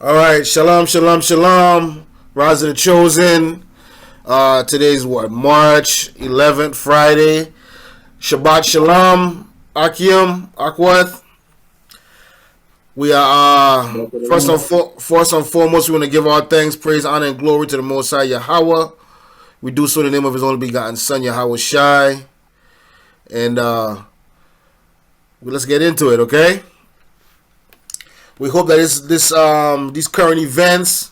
All right, shalom, shalom, shalom. Rise of the Chosen. Today's what? March 11th, Friday. Shabbat shalom, Akim, Akweth. We are first and foremost, we want to give our thanks, praise, honor, and glory to the Most High Yahweh. We do so in the name of His only begotten Son, Yahweh Shai. And let's get into it, okay? We hope that these current events,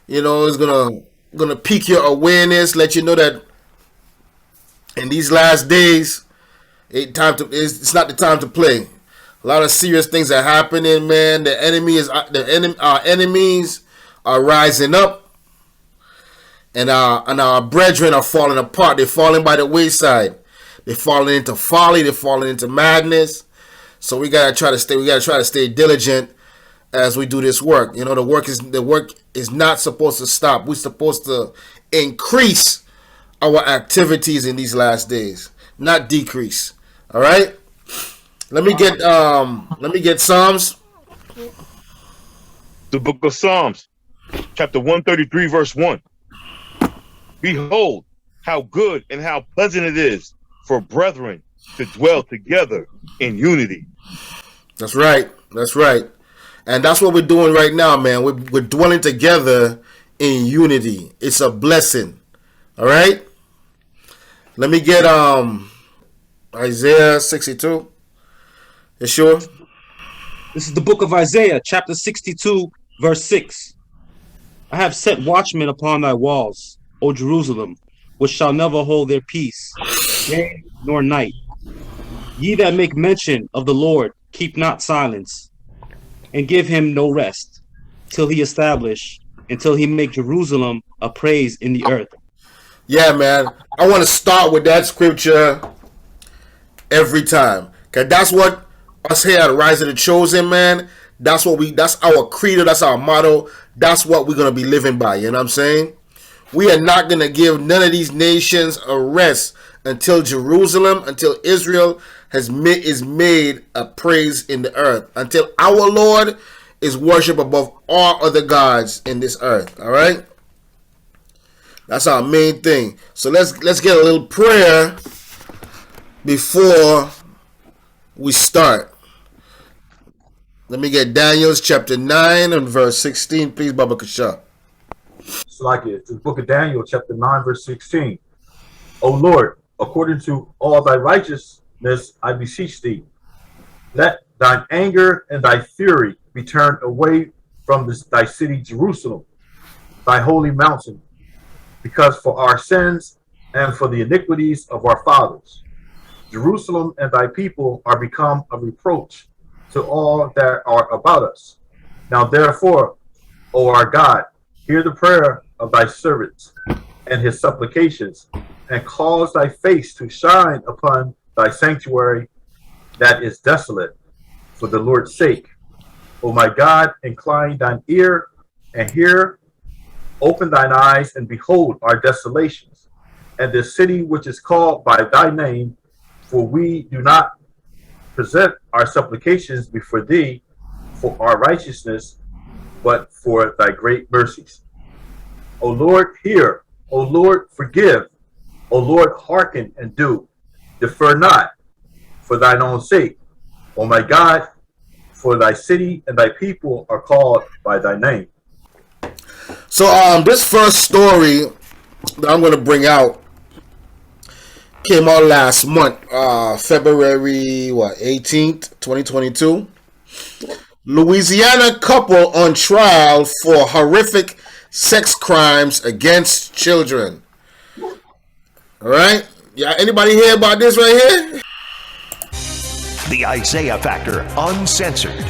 is gonna pique your awareness, let you know that in these last days, it's not the time to play. A lot of serious things are happening, man. Our enemies are rising up, and our brethren are falling apart. They're falling by the wayside. They're falling into folly. They're falling into madness. So we gotta try to stay diligent as we do this work. The work is not supposed to stop. We're supposed to increase our activities in these last days, not decrease. All right. Let me get Psalms. The book of Psalms, chapter 133, verse 1. Behold, how good and how pleasant it is for brethren to dwell together in unity. That's right. That's right. And that's what we're doing right now, man. We're dwelling together in unity. It's a blessing. All right. Let me get Isaiah 62. You sure? This is the book of Isaiah, chapter 62, verse 6. I have set watchmen upon thy walls, O Jerusalem, which shall never hold their peace, day nor night. Ye that make mention of the Lord, keep not silence, and give him no rest, till he make Jerusalem a praise in the earth. Yeah, man. I want to start with that scripture every time, because that's what us here at Rise of the Chosen, man. That's our credo. That's our motto. That's what we're gonna be living by. You know what I'm saying? We are not gonna give none of these nations a rest until Israel is made a praise in the earth, until our Lord is worshipped above all other gods in this earth. All right, that's our main thing. So let's get a little prayer before we start. Let me get Daniel's chapter 9 and verse 16, please, Baba Kasha. It's like it. The book of Daniel, chapter 9, verse 16. O Lord, according to all thy righteousness, I beseech thee, let thine anger and thy fury be turned away from thy city Jerusalem, thy holy mountain, because for our sins and for the iniquities of our fathers, Jerusalem and thy people are become a reproach to all that are about us. Now therefore, O our God, hear the prayer of thy servants and his supplications, and cause thy face to shine upon thy sanctuary that is desolate, for the Lord's sake. O my God, incline thine ear and hear, open thine eyes and behold our desolations, and this city which is called by thy name, for we do not present our supplications before thee for our righteousness, but for thy great mercies. O Lord, hear. O Lord, forgive. O Lord, hearken and do. Defer not for thine own sake. O my God, for thy city and thy people are called by thy name. So this first story that I'm going to bring out came out last month, February 18th, 2022. Louisiana couple on trial for horrific sex crimes against children. All right, yeah. Anybody hear about this right here? The Isaiah Factor Uncensored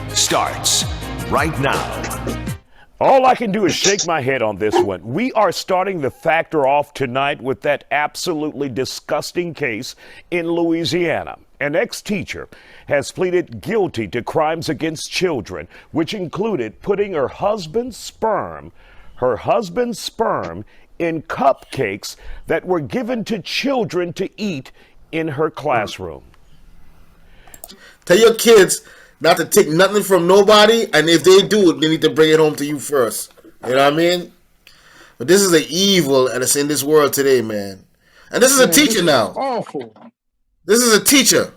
starts right now. All I can do is shake my head on this one. We are starting the factor off tonight with that absolutely disgusting case in Louisiana. An ex-teacher has pleaded guilty to crimes against children, which included putting her husband's sperm in cupcakes that were given to children to eat in her classroom. Tell your kids not to take nothing from nobody, and if they do, they need to bring it home to you first. You know what I mean? But this is an evil that's in this world today, man. And this is a teacher now. Awful. This is a teacher.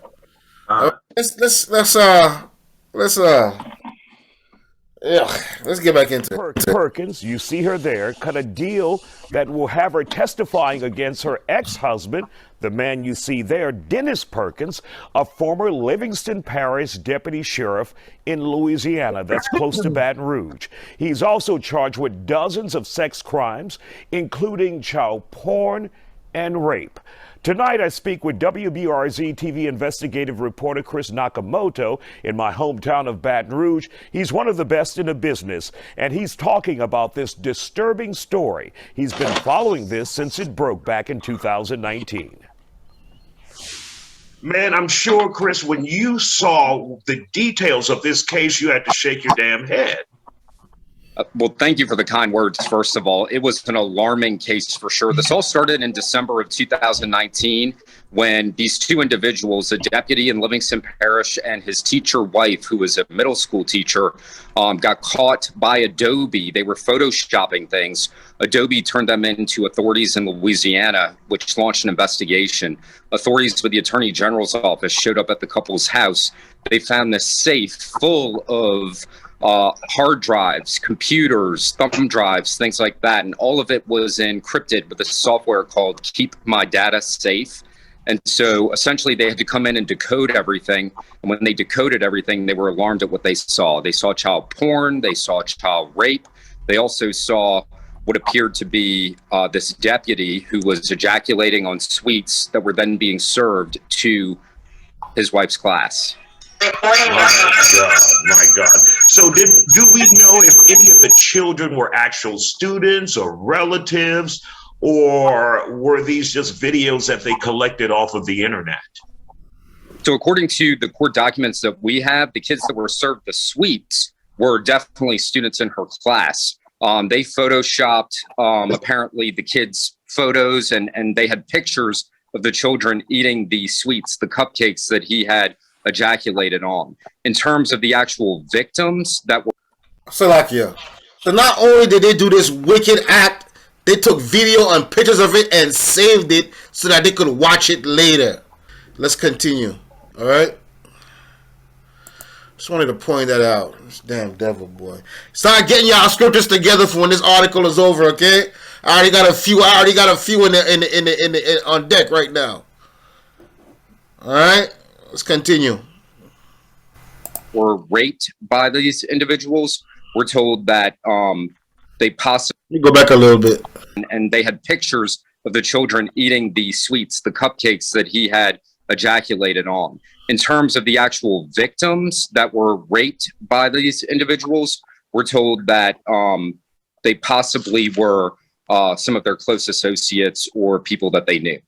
Let's get back into it. Perkins, you see her there, cut a deal that will have her testifying against her ex-husband, the man you see there, Dennis Perkins, a former Livingston Parish deputy sheriff in Louisiana that's close to Baton Rouge. He's also charged with dozens of sex crimes, including child porn and rape. Tonight, I speak with WBRZ TV investigative reporter Chris Nakamoto in my hometown of Baton Rouge. He's one of the best in the business, and he's talking about this disturbing story. He's been following this since it broke back in 2019. Man, I'm sure, Chris, when you saw the details of this case, you had to shake your damn head. Well, thank you for the kind words, first of all. It was an alarming case for sure. This all started in December of 2019 when these two individuals, a deputy in Livingston Parish and his teacher wife, who was a middle school teacher, got caught by Adobe. They were photoshopping things. Adobe turned them into authorities in Louisiana, which launched an investigation. Authorities with the Attorney General's office showed up at the couple's house. They found this safe full of hard drives, computers, thumb drives, things like that. And all of it was encrypted with a software called Keep My Data Safe. And so essentially they had to come in and decode everything. And when they decoded everything, they were alarmed at what they saw. They saw child porn, they saw child rape. They also saw what appeared to be this deputy who was ejaculating on sweets that were then being served to his wife's class. My God. So do we know if any of the children were actual students or relatives, or were these just videos that they collected off of the internet? So according to the court documents that we have, the kids that were served the sweets were definitely students in her class. They photoshopped apparently the kids' photos, and they had pictures of the children eating the sweets, the cupcakes that he had ejaculated on. In terms of the actual victims that were Salakia. So not only did they do this wicked act, they took video and pictures of it and saved it so that they could watch it later. Let's continue. All right. Just wanted to point that out. This damn devil boy. Start getting y'all scriptures together for when this article is over. Okay. I already got a few in the on deck right now. All right. Let's continue. Were raped by these individuals. We're told that they possibly go back a little bit, and they had pictures of the children eating the sweets, the cupcakes that he had ejaculated on. In terms of the actual victims that were raped by these individuals, we're told that they possibly were some of their close associates or people that they knew.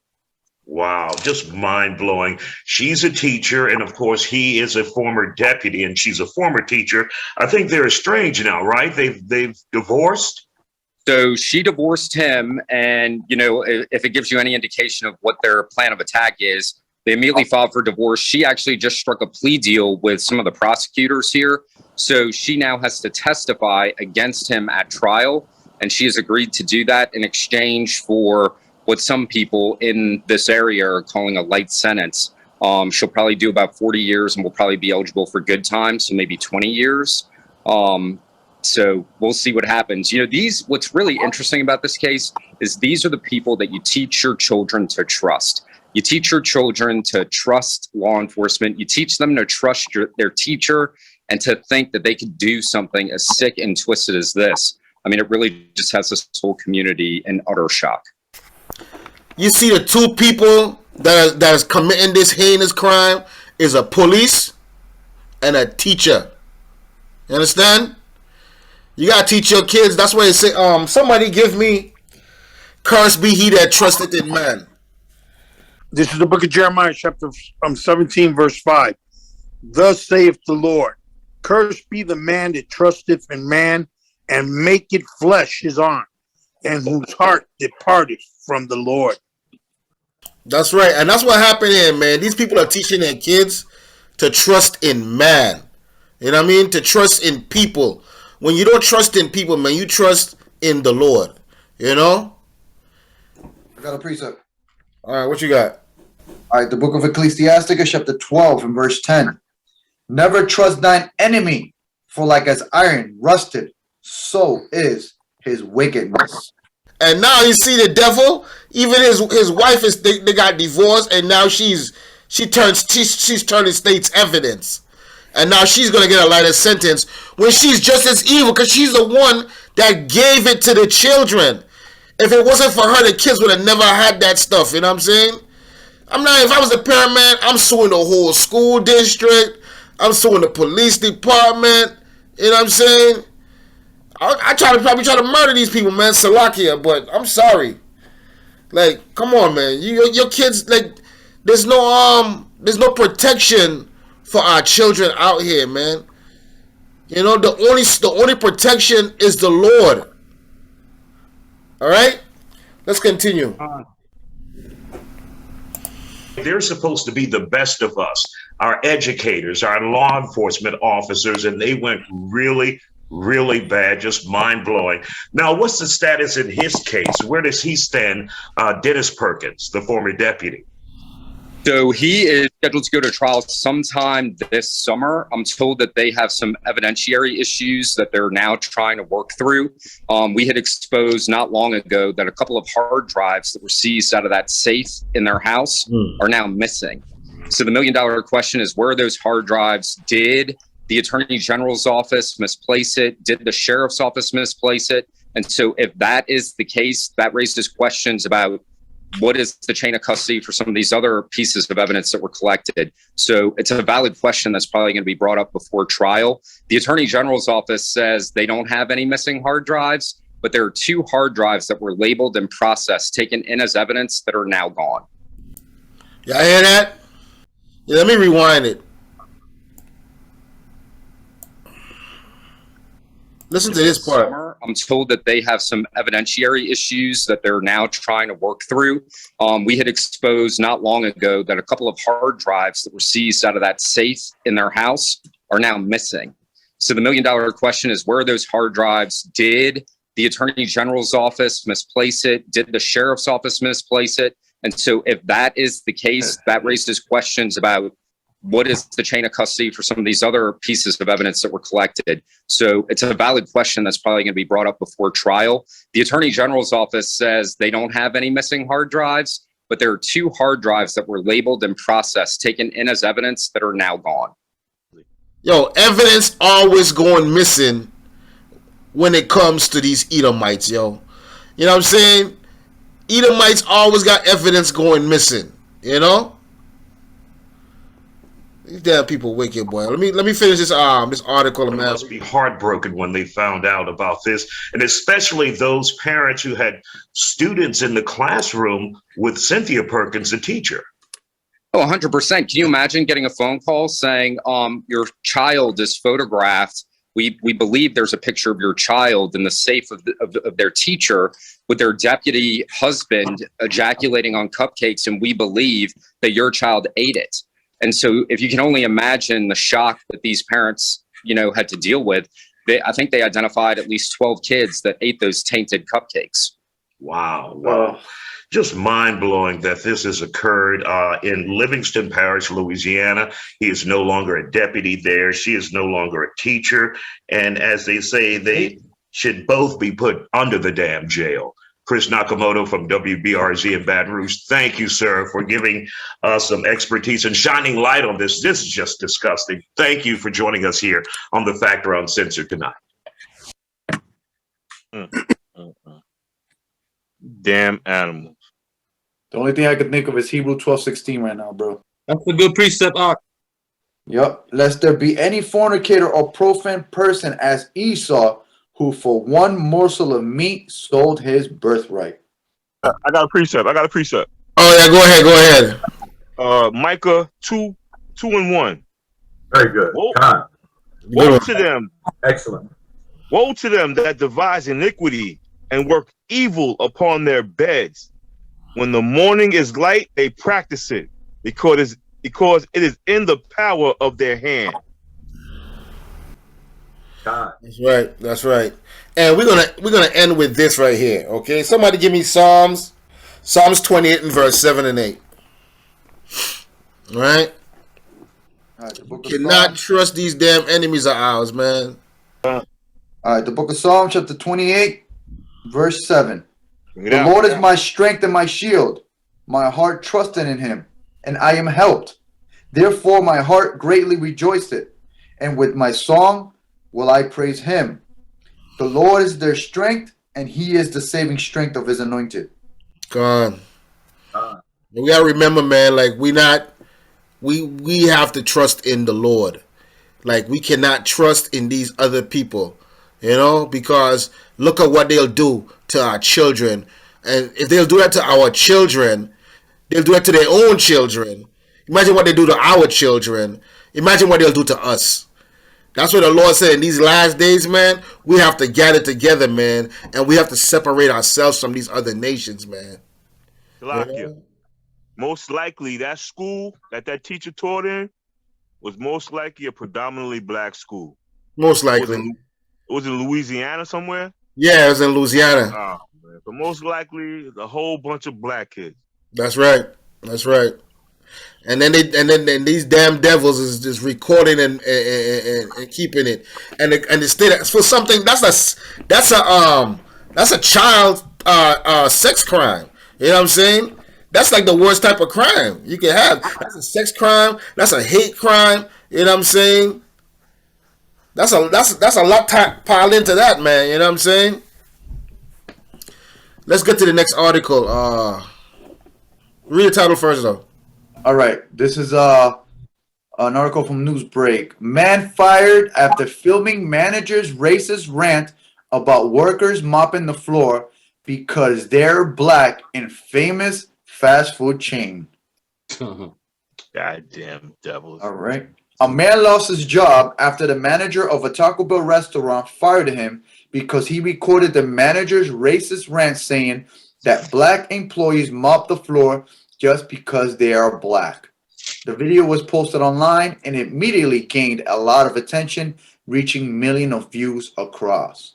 Wow, just mind-blowing. She's a teacher, and of course, he is a former deputy, and she's a former teacher. I think they're estranged now, right? They've divorced? So she divorced him, and, you know, if it gives you any indication of what their plan of attack is, they immediately filed for divorce. She actually just struck a plea deal with some of the prosecutors here. So she now has to testify against him at trial, and she has agreed to do that in exchange for what some people in this area are calling a light sentence. She'll probably do about 40 years and will probably be eligible for good time, so maybe 20 years. So we'll see what happens. You know, what's really interesting about this case is these are the people that you teach your children to trust. You teach your children to trust law enforcement. You teach them to trust their teacher and to think that they could do something as sick and twisted as this. I mean, it really just has this whole community in utter shock. You see, the two people that is committing this heinous crime is a police and a teacher. You understand? You gotta teach your kids. That's why they say, somebody give me, cursed be he that trusteth in man. This is the book of Jeremiah, chapter 17, verse 5. Thus saith the Lord, cursed be the man that trusteth in man, and maketh flesh his arm, and whose heart departeth from the Lord. That's right. And that's what happened here, man. These people are teaching their kids to trust in man. You know what I mean? To trust in people. When you don't trust in people, man, you trust in the Lord. You know? I got a precept. All right, what you got? All right, the book of Ecclesiasticus, chapter 12, and verse 10. Never trust thine enemy, for like as iron rusted, so is his wickedness. And now you see the devil. Even his wife is they got divorced, and now she's turning state's evidence, and now she's gonna get a lighter sentence when she's just as evil because she's the one that gave it to the children. If it wasn't for her, the kids would have never had that stuff. You know what I'm saying? If I was a parent, man, I'm suing the whole school district. I'm suing the police department. You know what I'm saying? I probably try to murder these people, man. Salakia, but I'm sorry. Like, come on, man. Your kids, like, there's no protection for our children out here, man. You know, the only protection is the Lord. All right, let's continue. They're supposed to be the best of us, our educators, our law enforcement officers, and they went really, really bad, just mind-blowing. Now, what's the status in his case? Where does he stand, Dennis Perkins, the former deputy? So he is scheduled to go to trial sometime this summer. I'm told that they have some evidentiary issues that they're now trying to work through. We had exposed not long ago that a couple of hard drives that were seized out of that safe in their house are now missing. So the $1 million question is, where are those hard drives? Did the Attorney General's office misplace it? Did the Sheriff's office misplace it? And so if that is the case, that raises questions about what is the chain of custody for some of these other pieces of evidence that were collected. So it's a valid question that's probably going to be brought up before trial. The Attorney General's office says they don't have any missing hard drives, but there are 2 hard drives that were labeled and processed, taken in as evidence, that are now gone. Y'all hear that? Yeah, let me rewind it. Listen to this part. I'm told that they have some evidentiary issues that they're now trying to work through. We had exposed not long ago that a couple of hard drives that were seized out of that safe in their house are now missing. So the $1 million question is, where are those hard drives? Did the Attorney General's office misplace it? Did the Sheriff's office misplace it? And so if that is the case, that raises questions about what is the chain of custody for some of these other pieces of evidence that were collected. So it's a valid question that's probably going to be brought up before trial. The Attorney General's office says they don't have any missing hard drives, but there are 2 hard drives that were labeled and processed, taken in as evidence, that are now gone. Yo, evidence always going missing when it comes to these Edomites, yo. You know what I'm saying? Edomites always got evidence going missing, you know? These damn people wicked, boy. Let me finish this article. They must be heartbroken when they found out about this, and especially those parents who had students in the classroom with Cynthia Perkins, the teacher. Oh, 100%. Can you imagine getting a phone call saying, your child is photographed? We believe there's a picture of your child in the safe of their teacher with their deputy husband ejaculating on cupcakes, and we believe that your child ate it. And so if you can only imagine the shock that these parents, had to deal with, I think they identified at least 12 kids that ate those tainted cupcakes. Wow. Just mind-blowing that this has occurred in Livingston Parish, Louisiana. He is no longer a deputy there. She is no longer a teacher. And as they say, they should both be put under the damn jail. Chris Nakamoto from WBRZ in Baton Rouge, thank you, sir, for giving us some expertise and shining light on this. This is just disgusting. Thank you for joining us here on The Factor Uncensored tonight. Damn animals. The only thing I can think of is Hebrew 12:16 right now, bro. That's a good precept, Ak. Yep. Lest there be any fornicator or profane person as Esau, who for one morsel of meat sold his birthright. I got a precept. Oh yeah, go ahead. Micah 2:1. Very good. Woe to them. Excellent. Woe to them that devise iniquity and work evil upon their beds. When the morning is light, they practice it, because it is in the power of their hand. God. That's right. That's right. And we're gonna end with this right here. Okay. Somebody give me Psalms 28 and verse 7 and 8. All right. All right, the book of Cannot Psalms. trust these damn enemies of ours, man. All right, the book of Psalms, chapter 28, verse 7. Bring it The out. Lord is my strength and my shield. My heart trusted in him, and I am helped. Therefore my heart greatly rejoiceth, and with my song will I praise him. The Lord is their strength, and he is the saving strength of his anointed. God. God. We gotta remember, man, like we have to trust in the Lord. Like we cannot trust in these other people, because look at what they'll do to our children. And if they'll do that to our children, they'll do that to their own children. Imagine what they do to our children. Imagine what they'll do to us. That's what the Lord said in these last days, man. We have to gather together, man, and we have to separate ourselves from these other nations, man. Salakia. Most likely that school that teacher taught in was most likely a predominantly black school. Most It likely. was in Louisiana somewhere. Yeah, it was in Louisiana. Oh, man. So most likely a whole bunch of black kids. That's right. That's right. And then these damn devils is just recording and keeping it, and the state for something that's a child sex crime. You know what I'm saying? That's like the worst type of crime you can have. That's a sex crime. That's a hate crime. You know what I'm saying? That's a lot piled into that, man. You know what I'm saying? Let's get to the next article. Read the title first, though. All right, this is an article from Newsbreak. Man fired after filming manager's racist rant about workers mopping the floor because they're black in famous fast food chain. Goddamn devils. All right. A man lost his job after the manager of a Taco Bell restaurant fired him because he recorded the manager's racist rant saying that black employees mop the floor just because they are black. The video was posted online and immediately gained a lot of attention, reaching millions of views across.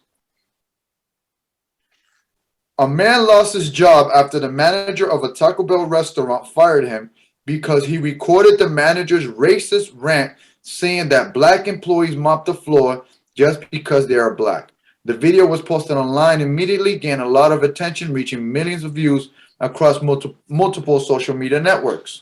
A man lost his job after the manager of a Taco Bell restaurant fired him because he recorded the manager's racist rant saying that black employees mop the floor just because they are black. The video was posted online, immediately gained a lot of attention, reaching millions of views across multiple social media networks.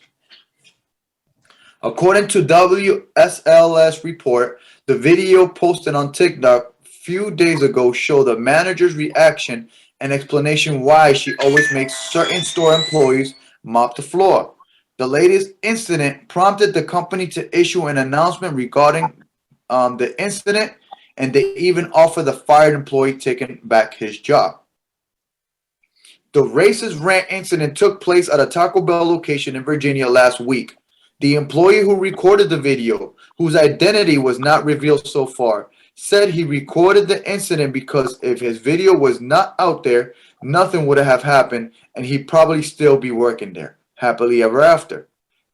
According to WSLS report, the video posted on TikTok a few days ago showed the manager's reaction and explanation why she always makes certain store employees mop the floor. The latest incident prompted the company to issue an announcement regarding the incident, and they even offered the fired employee taking back his job. The racist rant incident took place at a Taco Bell location in Virginia last week. The employee who recorded the video, whose identity was not revealed so far, said he recorded the incident because if his video was not out there, nothing would have happened and he'd probably still be working there, happily ever after.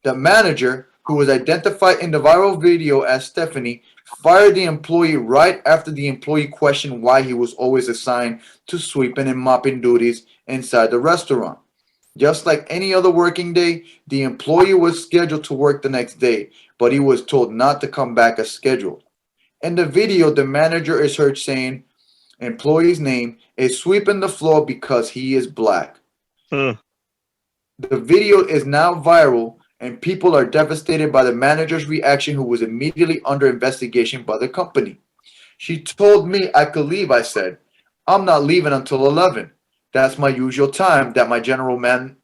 The manager, who was identified in the viral video as Stephanie, fired the employee right after the employee questioned why he was always assigned to sweeping and mopping duties inside the restaurant. Just like any other working day, the employee was scheduled to work the next day, but he was told not to come back as scheduled. In the video, the manager is heard saying, employee's name is sweeping the floor because he is black. The video is now viral, and people are devastated by the manager's reaction, who was immediately under investigation by the company. She told me I could leave, I said. I'm not leaving until 11. That's my usual time that my general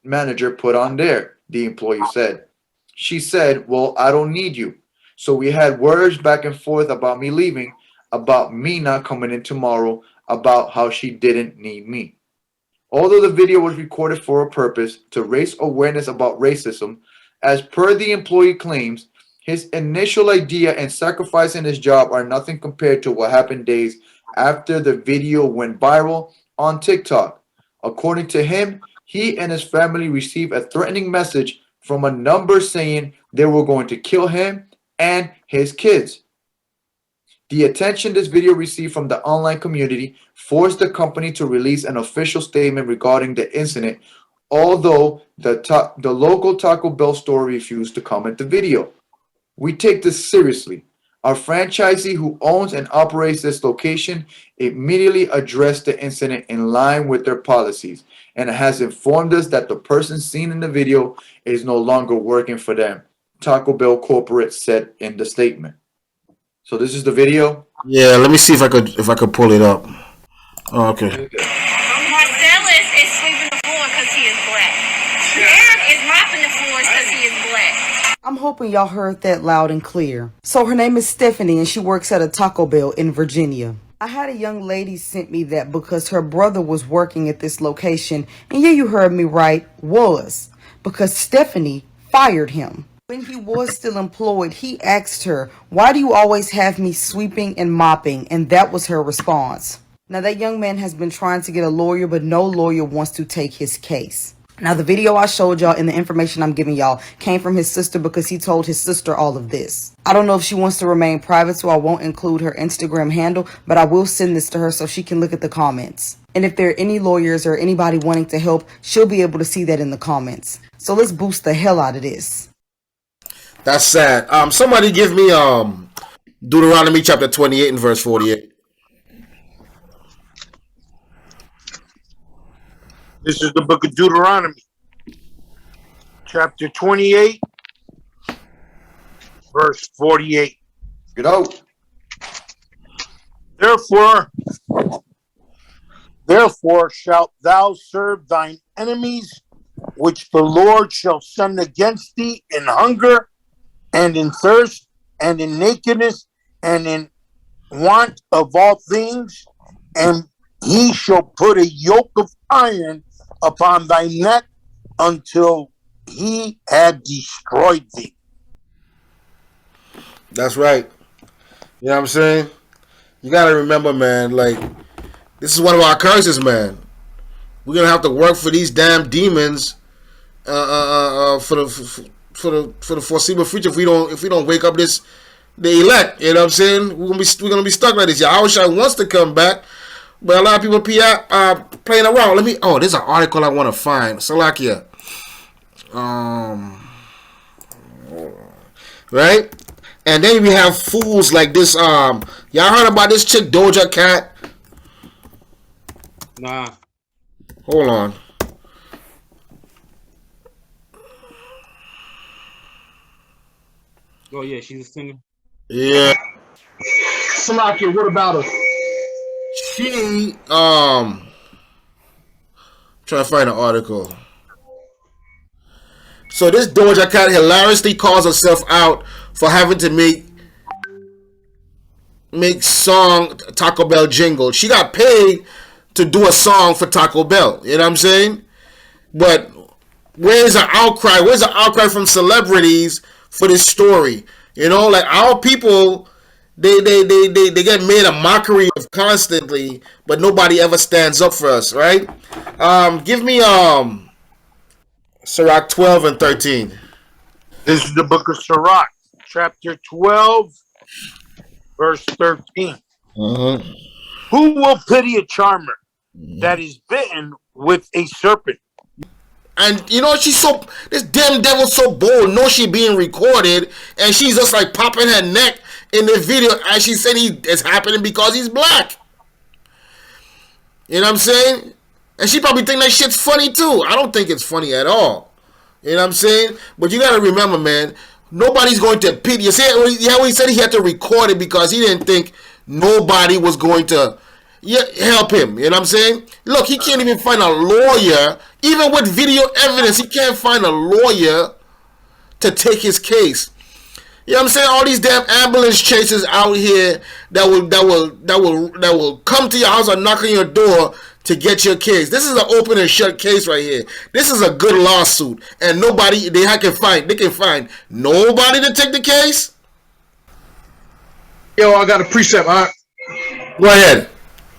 manager put on there, the employee said. She said, well, I don't need you. So we had words back and forth about me leaving, about me not coming in tomorrow, about how she didn't need me. Although the video was recorded for a purpose to raise awareness about racism, as per the employee claims, his initial idea and sacrificing his job are nothing compared to what happened days after the video went viral on TikTok. According to him, he and his family received a threatening message from a number saying they were going to kill him and his kids. The attention this video received from the online community forced the company to release an official statement regarding the incident, although the local Taco Bell store refused to comment the video. We take this seriously. Our franchisee who owns and operates this location immediately addressed the incident in line with their policies and has informed us that the person seen in the video is no longer working for them, Taco Bell corporate said in the statement. So this is the video. Yeah, let me see if I could pull it up. Oh, okay. Marcellus is sweeping the floor because he is black. Eric is mopping the floors because he is black. I'm hoping y'all heard that loud and clear. So her name is Stephanie and she works at a Taco Bell in Virginia. I had a young lady sent me that because her brother was working at this location, and yeah, you heard me right, was, because Stephanie fired him. When he was still employed, he asked her, "Why do you always have me sweeping and mopping?" And that was her response. Now that young man has been trying to get a lawyer, but no lawyer wants to take his case. Now the video I showed y'all and the information I'm giving y'all came from his sister because he told his sister all of this. I don't know if she wants to remain private, so I won't include her Instagram handle, but I will send this to her so she can look at the comments. And if there are any lawyers or anybody wanting to help, she'll be able to see that in the comments. So let's boost the hell out of this. That's sad. Somebody give me Deuteronomy chapter 28 and verse 48. This is the book of Deuteronomy, chapter 28, verse 48. Get out. Therefore shalt thou serve thine enemies, which the Lord shall send against thee in hunger, and in thirst, and in nakedness, and in want of all things, and he shall put a yoke of iron upon thy neck until he had destroyed thee. That's right. You know what I'm saying? You gotta remember, man, like, this is one of our curses, man. We're gonna have to work for these damn demons for the foreseeable future if we don't wake up the elect. You know what I'm saying? We're gonna be stuck like this. Yahushua wants to come back, but a lot of people playing around. There's an article I want to find. Salakia. Right? And then we have fools like this. Y'all heard about this chick Doja Cat? Nah. Hold on. Oh yeah, she's a singer. Yeah. Salakia, what about her? She trying to find an article. So this Doja Cat hilariously calls herself out for having to make song Taco Bell jingle. She got paid to do a song for Taco Bell. You know what I'm saying? But where's the outcry? Where's the outcry from celebrities for this story? You know, like our people, they get made a mockery of constantly, but nobody ever stands up for us, right? Give me Sirach 12 and 13. This is the book of Sirach, chapter 12, verse 13. Mm-hmm. Who will pity a charmer that is bitten with a serpent? And you know, this damn devil's so bold, knows she being recorded, and she's just like popping her neck in the video as she said it's happening because he's black. You know what I'm saying? And she probably think that shit's funny too. I don't think it's funny at all. You know what I'm saying? But you gotta remember, man, nobody's going to pity. You see how he said he had to record it because he didn't think nobody was going to help him. You know what I'm saying? Look, he can't even find a lawyer. Even with video evidence, he can't find a lawyer to take his case. You know what I'm saying? All these damn ambulance chasers out here that will come to your house or knock on your door to get your case. This is an open and shut case right here. This is a good lawsuit, and nobody they can find nobody to take the case. Yo, I got a precept. All right? Go ahead.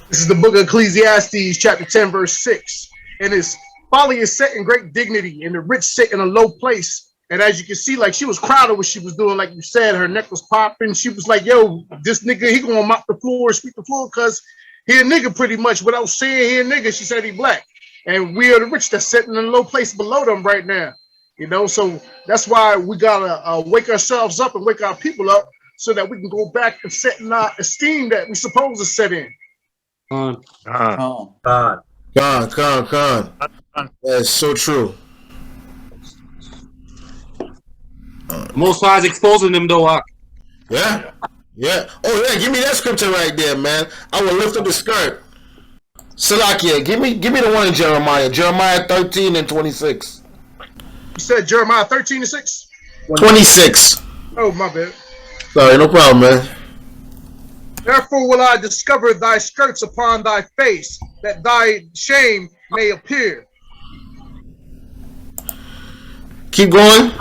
This is the book of Ecclesiastes, chapter 10, verse 6. And it's folly is set in great dignity, and the rich sit in a low place, And as you can see, like she was proud of what she was doing. Like you said, her neck was popping. She was like, yo, this nigga, he gonna mop the floor, sweep the floor, because he a nigga pretty much. Without saying he a nigga, she said he black. And we are the rich that's sitting in a low place below them right now. You know, so that's why we gotta wake ourselves up and wake our people up so that we can go back and set in our esteem that we supposed to set in. Con. That's so true. Most High is exposing them though, Ak. Yeah. Yeah. Oh yeah, give me that scripture right there, man. I will lift up the skirt. Salakia, give me the one in Jeremiah. Jeremiah 13 and 26. You said Jeremiah 13 and 6? 26. Oh, my bad. Sorry, no problem, man. Therefore will I discover thy skirts upon thy face, that thy shame may appear. Keep going.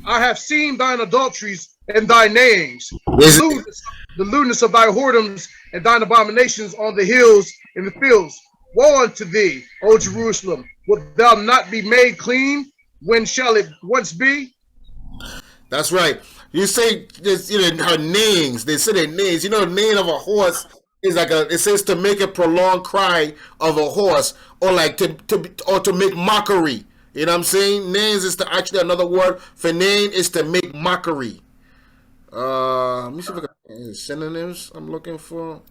I have seen thine adulteries and thy names, the lewdness of thy whoredoms and thine abominations on the hills and the fields. Woe unto thee, O Jerusalem! Wilt thou not be made clean? When shall it once be? That's right. You say this, you know, her names. They say their names. You know, the name of a horse is like it says to make a prolonged cry of a horse, or like to make mockery. You know what I'm saying? Names is to actually another word for name is to make mockery. Let me see if I can synonyms I'm looking for.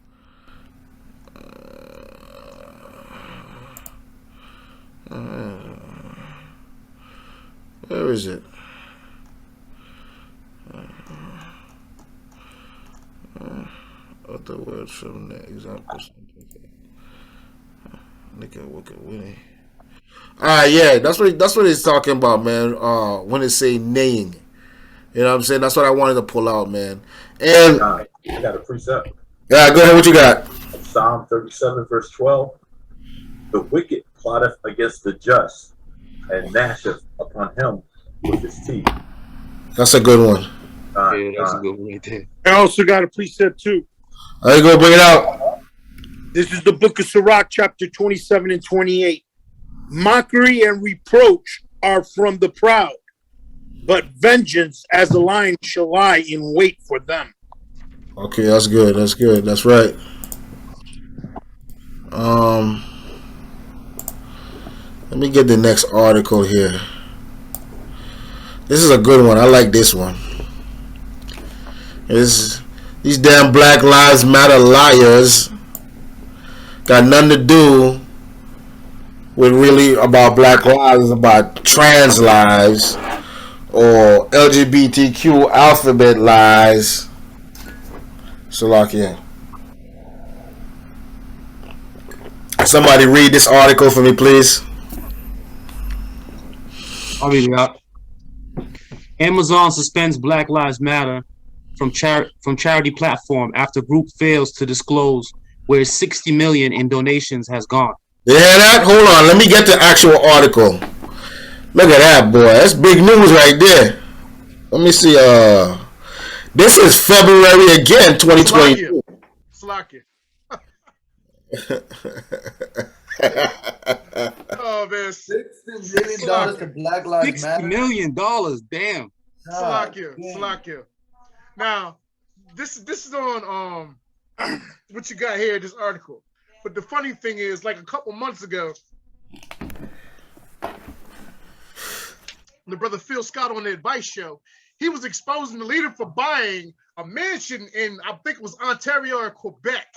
Where is it? Other words from the examples. Yeah, that's what it's talking about, man. When it say neighing, you know what I'm saying? That's what I wanted to pull out, man. And I got a precept. Yeah, go ahead. What you got? Psalm 37, verse 12. The wicked plotteth against the just, and gnasheth upon him with his teeth. That's a good one. Yeah, that's a good one right there. I also got a precept too. How you gonna bring it out? This is the book of Sirach, chapter 27 and 28. Mockery and reproach are from the proud, but vengeance as a lion shall lie in wait for them. Okay, that's good. That's good. That's right. Let me get the next article here. This is a good one. I like this one. These damn Black Lives Matter liars got nothing to do with really about Black lives, about trans lives or LGBTQ alphabet lives. Salakia. Somebody read this article for me, please. I'll read it out. Amazon suspends Black Lives Matter from charity platform after group fails to disclose where 60 million in donations has gone. You hear that? Hold on. Let me get the actual article. Look at that, boy. That's big news right there. Let me see. This is February again, 2022. Slack it. Oh man, $60 million to Black Lives Matter. $60 million, damn. Slack you. Now, this is on what you got here, this article. But the funny thing is, like a couple months ago, the brother Phil Scott on the Advice Show, he was exposing the leader for buying a mansion in, I think it was Ontario or Quebec.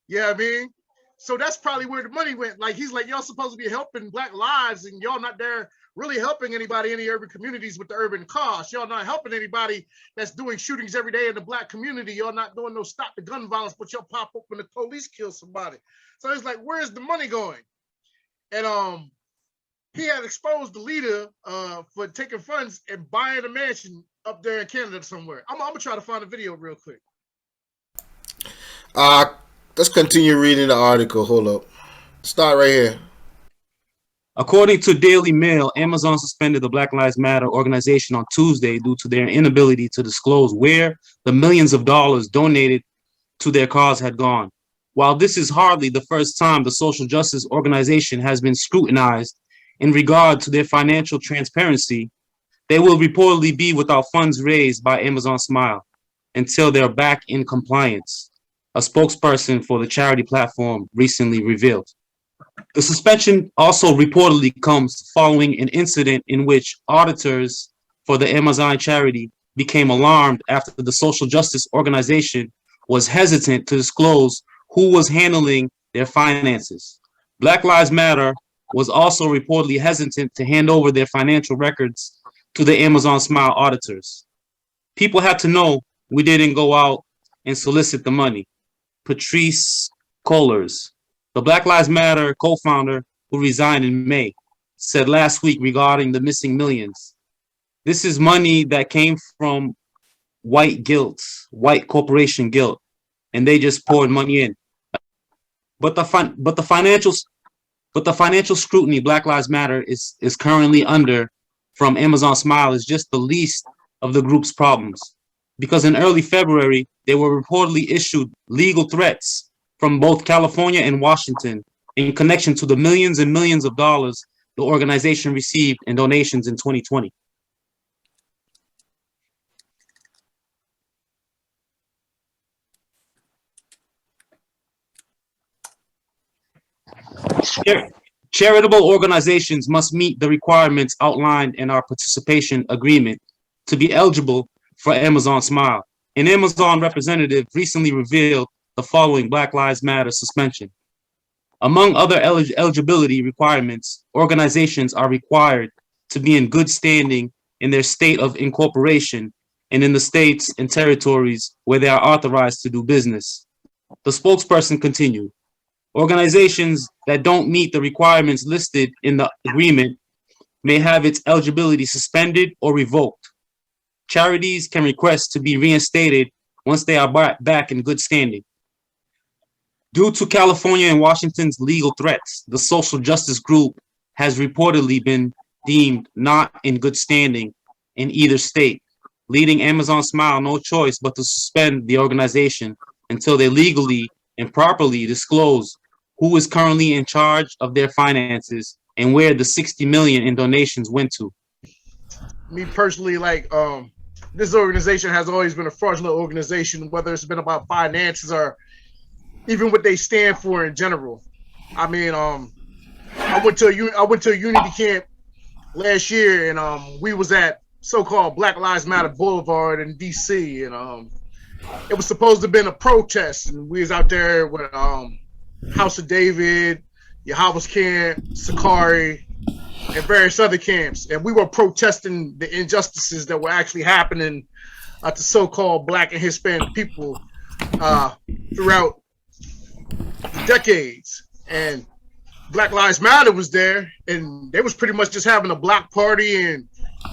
You know what I mean? So that's probably where the money went. Like, he's like, y'all supposed to be helping Black lives, and y'all not there really helping anybody in the urban communities with the urban cause. Y'all not helping anybody that's doing shootings every day in the Black community. Y'all not doing no stop the gun violence, but y'all pop up when the police kill somebody. So it's like, where's the money going? And he had exposed the leader for taking funds and buying a mansion up there in Canada somewhere. I'm gonna try to find a video real quick. Let's continue reading the article. Hold up. Start right here. According to Daily Mail, Amazon suspended the Black Lives Matter organization on Tuesday due to their inability to disclose where the millions of dollars donated to their cause had gone. While this is hardly the first time the social justice organization has been scrutinized in regard to their financial transparency, They will reportedly be without funds raised by Amazon Smile until they're back in compliance, a spokesperson for the charity platform recently revealed. The suspension also reportedly comes following an incident in which auditors for the Amazon charity became alarmed after the social justice organization was hesitant to disclose who was handling their finances. Black Lives Matter was also reportedly hesitant to hand over their financial records to the Amazon Smile auditors. People had to know we didn't go out and solicit the money. Patrice Kohlers, the Black Lives Matter co-founder who resigned in May, said last week regarding the missing millions. This is money that came from white guilt, white corporation guilt, and they just poured money in. But the financial scrutiny Black Lives Matter is currently under from Amazon Smile is just the least of the group's problems. Because in early February, they were reportedly issued legal threats from both California and Washington in connection to the millions and millions of dollars the organization received in donations in 2020. Charitable organizations must meet the requirements outlined in our participation agreement to be eligible for Amazon Smile. An Amazon representative recently revealed the following Black Lives Matter suspension. Among other eligibility requirements, organizations are required to be in good standing in their state of incorporation and in the states and territories where they are authorized to do business. The spokesperson continued, organizations that don't meet the requirements listed in the agreement may have its eligibility suspended or revoked. Charities can request to be reinstated once they are back in good standing. Due to California and Washington's legal threats, the social justice group has reportedly been deemed not in good standing in either state, leaving Amazon Smile no choice but to suspend the organization until they legally and properly disclose who is currently in charge of their finances and where the $60 million in donations went to. Me personally, this organization has always been a fraudulent organization, whether it's been about finances or even what they stand for in general. I mean, I went to a unity camp last year, and we was at so-called Black Lives Matter Boulevard in DC, and it was supposed to have been a protest, and we was out there with House of David, Yahweh's Camp, Sakari, and various other camps, and we were protesting the injustices that were actually happening to so-called Black and Hispanic people throughout decades. And Black Lives Matter was there, and they was pretty much just having a block party and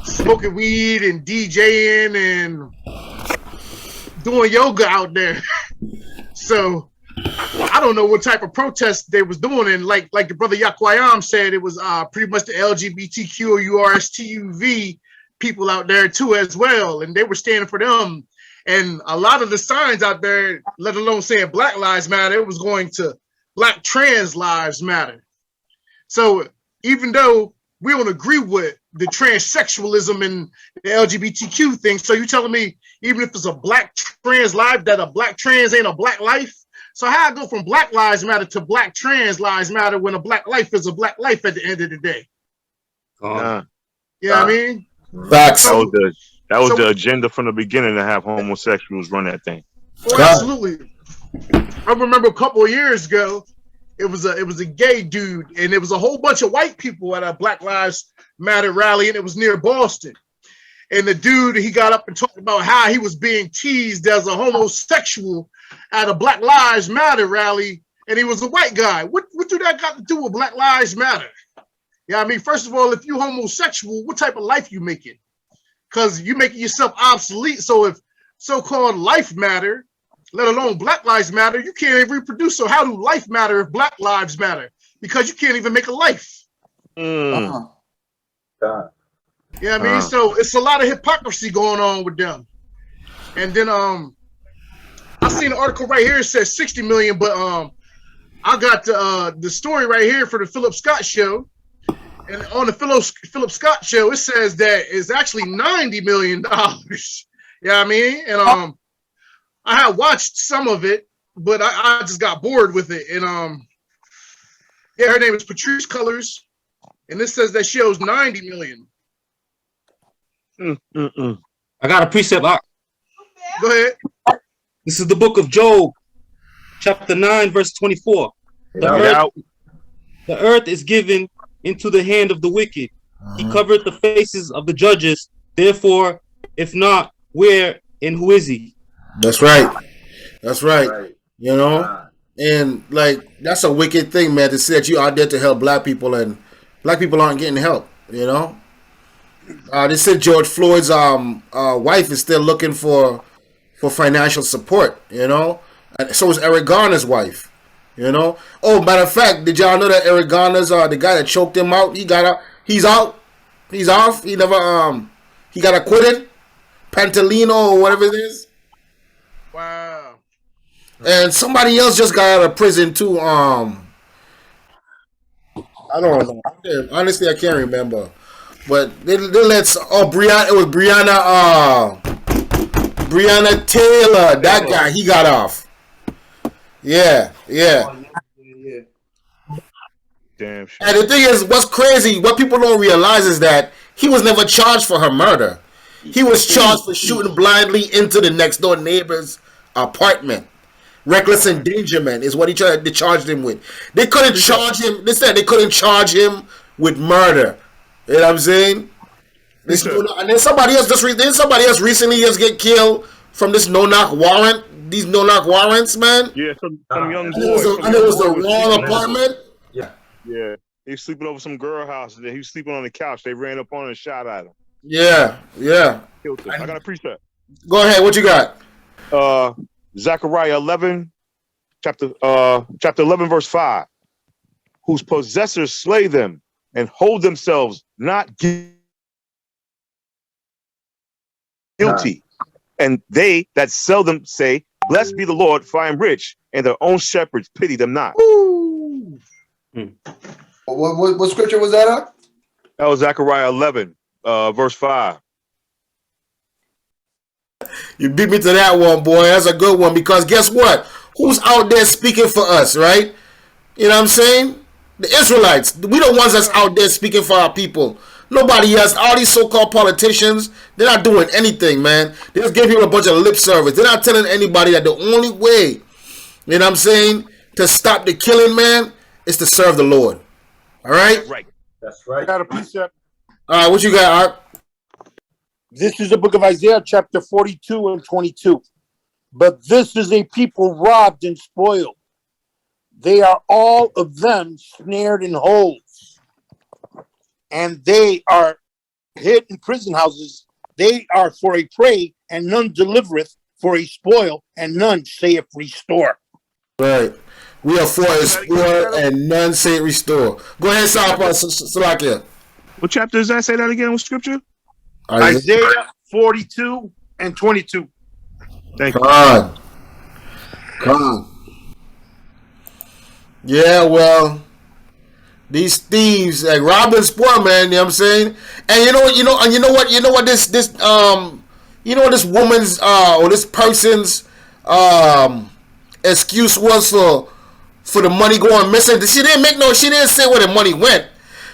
smoking weed and DJing and doing yoga out there. So I don't know what type of protest they was doing, and like the brother Yakwayam said, it was pretty much the LGBTQRSTUV people out there too as well, and they were standing for them. And a lot of the signs out there, let alone saying Black Lives Matter, it was going to Black Trans Lives Matter. So even though we don't agree with the transsexualism and the LGBTQ thing, so you telling me even if it's a Black trans life, that a Black trans ain't a Black life? So how I go from Black Lives Matter to Black Trans Lives Matter when a Black life is a Black life at the end of the day? You know what I mean? Facts. That was the agenda from the beginning, to have homosexuals run that thing. Oh, absolutely. I remember a couple of years ago, it was a gay dude, and it was a whole bunch of white people at a Black Lives Matter rally, and it was near Boston. And the dude, he got up and talked about how he was being teased as a homosexual at a Black Lives Matter rally, and he was a white guy. What do that got to do with Black Lives Matter? Yeah, I mean, first of all, if you homosexual, what type of life you making? Because you making yourself obsolete. So if so-called life matter, let alone Black Lives Matter, you can't even reproduce. So how do life matter if Black Lives Matter? Because you can't even make a life. God. Yeah, I mean, so it's a lot of hypocrisy going on with them. And then I seen an article right here. It says 60 million, but I got the story right here for the Philip Scott show. And on the Philip Scott show, it says that it's actually $90 million. Yeah, I mean, and I had watched some of it, but I just got bored with it. And yeah, her name is Patrice Cullors, and this says that she owes $90 million. I got a precept. Go ahead. This is the book of Job, chapter 9, verse 24. The earth is given into the hand of the wicked. He covered the faces of the judges. Therefore, if not, where and who is he? That's right. That's right. You know? And like that's a wicked thing, man, to say that you out there to help black people and black people aren't getting help, you know? They said George Floyd's wife is still looking for financial support, you know? And so is Eric Garner's wife. You know? Oh, matter of fact, did y'all know that Eric Garner's the guy that choked him out? He's out. He's off. He never he got acquitted. Pantalino or whatever it is. Wow. And somebody else just got out of prison too. I don't know. Honestly, I can't remember. But they let Brianna. It was Breonna Taylor. That guy, he got off. Yeah. Damn shit. And the thing is, what's crazy, what people don't realize is that he was never charged for her murder. He was charged for shooting blindly into the next door neighbor's apartment. Reckless endangerment is what they charged him with. They couldn't charge him. They said they couldn't charge him with murder. You know what I'm saying? And then somebody else recently just get killed from this no-knock warrant. These no-knock warrants, man. Yeah, some young And boy. it was the wrong apartment. Yeah. He was sleeping over some girl house, and then he was sleeping on the couch. They ran up on him and shot at him. Yeah. Killed him. I got a precept. Go ahead. What you got? Zechariah 11, chapter 11, verse 5. Whose possessors slay them and hold themselves not guilty. And they that sell them say, blessed be the Lord, for I am rich, and their own shepherds pity them not. What scripture was that on? That was Zechariah 11, verse 5. You beat me to that one, boy. That's a good one because guess what? Who's out there speaking for us, right? You know what I'm saying? The Israelites. We the ones that's out there speaking for our people. Nobody else. All these so-called politicians, they're not doing anything, man. They just give people a bunch of lip service. They're not telling anybody that the only way, you know what I'm saying, to stop the killing, man, is to serve the Lord. All right? Right. That's right. I got a precept. All right, what you got, Art? This is the book of Isaiah, chapter 42 and 22. But this is a people robbed and spoiled. They are all of them snared in holes. And they are hid in prison houses. They are for a prey, and none delivereth, for a spoil, and none saith restore. Right. We are for a spoil, and none say restore. Go ahead, Salakia. What chapter does that say that again with scripture? Isaiah 42 and 22. Thank you. Come on. Yeah, well, these thieves like robbing sport, man. You know what I'm saying? And you know what this woman's or this person's excuse was for the money going missing. She didn't say where the money went.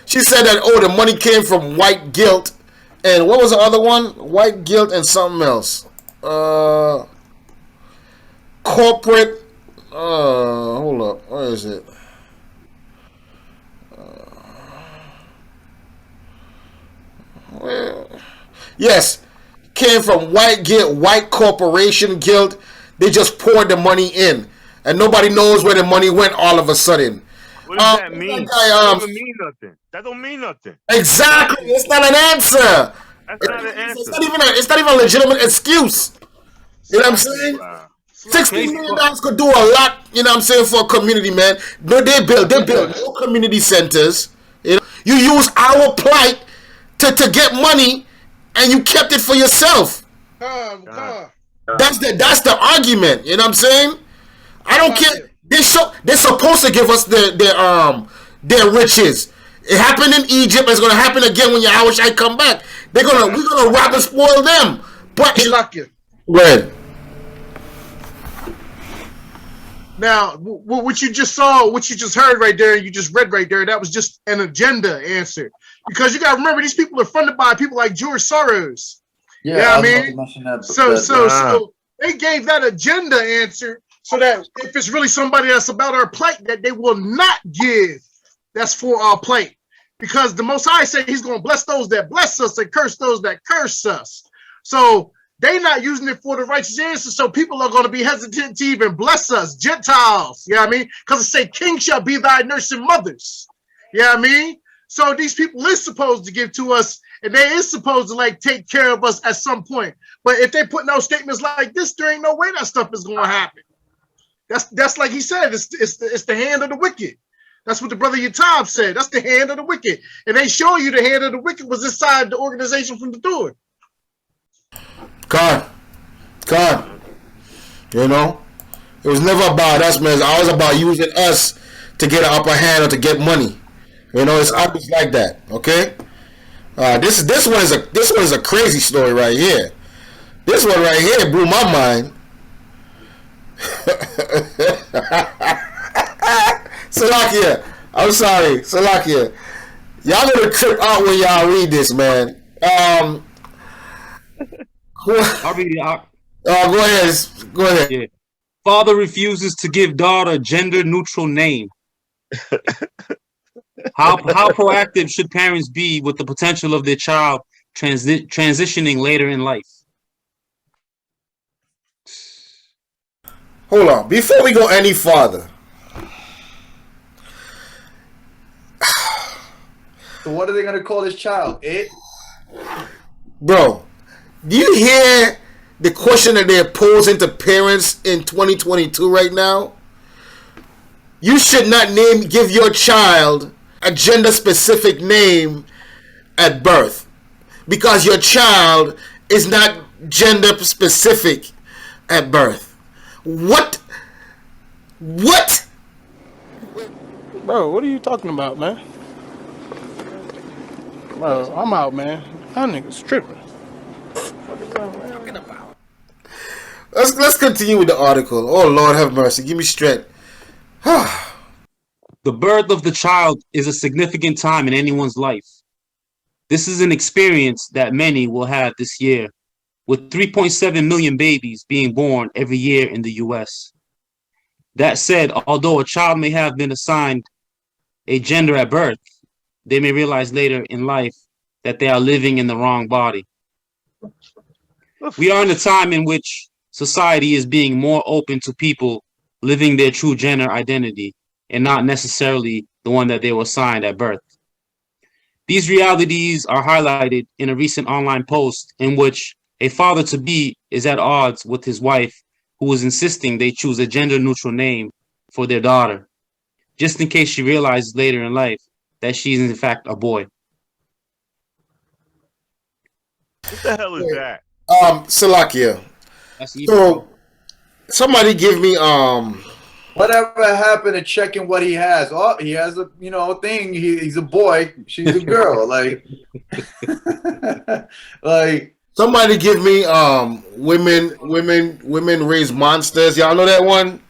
She said that the money came from white guilt. And what was the other one? White guilt and something else. Corporate. Hold up. Where is it? Yes. Came from white guilt, white corporation guilt. They just poured the money in. And nobody knows where the money went all of a sudden. What does that mean? That doesn't mean nothing. That don't mean nothing. Exactly. It's not an answer. That's not an answer. It's not even a legitimate excuse. You know what I'm saying? Wow. $16 million could do a lot, you know what I'm saying, for a community, man. No, they build no community centers. You know, you use our plight to get money, and you kept it for yourself. That's the argument. You know what I'm saying? I don't care. They're supposed to give us their riches. It happened in Egypt. It's gonna happen again when Yahushua come back. We're gonna rob and spoil them. But go ahead. Now, what you just saw, what you just heard right there, you just read right there, that was just an agenda answer. Because you got to remember, these people are funded by people like George Soros. Yeah, I mean, so they gave that agenda answer so that if it's really somebody that's about our plight, that they will not give. That's for our plight. Because the Most High said he's going to bless those that bless us and curse those that curse us. So they not using it for the righteous answer, so people are going to be hesitant to even bless us, Gentiles. You know what I mean? Because it say, king shall be thy nursing mothers. You know what I mean? So these people is supposed to give to us, and they is supposed to like take care of us at some point. But if they put no statements like this, there ain't no way that stuff is going to happen. That's like he said, it's the hand of the wicked. That's what the brother Yatab said. That's the hand of the wicked. And they show you the hand of the wicked was inside the organization from the door. God. You know? It was never about us, man. It's always about using us to get an upper hand or to get money. You know, it's always like that. Okay? This one is a crazy story right here. This one right here blew my mind. Salakia. I'm sorry. Salakia. Y'all gonna trip out when y'all read this, man. I'll read it. Go ahead. Yeah. Father refuses to give daughter gender-neutral name. How proactive should parents be with the potential of their child transitioning later in life? Hold on. Before we go any farther. So what are they gonna call this child? It? Bro, do you hear the question that they're posing to parents in 2022 right now? You should not give your child a gender-specific name at birth because your child is not gender-specific at birth. What? Bro, what are you talking about, man? Bro, I'm out, man. That nigga's tripping. What is that talking about? Let's continue with the article. Oh, Lord have mercy. Give me strength. The birth of the child is a significant time in anyone's life. This is an experience that many will have this year, with 3.7 million babies being born every year in the U.S. That said, although a child may have been assigned a gender at birth, they may realize later in life that they are living in the wrong body. We are in a time in which society is being more open to people living their true gender identity and not necessarily the one that they were assigned at birth. These realities are highlighted in a recent online post in which a father-to-be is at odds with his wife, who is insisting they choose a gender-neutral name for their daughter, just in case she realizes later in life that she's in fact a boy. What the hell is that? Salakia. So somebody give me whatever happened to checking what he has? Oh, he has a thing. He's a boy. She's a girl. like somebody give me women raise monsters. Y'all know that one?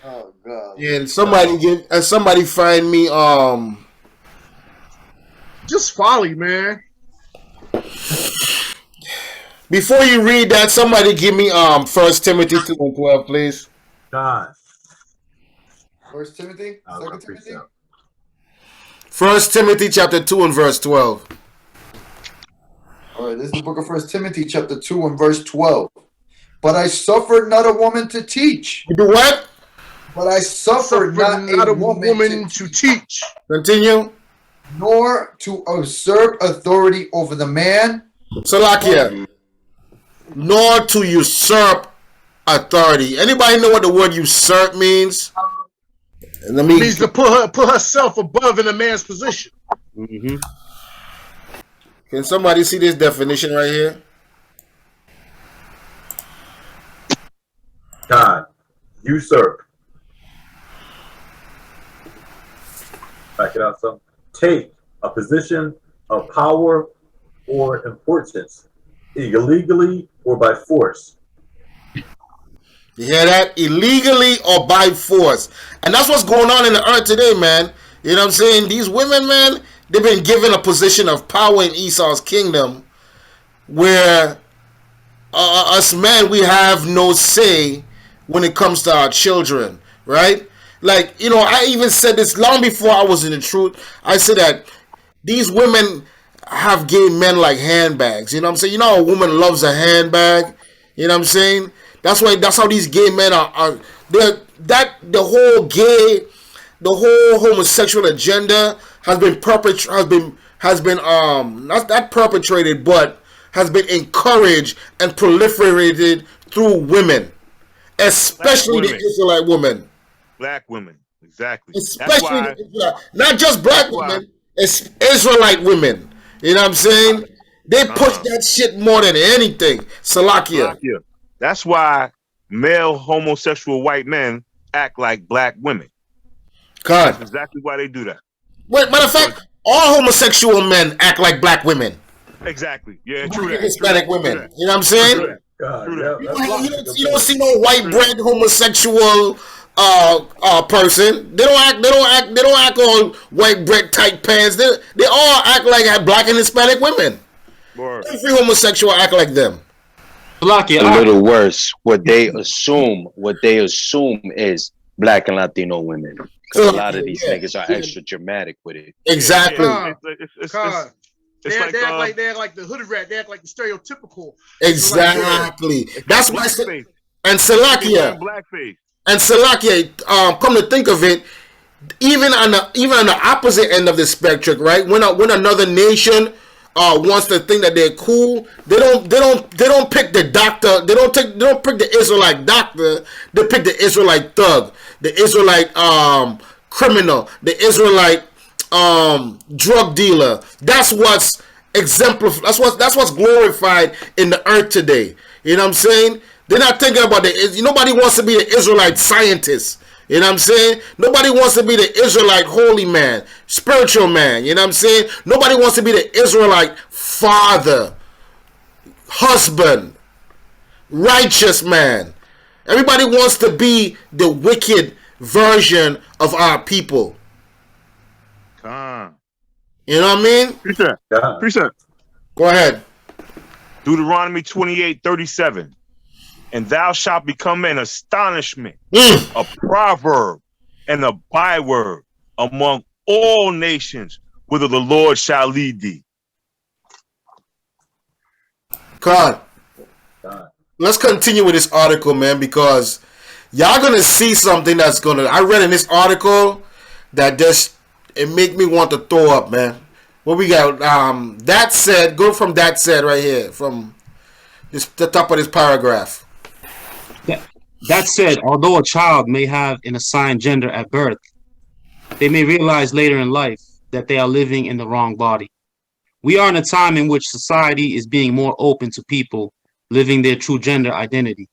Oh God. And somebody find me just folly, man. Before you read that, somebody give me 1 Timothy 2:12, please. God. 1 Timothy? 2 Timothy? 1 Timothy chapter 2 and verse 12. All right, this is the book of 1 Timothy chapter 2 and verse 12. But I suffered not a woman to teach. You do what? But I suffered not a woman to teach. Continue. Nor to usurp authority over the man. Salakia. Nor to usurp authority. Anybody know what the word usurp means? It means to put herself above in a man's position. Mm-hmm. Can somebody see this definition right here? God, usurp. Back it out some. Take, a position of power or importance, illegally or by force. You hear that? Illegally or by force. And that's what's going on in the earth today, man. You know what I'm saying? These women, man, they've been given a position of power in Esau's kingdom where us men, we have no say when it comes to our children, right? Like, you know, I even said this long before I was in the truth. I said that these women have gay men like handbags. You know what I'm saying? You know, a woman loves a handbag. You know what I'm saying? That's how these gay men are the whole homosexual agenda has been not perpetrated, but has been encouraged and proliferated through women, especially the Israelite women. Black women, exactly. Especially not just black women, it's Israelite women. You know what I'm saying? They push that shit more than anything. Salakia. That's why male homosexual white men act like black women. God. That's exactly why they do that. Wait, matter of fact, all homosexual men act like black women. Person. Yeah, true that. Hispanic women. You know what I'm saying? True that. You don't see no white bread homosexual person. They don't act all white bread tight pants. They all act like black and Hispanic women. Every homosexual act like them. A little worse. What they assume is black and Latino women. Because a lot of these niggas are extra dramatic with it. Exactly. They act like the hood rat. They act like the stereotypical. Exactly. That's why. And Salakia. Blackface. And Salakia. Come to think of it, even on the opposite end of the spectrum, right? When another nation wants to think that they're cool, they don't pick the doctor. They don't pick the Israelite doctor. They pick the Israelite thug, the Israelite criminal, the Israelite drug dealer. That's what's exemplified. That's what's glorified in the earth today. You know what I'm saying? They're not thinking about nobody wants to be the Israelite scientist. You know what I'm saying? Nobody wants to be the Israelite holy man, spiritual man. You know what I'm saying? Nobody wants to be the Israelite father, husband, righteous man. Everybody wants to be the wicked version of our people. You know what I mean? Precept. Go ahead. Deuteronomy 28:37. And thou shalt become an astonishment, a proverb, and a byword among all nations, whither the Lord shall lead thee. God. Let's continue with this article, man, because y'all gonna see something I read in this article that it make me want to throw up, man. What we got? That said, go from that said right here, from the top of this paragraph. That said, although a child may have an assigned gender at birth, they may realize later in life that they are living in the wrong body. We are in a time in which society is being more open to people living their true gender identity,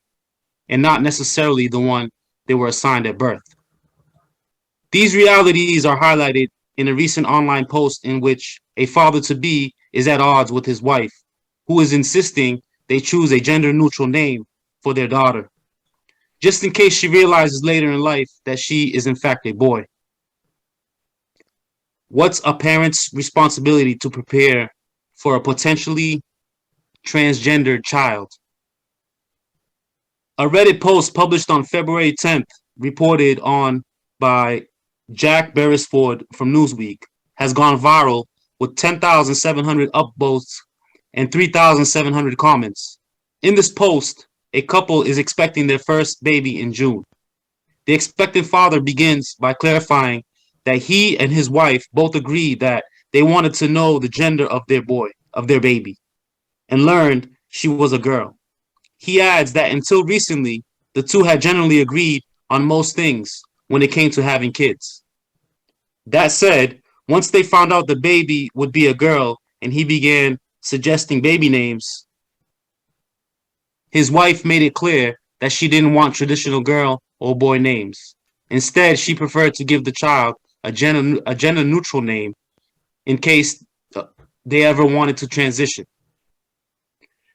and not necessarily the one they were assigned at birth. These realities are highlighted in a recent online post in which a father-to-be is at odds with his wife, who is insisting they choose a gender-neutral name for their daughter, just in case she realizes later in life that she is in fact a boy. What's a parent's responsibility to prepare for a potentially transgendered child? A Reddit post published on February 10th, reported on by Jack Beresford from Newsweek, has gone viral with 10,700 upvotes and 3,700 comments. In this post, a couple is expecting their first baby in June. The expectant father begins by clarifying that he and his wife both agreed that they wanted to know the gender of their baby, and learned she was a girl. He adds that until recently, the two had generally agreed on most things when it came to having kids. That said, once they found out the baby would be a girl and he began suggesting baby names, his wife made it clear that she didn't want traditional girl or boy names. Instead, she preferred to give the child a gender-neutral name in case they ever wanted to transition.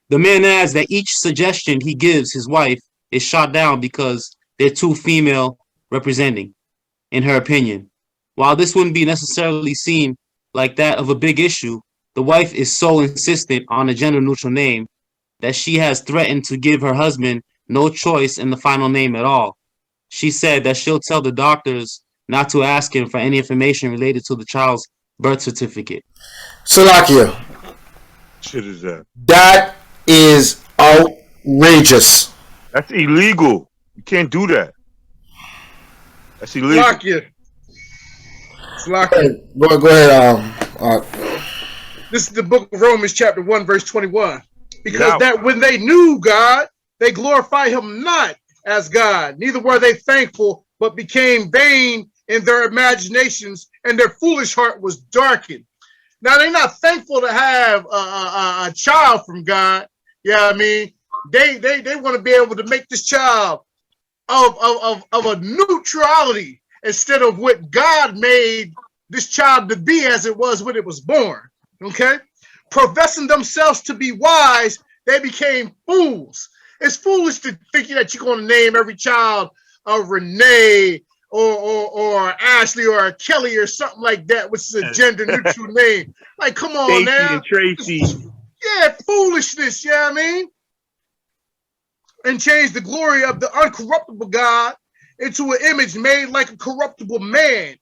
The man adds that each suggestion he gives his wife is shot down because they're too female representing, in her opinion. While this wouldn't be necessarily seen like that of a big issue, the wife is so insistent on a gender-neutral name that she has threatened to give her husband no choice in the final name at all. She said that she'll tell the doctors not to ask him for any information related to the child's birth certificate. Salakia, Shit is that? that is outrageous. That's illegal. You can't do that. That's illegal. Slakia. Go ahead. This is the book of Romans, chapter 1, verse 21. Because that when they knew God, they glorified him not as God, neither were they thankful, but became vain in their imaginations, and their foolish heart was darkened. Now, they're not thankful to have a child from God. Yeah, I mean, they want to be able to make this child of a neutrality instead of what God made this child to be as it was when it was born. Okay? Professing themselves to be wise, they became fools. It's foolish to think that you're going to name every child a Renee or Ashley or a Kelly or something like that, which is a gender neutral name. Like, come on Stacy now. and Tracy. Yeah, foolishness, you know what I mean? And change the glory of the uncorruptible God into an image made like a corruptible man,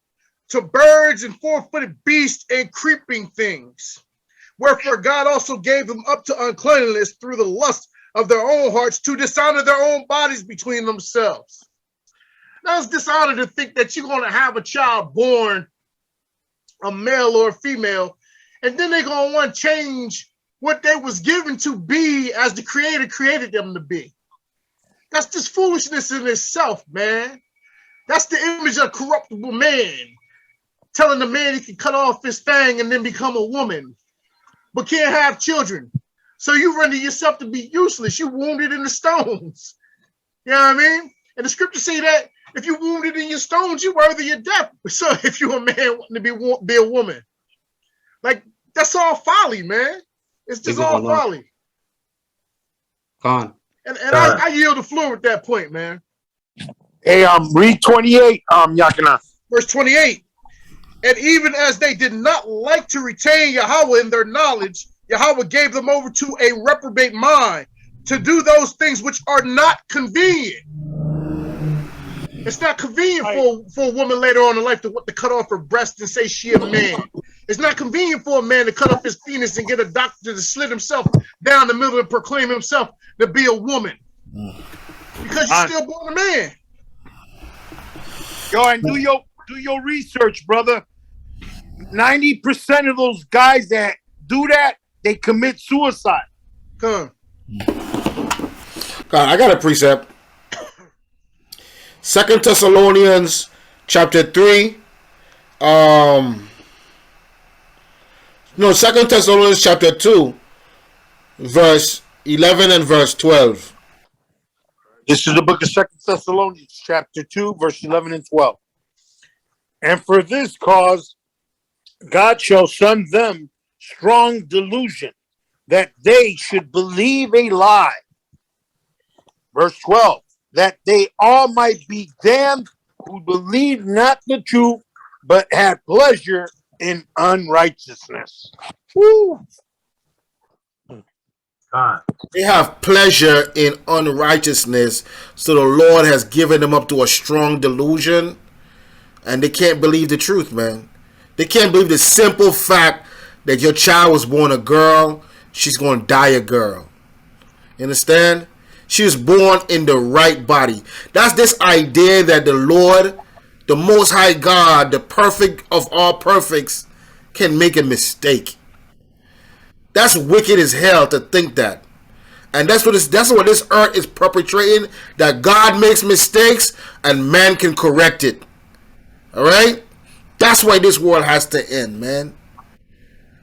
to birds and four-footed beasts and creeping things. Wherefore God also gave them up to uncleanness through the lust of their own hearts, to dishonor their own bodies between themselves. Now it's dishonor to think that you're going to have a child born a male or a female, and then they're going to want to change what they was given to be as the Creator created them to be. That's just foolishness in itself, man. That's the image of corruptible man, telling the man he can cut off his fang and then become a woman, but can't have children. So you render yourself to be useless. You wounded in the stones. You know what I mean? And the scriptures say that if you wounded in your stones, you're worthy of death. So if you're a man wanting to be a woman, like, that's all folly, man. It's just all folly. Gone. And I yield the floor at that point, man. Hey, read 28, Yakina. Verse 28. And even as they did not like to retain Yahweh in their knowledge, Yahweh gave them over to a reprobate mind to do those things which are not convenient. It's not convenient for a woman later on in life to cut off her breast and say she a man. It's not convenient for a man to cut off his penis and get a doctor to slit himself down the middle and proclaim himself to be a woman. Because you're still born a man. Go and do your research, brother. 90% of those guys that do that, they commit suicide. God, I got a precept. 2 Thessalonians chapter 3. 2 Thessalonians chapter 2, verse 11 and verse 12. This is the book of 2 Thessalonians chapter 2, verse 11 and 12. And for this cause, God shall send them strong delusion, that they should believe a lie. Verse 12, that they all might be damned who believe not the truth, but had pleasure in unrighteousness. Woo. They have pleasure in unrighteousness, so the Lord has given them up to a strong delusion, and they can't believe the truth, man. They can't believe the simple fact that your child was born a girl, she's going to die a girl. You understand? She was born in the right body. That's this idea that the Lord, the Most High God, the perfect of all perfects, can make a mistake. That's wicked as hell to think that. And that's what this earth is perpetrating, that God makes mistakes and man can correct it. Alright? That's why this world has to end, man.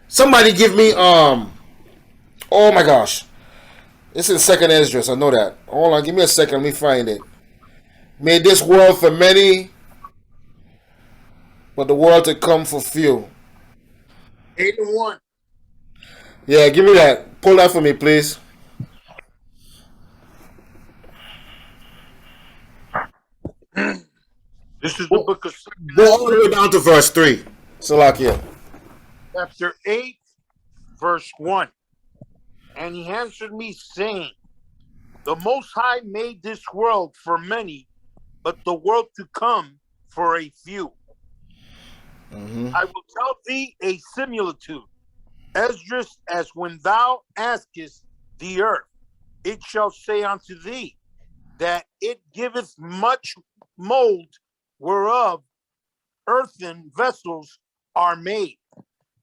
Somebody give me oh my gosh. It's in 2nd Esdras, I know that. Hold on, give me a second, let me find it. Made this world for many, but the world to come for few. 8-1. Yeah, give me that. Pull that for me, please. This is the book of Go all the way down to verse 3. Salakia. chapter 8, verse 1. And he answered me, saying, the Most High made this world for many, but the world to come for a few. I will tell thee a similitude, Esdras, as when thou askest the earth, it shall say unto thee, that it giveth much mold, whereof earthen vessels are made,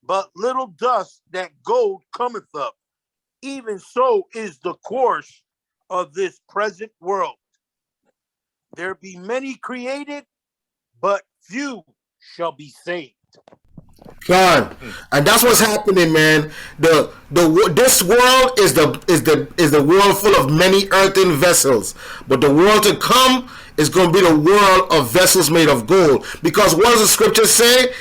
but little dust that gold cometh of. Even so is the course of this present world. There be many created, but few shall be saved. God, and that's what's happening, man. This world is the world full of many earthen vessels, but the world to come is going to be the world of vessels made of gold. Because what does the scripture say?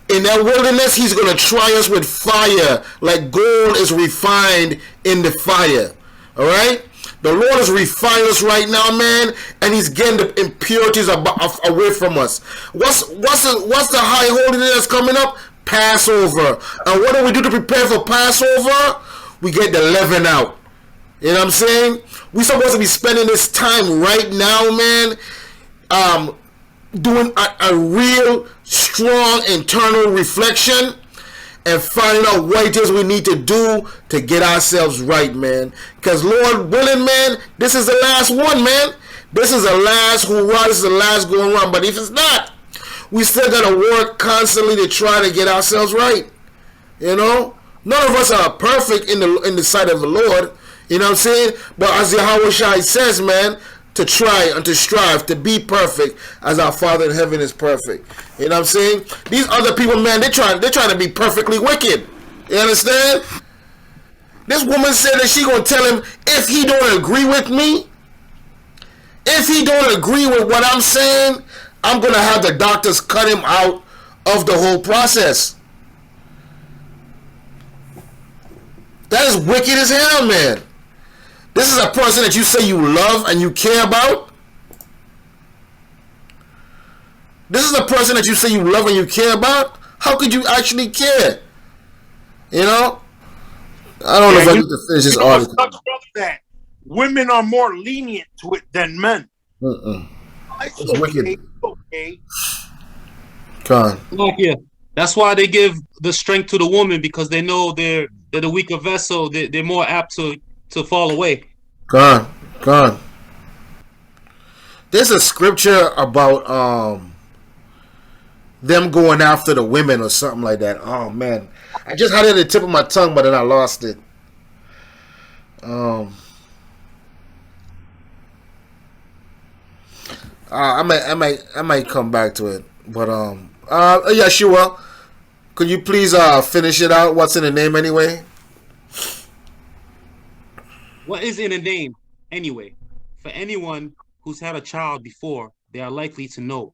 In that wilderness, he's going to try us with fire, like gold is refined in the fire. All right. The Lord is refining us right now, man, and He's getting the impurities away from us. What's the high holiness that's coming up? Passover. And what do we do to prepare for Passover? We get the leaven out. You know what I'm saying? We're supposed to be spending this time right now, man, doing a real strong internal reflection and finding out what it is we need to do to get ourselves right, man. Because Lord willing, man, this is the last one, man. This is the last hoorah. This is the last going around. But if it's not, we still got to work constantly to try to get ourselves right. You know? None of us are perfect in the sight of the Lord. You know what I'm saying? But as Yahweh Shai says, man, to try and to strive to be perfect as our Father in heaven is perfect. You know what I'm saying? These other people, man, they're trying to be perfectly wicked. You understand? This woman said that she gonna tell him, if he don't agree with me, if he don't agree with what I'm saying, I'm gonna have the doctors cut him out of the whole process. That is wicked as hell, man. This is a person that you say you love and you care about. This is a person that you say you love and you care about. How could you actually care? You know? I don't know if I need to finish this article. That women are more lenient to it than men. It's wicked. Okay. Con. Yeah, that's why they give the strength to the woman, because they know they're the weaker vessel. They're more apt to fall away. God. There's a scripture about them going after the women or something like that. Oh man, I just had it at the tip of my tongue, but then I lost it. I might come back to it, but Yeshua, could you please finish it out? What's in the name anyway? What is in a name, anyway? For anyone who's had a child before, they are likely to know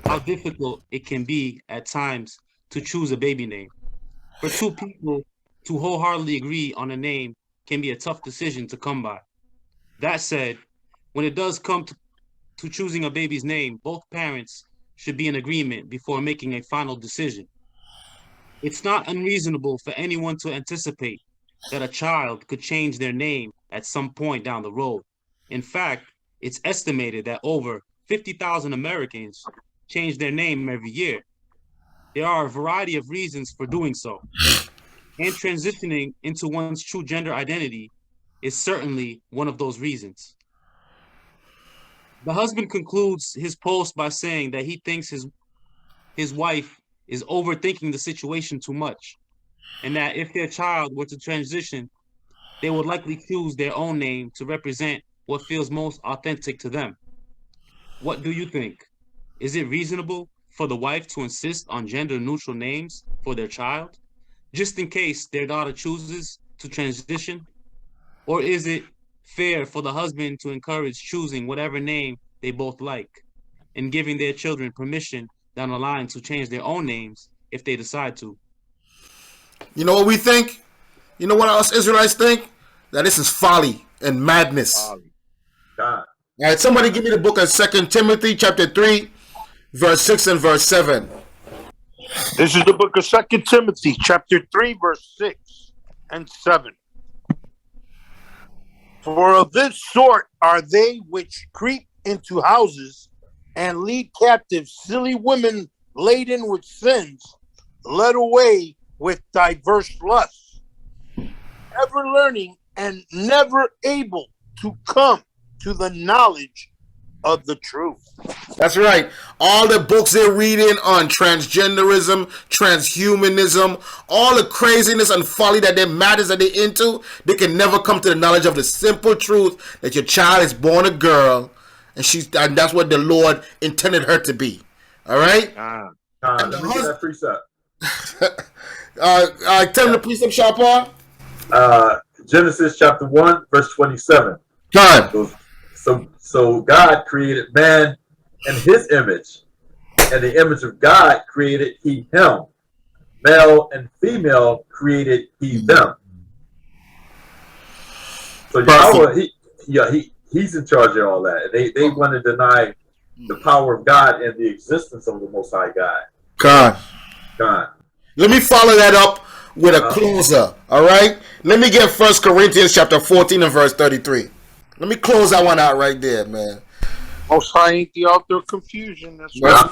how difficult it can be at times to choose a baby name. For two people to wholeheartedly agree on a name can be a tough decision to come by. That said, when it does come to choosing a baby's name, both parents should be in agreement before making a final decision. It's not unreasonable for anyone to anticipate that a child could change their name at some point down the road. In fact, it's estimated that over 50,000 Americans change their name every year. There are a variety of reasons for doing so, and transitioning into one's true gender identity is certainly one of those reasons. The husband concludes his post by saying that he thinks his wife is overthinking the situation too much, and that if their child were to transition, they would likely choose their own name to represent what feels most authentic to them. What do you think? Is it reasonable for the wife to insist on gender-neutral names for their child, just in case their daughter chooses to transition? Or is it fair for the husband to encourage choosing whatever name they both like and giving their children permission down the line to change their own names if they decide to? You know what we think? You know what us Israelites think? That this is folly and madness. God. All right, somebody give me the book of 2 Timothy chapter 3, verse 6 and verse 7. This is the book of 2 Timothy, chapter 3, verse 6 and 7. For of this sort are they which creep into houses and lead captive silly women laden with sins, led away with diverse lusts, ever learning and never able to come to the knowledge of the truth. That's right. All the books they're reading on transgenderism, transhumanism, all the craziness and folly that they matters that they're into, they can never come to the knowledge of the simple truth that your child is born a girl, and that's what the Lord intended her to be. All right. Let me get that precept. Tell me the precept, Sharpa. Genesis chapter 1, verse 27. God. So God created man in his image, and the image of God created he him. Male and female created he them. So Yahweh, he's in charge of all that. They want to deny the power of God and the existence of the Most High God. God. Let me follow that up with a closer. All right. Let me get 1 Corinthians chapter 14 and verse 33. Let me close that one out right there, man. Most High ain't the author of confusion. That's right.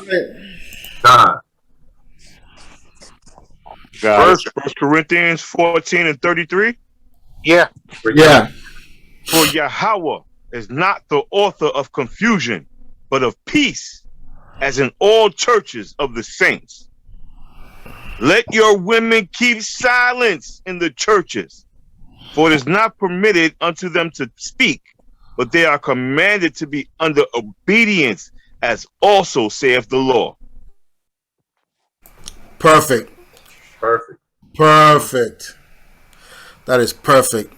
First Corinthians 14 and 33. Yeah. For Yahweh is not the author of confusion, but of peace, as in all churches of the saints. Let your women keep silence in the churches, for it is not permitted unto them to speak, but they are commanded to be under obedience, as also saith the law. Perfect. That is perfect.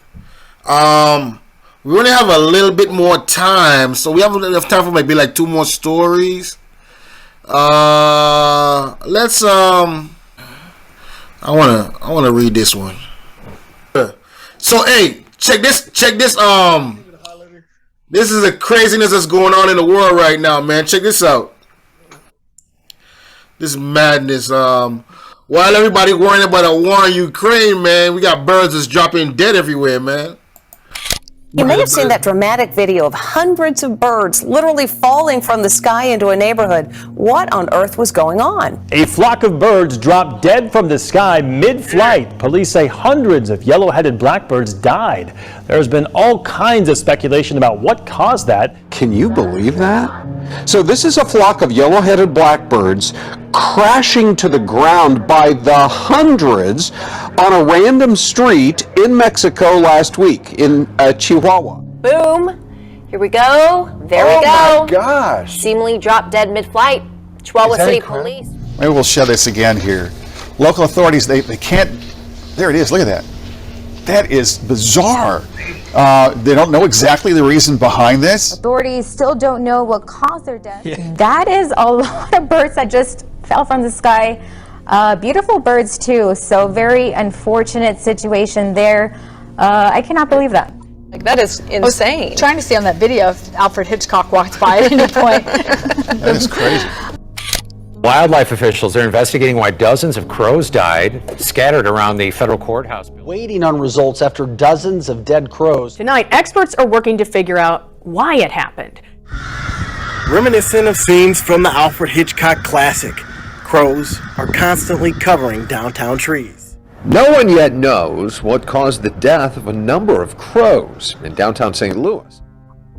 We only have a little bit more time, so we have enough time for maybe like 2 more stories. Let's I wanna read this one. So hey, check this. This is the craziness that's going on in the world right now, man. Check this out. This madness. While everybody worrying about a war in Ukraine, man, we got birds that's dropping dead everywhere, man. You may have seen that dramatic video of hundreds of birds literally falling from the sky into a neighborhood. What on earth was going on? A flock of birds dropped dead from the sky mid-flight. Police say hundreds of yellow-headed blackbirds died. There's been all kinds of speculation about what caused that. Can you believe that? So this is a flock of yellow-headed blackbirds crashing to the ground by the hundreds on a random street in Mexico last week in Chihuahua. Boom. Here we go. There we go. Oh my gosh. Seemingly dropped dead mid-flight. Chihuahua City Police. Maybe we'll show this again here. Local authorities, they can't, there it is, look at that. That is bizarre. They don't know exactly the reason behind this. Authorities still don't know what caused their death. Yeah. That is a lot of birds that just fell from the sky. Beautiful birds too, so very unfortunate situation there. I cannot believe that. Like, that is insane. I was trying to see on that video if Alfred Hitchcock walked by at any point. That is crazy. Wildlife officials are investigating why dozens of crows died, scattered around the federal courthouse. Waiting on results after dozens of dead crows. Tonight, experts are working to figure out why it happened. Reminiscent of scenes from the Alfred Hitchcock classic, crows are constantly covering downtown trees. No one yet knows what caused the death of a number of crows in downtown St. Louis.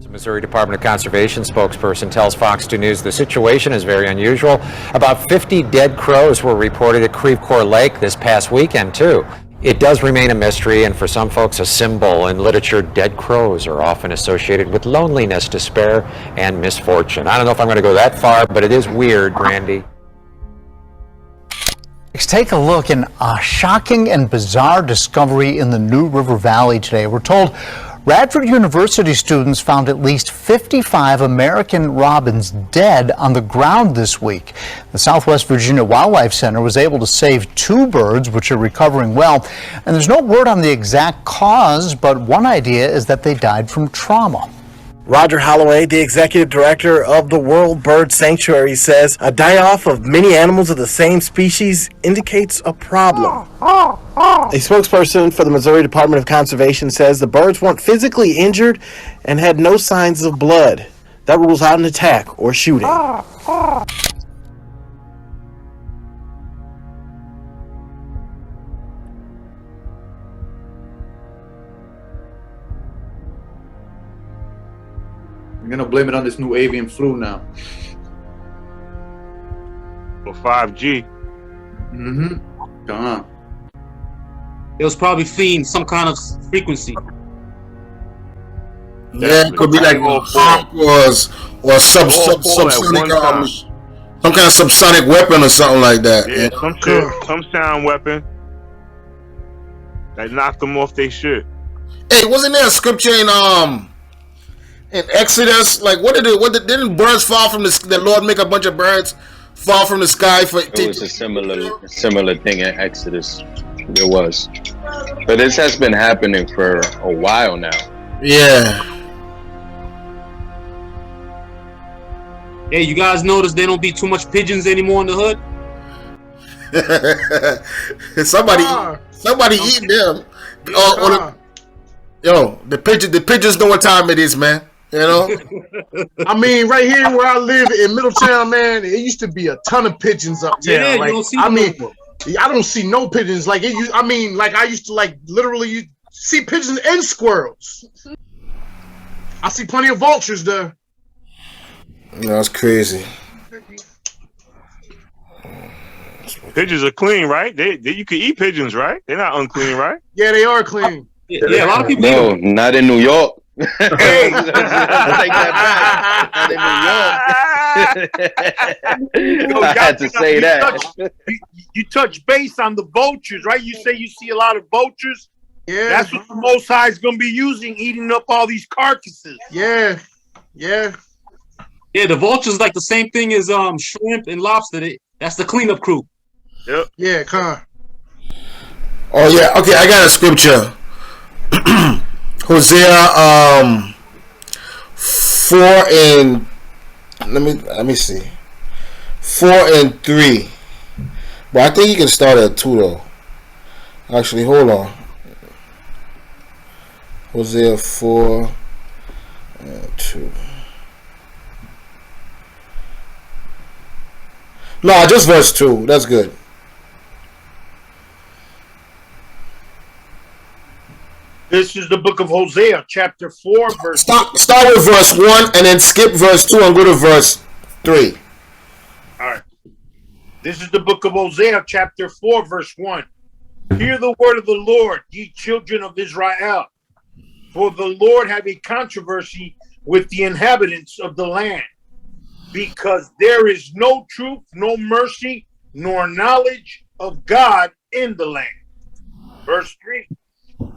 The Missouri Department of Conservation spokesperson tells Fox 2 News the situation is very unusual. About 50 dead crows were reported at Creve Coeur Lake this past weekend, too. It does remain a mystery, and for some folks, a symbol. In literature, dead crows are often associated with loneliness, despair, and misfortune. I don't know if I'm going to go that far, but it is weird, Randy. Let's take a look at a shocking and bizarre discovery in the New River Valley today. We're told Radford University students found at least 55 American robins dead on the ground this week. The Southwest Virginia Wildlife Center was able to save 2 birds, which are recovering well. And there's no word on the exact cause, but one idea is that they died from trauma. Roger Holloway, the executive director of the World Bird Sanctuary, says a die-off of many animals of the same species indicates a problem. A spokesperson for the Missouri Department of Conservation says the birds weren't physically injured and had no signs of blood. That rules out an attack or shooting. I'm gonna blame it on this new avian flu now. For 5G. Mm-hmm. Come on. It was probably feeding some kind of frequency. Yeah, it could be like hawk or subsonic, some kind of subsonic weapon or something like that. Yeah, some sound weapon that knocked them off their shit. Hey, wasn't there a scripture in Exodus? Like, didn't birds fall from the Lord make a bunch of birds fall from the sky for? It was a similar thing in Exodus. There was, but this has been happening for a while now. Yeah. Hey, you guys notice they don't be too much pigeons anymore in the hood? somebody eating them. The pigeons know what time it is, man. You know. I mean, right here where I live in Middletown, man, it used to be a ton of pigeons uptown. Yeah, like, you don't see I don't see no pigeons. Like I used to literally see pigeons and squirrels. I see plenty of vultures there. That's crazy. Pigeons are clean, right? You can eat pigeons, right? They're not unclean, right? Yeah, they are clean. Yeah, a lot of people. No, not in New York. Hey. Take that back. Not in New York. I had to say that. You touch base on the vultures, right? You say you see a lot of vultures. Yeah. That's what the Most High is going to be using, eating up all these carcasses. Yeah. Yeah. Yeah, the vultures like the same thing as shrimp and lobster. That's the cleanup crew. Yep. Yeah, come. Oh yeah. Okay, I got a scripture. Hosea 4 and let me see. 4 and 3. But I think you can start at 2 though. Actually, hold on. Hosea 4 and 2. No, just verse 2. That's good. This is the book of Hosea, chapter 4, verse... Start with verse 1 and then skip verse 2 and go to verse 3. All right. This is the book of Hosea, chapter 4, verse 1. Hear the word of the Lord, ye children of Israel. For the Lord have a controversy with the inhabitants of the land, because there is no truth, no mercy, nor knowledge of God in the land. Verse 3.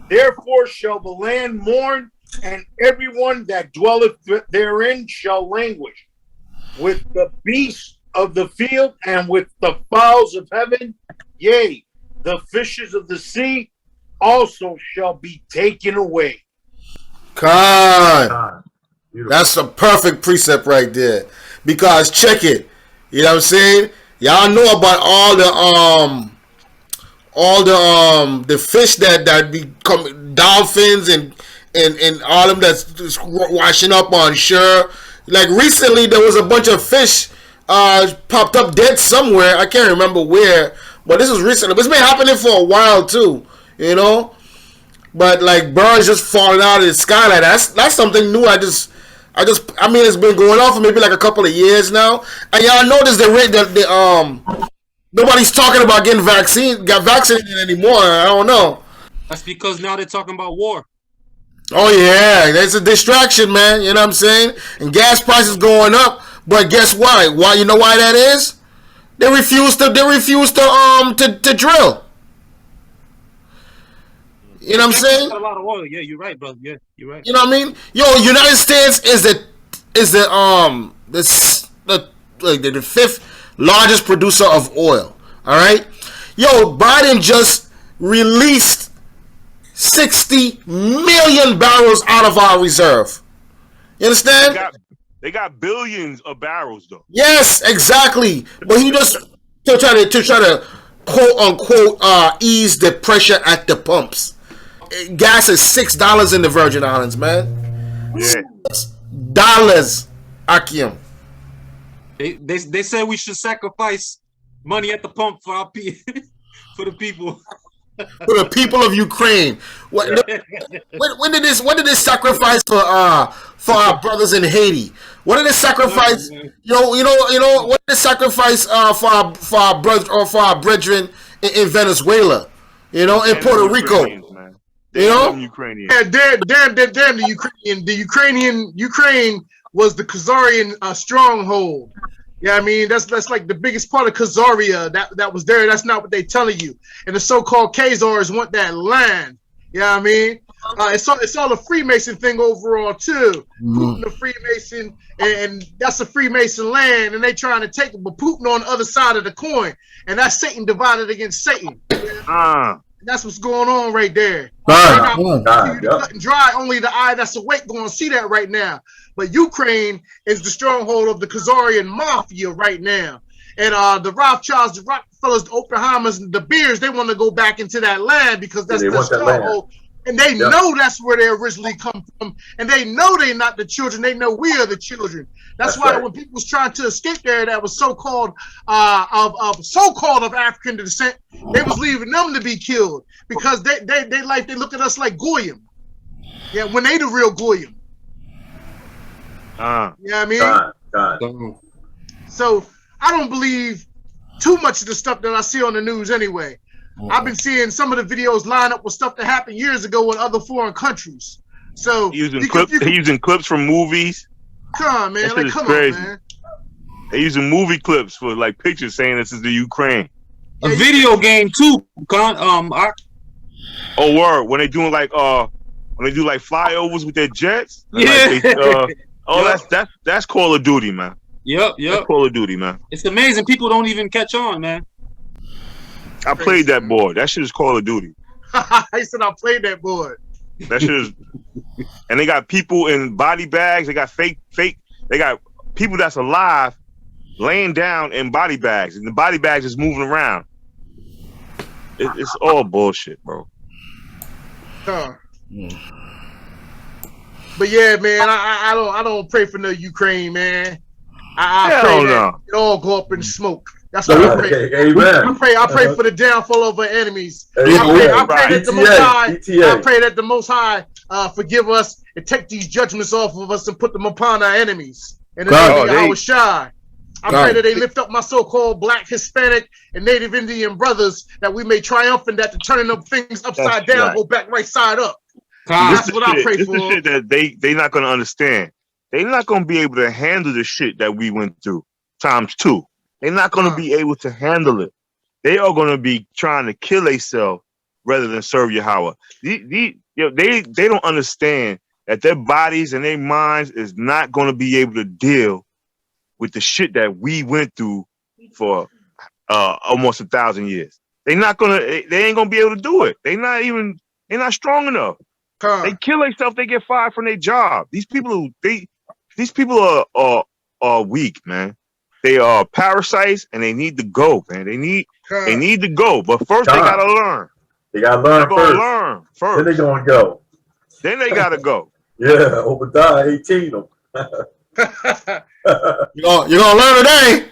Therefore shall the land mourn, and everyone that dwelleth therein shall languish. With the beasts of the field and with the fowls of heaven, yea, the fishes of the sea also shall be taken away. God. That's a perfect precept right there. Because check it. You know what I'm saying? Y'all know about all the fish that become dolphins and all of them that's washing up on shore. Like recently there was a bunch of fish popped up dead somewhere. I can't remember where, but this was recently. But it's been happening for a while too, you know. But like birds just falling out of the sky like that's something new. I mean it's been going on for maybe like a couple of years now. And y'all notice nobody's talking about got vaccinated anymore. I don't know. That's because now they're talking about war. Oh yeah, that's a distraction, man. You know what I'm saying? And gas prices going up, but guess why? Why you know why that is? They refuse to drill. You know what I'm saying? Got a lot of oil. Yeah, you're right, brother. Yeah, you're right. You know what I mean? Yo, United States is the fifth largest producer of oil. All right. Yo, Biden just released 60 million barrels out of our reserve. You understand? They got billions of barrels though. Yes, exactly. But he just to try to quote unquote ease the pressure at the pumps. Gas is $6 in the Virgin Islands, man. Yeah. $6, Akiem. They said we should sacrifice money at the pump for our for the people. For the people of Ukraine. When did this sacrifice for our brothers in Haiti? What did this sacrifice? What did this sacrifice for our brethren in Venezuela? In Puerto Rico. Ukrainian. Yeah, damn the Ukraine was the Khazarian stronghold. Yeah, I mean that's like the biggest part of Khazaria that was there. That's not what they telling you. And the so-called Khazars want that land. Yeah, I mean it's all a Freemason thing overall too. Putin a Freemason, and that's a Freemason land, and they trying to take it, but Putin on the other side of the coin, and that's Satan divided against Satan. That's what's going on right there. Cut and dry. Only the eye that's awake going to see that right now. But Ukraine is the stronghold of the Khazarian mafia right now. And the Rothschilds, the Rockefellers, the Oppenheimers, and the Beers, they want to go back into that land because that's the stronghold. And they know that's where they originally come from. And they know they're not the children. They know we are the children. That's why when people was trying to escape there that was so-called of African descent, they was leaving them to be killed because they look at us like Goyim. Yeah, when they the real Goyim. You know what I mean? So I don't believe too much of the stuff that I see on the news anyway. I've been seeing some of the videos line up with stuff that happened years ago in other foreign countries. So using clips from movies. Come on, man. Like, come on, man. They're using movie clips for like pictures saying this is the Ukraine. A video game too. Oh, word. When they doing like flyovers with their jets. Yeah. That's Call of Duty, man. Yep. That's Call of Duty, man. It's amazing. People don't even catch on, man. I played that board. That shit is Call of Duty. I said I played that board. That shit is, and they got people in body bags. They got fake. They got people that's alive laying down in body bags, and the body bags is moving around. It's all bullshit, bro. But yeah, man, I don't pray for no Ukraine, man. I pray that it all go up in smoke. That's what I pray. Amen. I pray for the downfall of our enemies. I pray that the Most High forgive us and take these judgments off of us and put them upon our enemies. And the name of Yahweh Shai. I pray that they lift up my so-called Black, Hispanic, and Native Indian brothers, that we may triumph and that the turning of things upside down go back right side up. That's what I pray for. This is shit that they not gonna understand. They're not gonna be able to handle the shit that we went through ×2. They're not going to be able to handle it. They are going to be trying to kill themselves rather than serve Yahweh. They don't understand that their bodies and their minds is not going to be able to deal with the shit that we went through for almost 1,000 years. They ain't going to be able to do it. They're not strong enough. They kill themselves. They get fired from their job. These people are weak, man. They are parasites, and they need to go, man. They need to go, but first they gotta learn. They gotta learn first. Then they gonna go. Then they gotta go. Yeah, Obadiah 18 them. You're gonna learn today.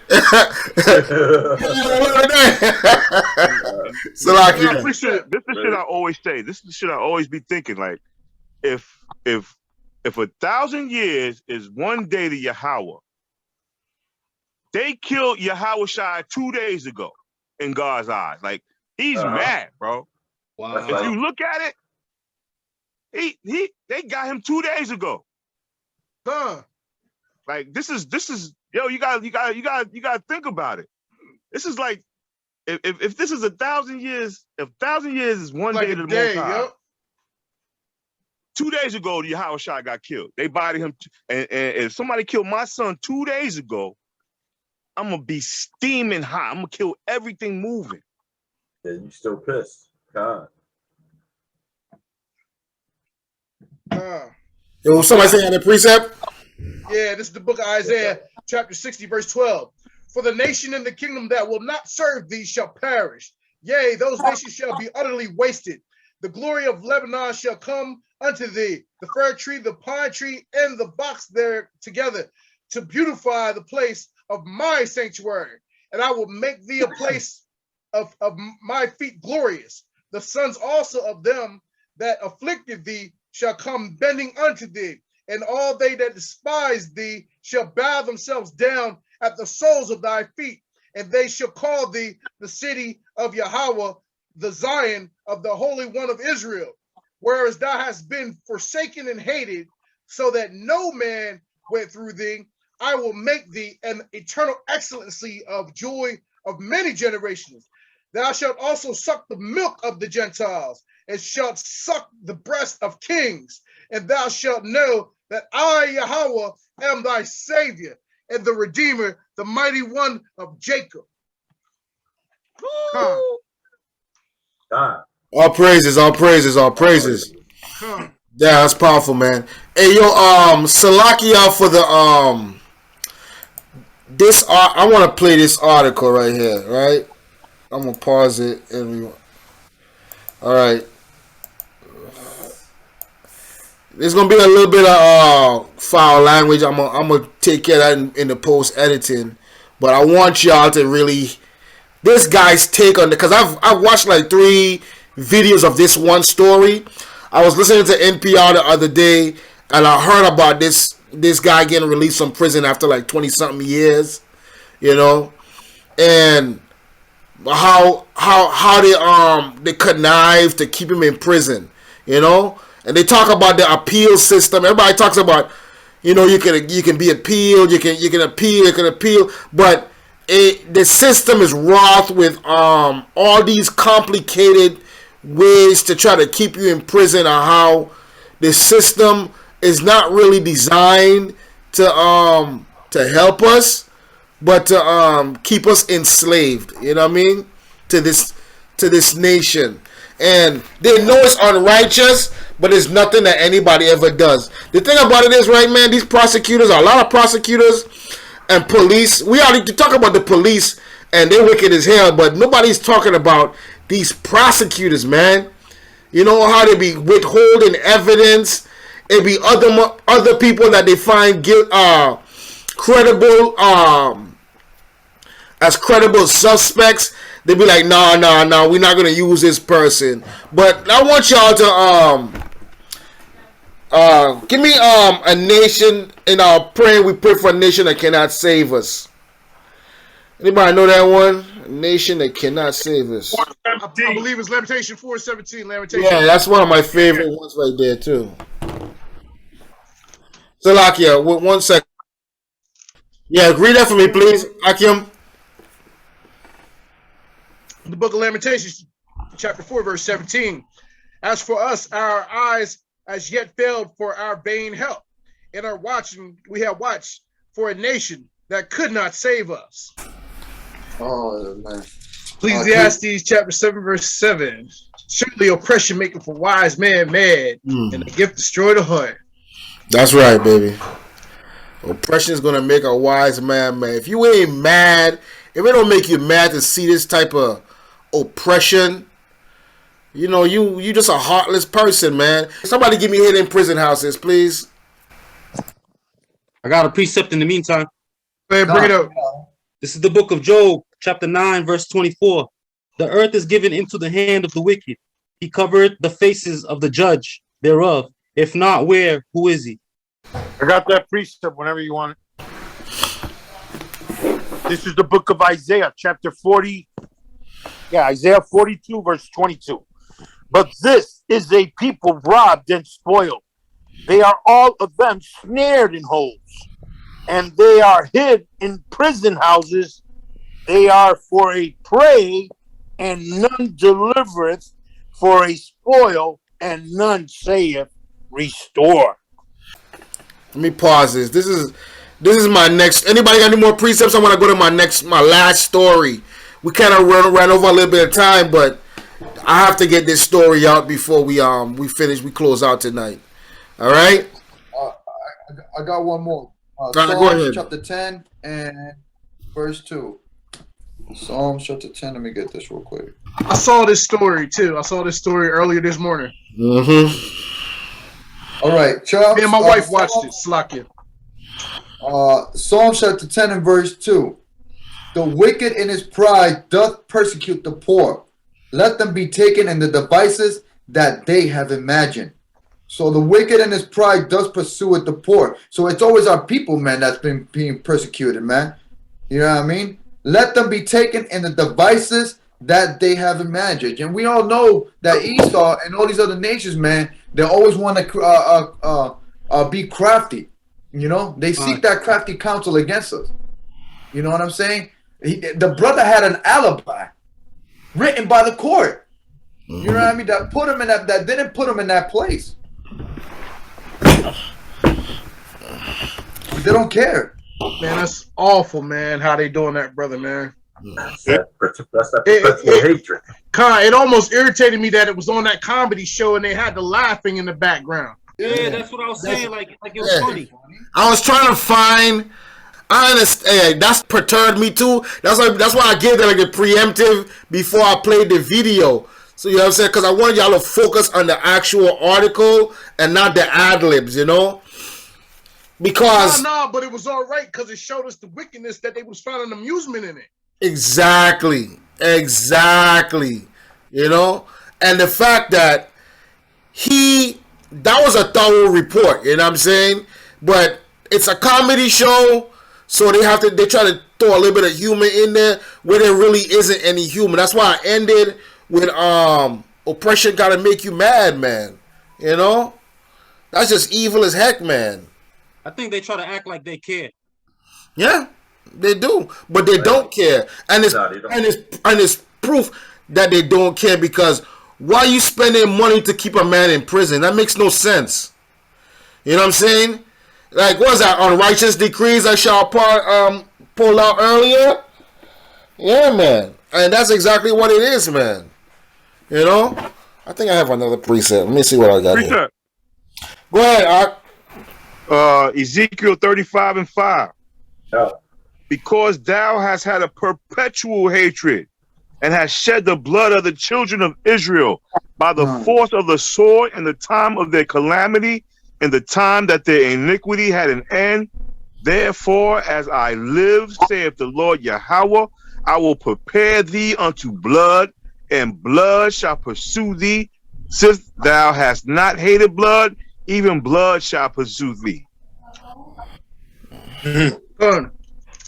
So like, this is the shit I always say. This is the shit I always be thinking. Like, if 1,000 years is one day to Yahweh. They killed Yahweh Shai 2 days ago in God's eyes. Like, he's mad, bro. Wow. If you look at it, they got him 2 days ago. Like, this is yo, you gotta think about it. This is like if this is 1,000 years, if 1,000 years is one like day to the Most High, 2 days ago, the Yahweh Shai got killed. They bodied him. And if somebody killed my son 2 days ago, I'm going to be steaming hot. I'm going to kill everything moving. Yeah, you still pissed. God. Yo, somebody saying the precept? Yeah, this is the book of Isaiah, chapter 60, verse 12. For the nation and the kingdom that will not serve thee shall perish. Yea, those nations shall be utterly wasted. The glory of Lebanon shall come unto thee, the fir tree, the pine tree, and the box there together, to beautify the place of my sanctuary. And I will make thee a place of my feet glorious. The sons also of them that afflicted thee shall come bending unto thee, and all they that despise thee shall bow themselves down at the soles of thy feet, and they shall call thee the city of Yahweh, the Zion of the Holy One of Israel. Whereas thou hast been forsaken and hated, so that no man went through thee, I will make thee an eternal excellency of joy of many generations. Thou shalt also suck the milk of the Gentiles, and shalt suck the breast of kings, and thou shalt know that I, Yahweh, am thy Savior, and the Redeemer, the mighty one of Jacob. All praises, all praises, all praises. Yeah, that's powerful, man. Hey, yo, Salakia for the this I want to play this article right here, right? I'm gonna pause it and all right. There's gonna be a little bit of foul language. I'm gonna take care of that in the post editing, but I want y'all to really this guy's take on it, because I've watched like 3 videos of this one story. I was listening to NPR the other day, and I heard about this guy getting released from prison after like 20-something years, you know, and how they connive to keep him in prison, you know, and they talk about the appeal system. Everybody talks about, you know, you can be appealed, you can appeal, but the system is wrought with all these complicated ways to try to keep you in prison, or how the system is not really designed to help us, but to keep us enslaved, you know what I mean, to this nation. And they know it's unrighteous, but it's nothing that anybody ever does. The thing about it is, right, man, these prosecutors, a lot of prosecutors and police, we already talk about the police and they're wicked as hell, but nobody's talking about these prosecutors, man. You know how they be withholding evidence. It be other people that they find credible as credible suspects. They be like, no, we're not gonna use this person. But I want y'all to give me a nation in our prayer. We pray for a nation that cannot save us. Anybody know that one? A nation that cannot save us. I believe it's Lamentation 4:17. Lamentation. Yeah, that's one of my favorite ones right there too. Salakia, 1 second. Yeah, read that for me, please, Akim. The book of Lamentations, chapter 4, verse 17. As for us, our eyes as yet failed for our vain help. In our watching, we have watched for a nation that could not save us. Oh, man. Ecclesiastes chapter 7, verse 7. Surely oppression maketh a wise man mad, and the gift destroy the heart. That's right, baby. Oppression is gonna make a wise man mad. If you ain't mad, if it don't make you mad to see this type of oppression, you know, you just a heartless person, man. Somebody give me hidden prison houses, please. I got a precept in the meantime. Go ahead, bring it up. This is the book of Job, chapter 9, verse 24. The earth is given into the hand of the wicked. He covered the faces of the judge thereof. If not, where? Who is he? I got that precept whenever you want it. This is the book of Isaiah, chapter 40. Yeah, Isaiah 42, verse 22. But this is a people robbed and spoiled. They are all of them snared in holes, and they are hid in prison houses. They are for a prey, and none delivereth, for a spoil, and none saith, restore. Let me pause this. This is my next. Anybody got any more precepts? I want to go to my last story. We kind of ran over a little bit of time, but I have to get this story out before we close out tonight. All right. I got one more. Psalms chapter 10 and verse 2. Psalms chapter 10. Let me get this real quick. I saw this story too. I saw this story earlier this morning. All right, Charles. Me and my wife watched it. Slakia. Psalm chapter 10 and verse 2. The wicked in his pride doth persecute the poor. Let them be taken in the devices that they have imagined. So the wicked in his pride does pursue the poor. So it's always our people, man, that's been being persecuted, man. You know what I mean? Let them be taken in the devices that they have imagined. And we all know that Esau and all these other nations, man, they always want to be crafty. You know, they seek that crafty counsel against us. You know what I'm saying? The brother had an alibi written by the court. You know what I mean? That put him in that didn't put him in that place. They don't care. Man, that's awful, man. How they doing that, brother, man? That's that perpetual hatred. It almost irritated me that it was on that comedy show and they had the laughing in the background. Yeah, that's what I was saying. Like it was funny. I was trying to find. I understand. That's perturbed me too. That's why I gave that like a preemptive before I played the video. So you know what I'm saying? Because I wanted y'all to focus on the actual article and not the ad libs. You know. Because but it was all right because it showed us the wickedness that they was finding amusement in it. Exactly. You know, and the fact that that was a thorough report. You know what I'm saying? But it's a comedy show, so they try to throw a little bit of humor in there where there really isn't any humor. That's why I ended with oppression gotta make you mad, man. You know, that's just evil as heck, man. I think they try to act like they care. Yeah, they do, but they don't care, and it's proof that they don't care because why are you spending money to keep a man in prison? That makes no sense. You know what I'm saying? Like, what was that? Unrighteous decrees I shall pull out earlier? Yeah, man, and that's exactly what it is, man. You know, I think I have another preset. Let me see what I got here. Go ahead, Art. Ezekiel 35:5. Because thou hast had a perpetual hatred and hast shed the blood of the children of Israel by the force of the sword in the time of their calamity, in the time that their iniquity had an end. Therefore, as I live, saith the Lord Yahweh, I will prepare thee unto blood, and blood shall pursue thee. Since thou hast not hated blood, even blood shall pursue thee.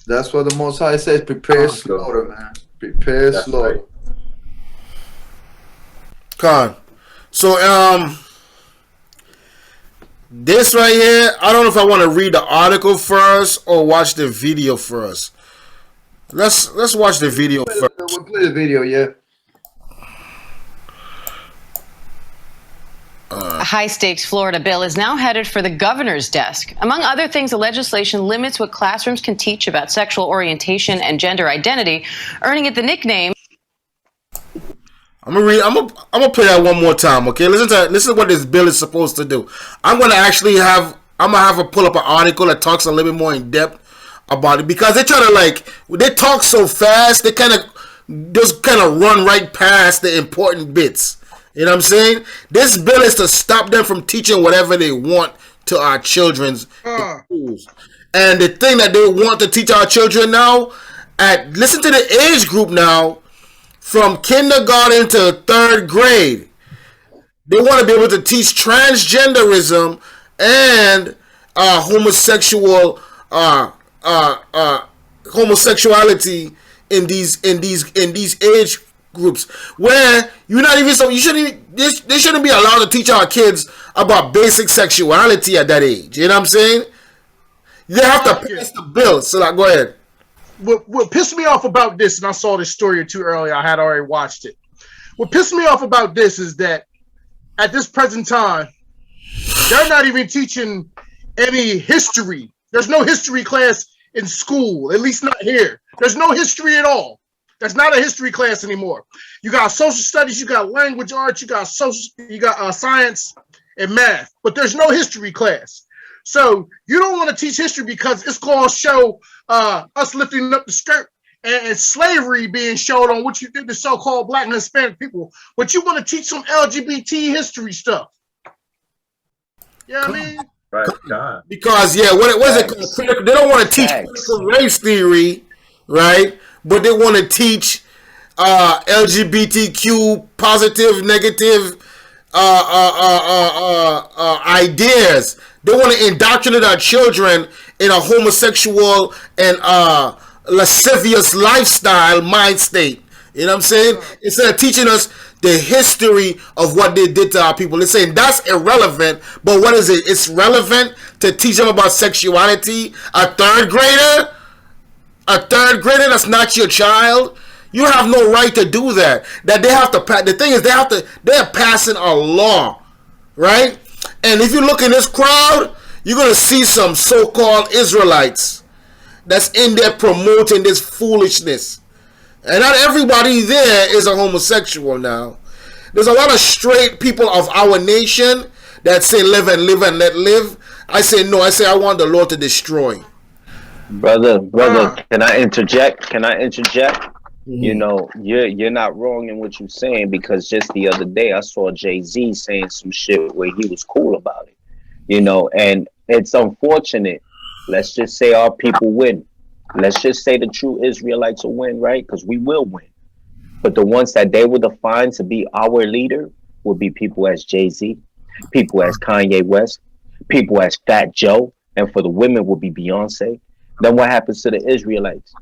That's what the Most High says. Prepare slaughter, man. Prepare slaughter. Con. So this right here, I don't know if I want to read the article first or watch the video first. Let's watch the video first. We'll play the video, yeah. A high-stakes Florida bill is now headed for the governor's desk. Among other things, the legislation limits what classrooms can teach about sexual orientation and gender identity, earning it the nickname. I'm gonna play that one more time, okay? Listen to what this bill is supposed to do. I'm gonna have to pull up an article that talks a little bit more in depth about it because they try to they talk so fast, they kind of run right past the important bits. You know what I'm saying? This bill is to stop them from teaching whatever they want to our children's schools. And the thing that they want to teach our children now, listen to the age group now, from kindergarten to 3rd grade. They want to be able to teach transgenderism and homosexuality in these age groups where they shouldn't be allowed to teach our kids about basic sexuality at that age. You know what I'm saying? They have to pass the bill. So go ahead. What pissed me off about this, and I saw this story or two earlier, I had already watched it. What pissed me off about this is that at this present time, They're not even teaching any history. There's no history class in school, at least not here. There's no history at all. There's not a history class anymore. You got social studies, you got language arts, you got science and math, but there's no history class. So you don't want to teach history because it's going to show us lifting up the skirt and slavery being showed on what you did to so-called Black and Hispanic people. But you want to teach some LGBT history stuff. You know what I mean? Right, God. Because what was it called? They don't want to teach critical race theory, right? But they want to teach LGBTQ positive, negative ideas. They want to indoctrinate our children in a homosexual and lascivious lifestyle mind state. You know what I'm saying? Instead of teaching us the history of what they did to our people, they're saying that's irrelevant. But what is it? It's relevant to teach them about sexuality. A third grader that's not your child. You have no right to do that. That they have to. The thing is, they're passing a law, right? And if you look in this crowd, you're gonna see some so-called Israelites that's in there promoting this foolishness. And not everybody there is a homosexual now. There's a lot of straight people of our nation that say live and live and let live. I say no. I say I want the Lord to destroy. Brother, can I interject? You know, you're not wrong in what you're saying, because just the other day I saw Jay-Z saying some shit where he was cool about it. You know, and it's unfortunate. Let's just say our people win. Let's just say the true Israelites will win, right? Because we will win. But the ones that they would define to be our leader would be people as Jay-Z, people as Kanye West, people as Fat Joe, and for the women would be Beyonce. Then what happens to the Israelites?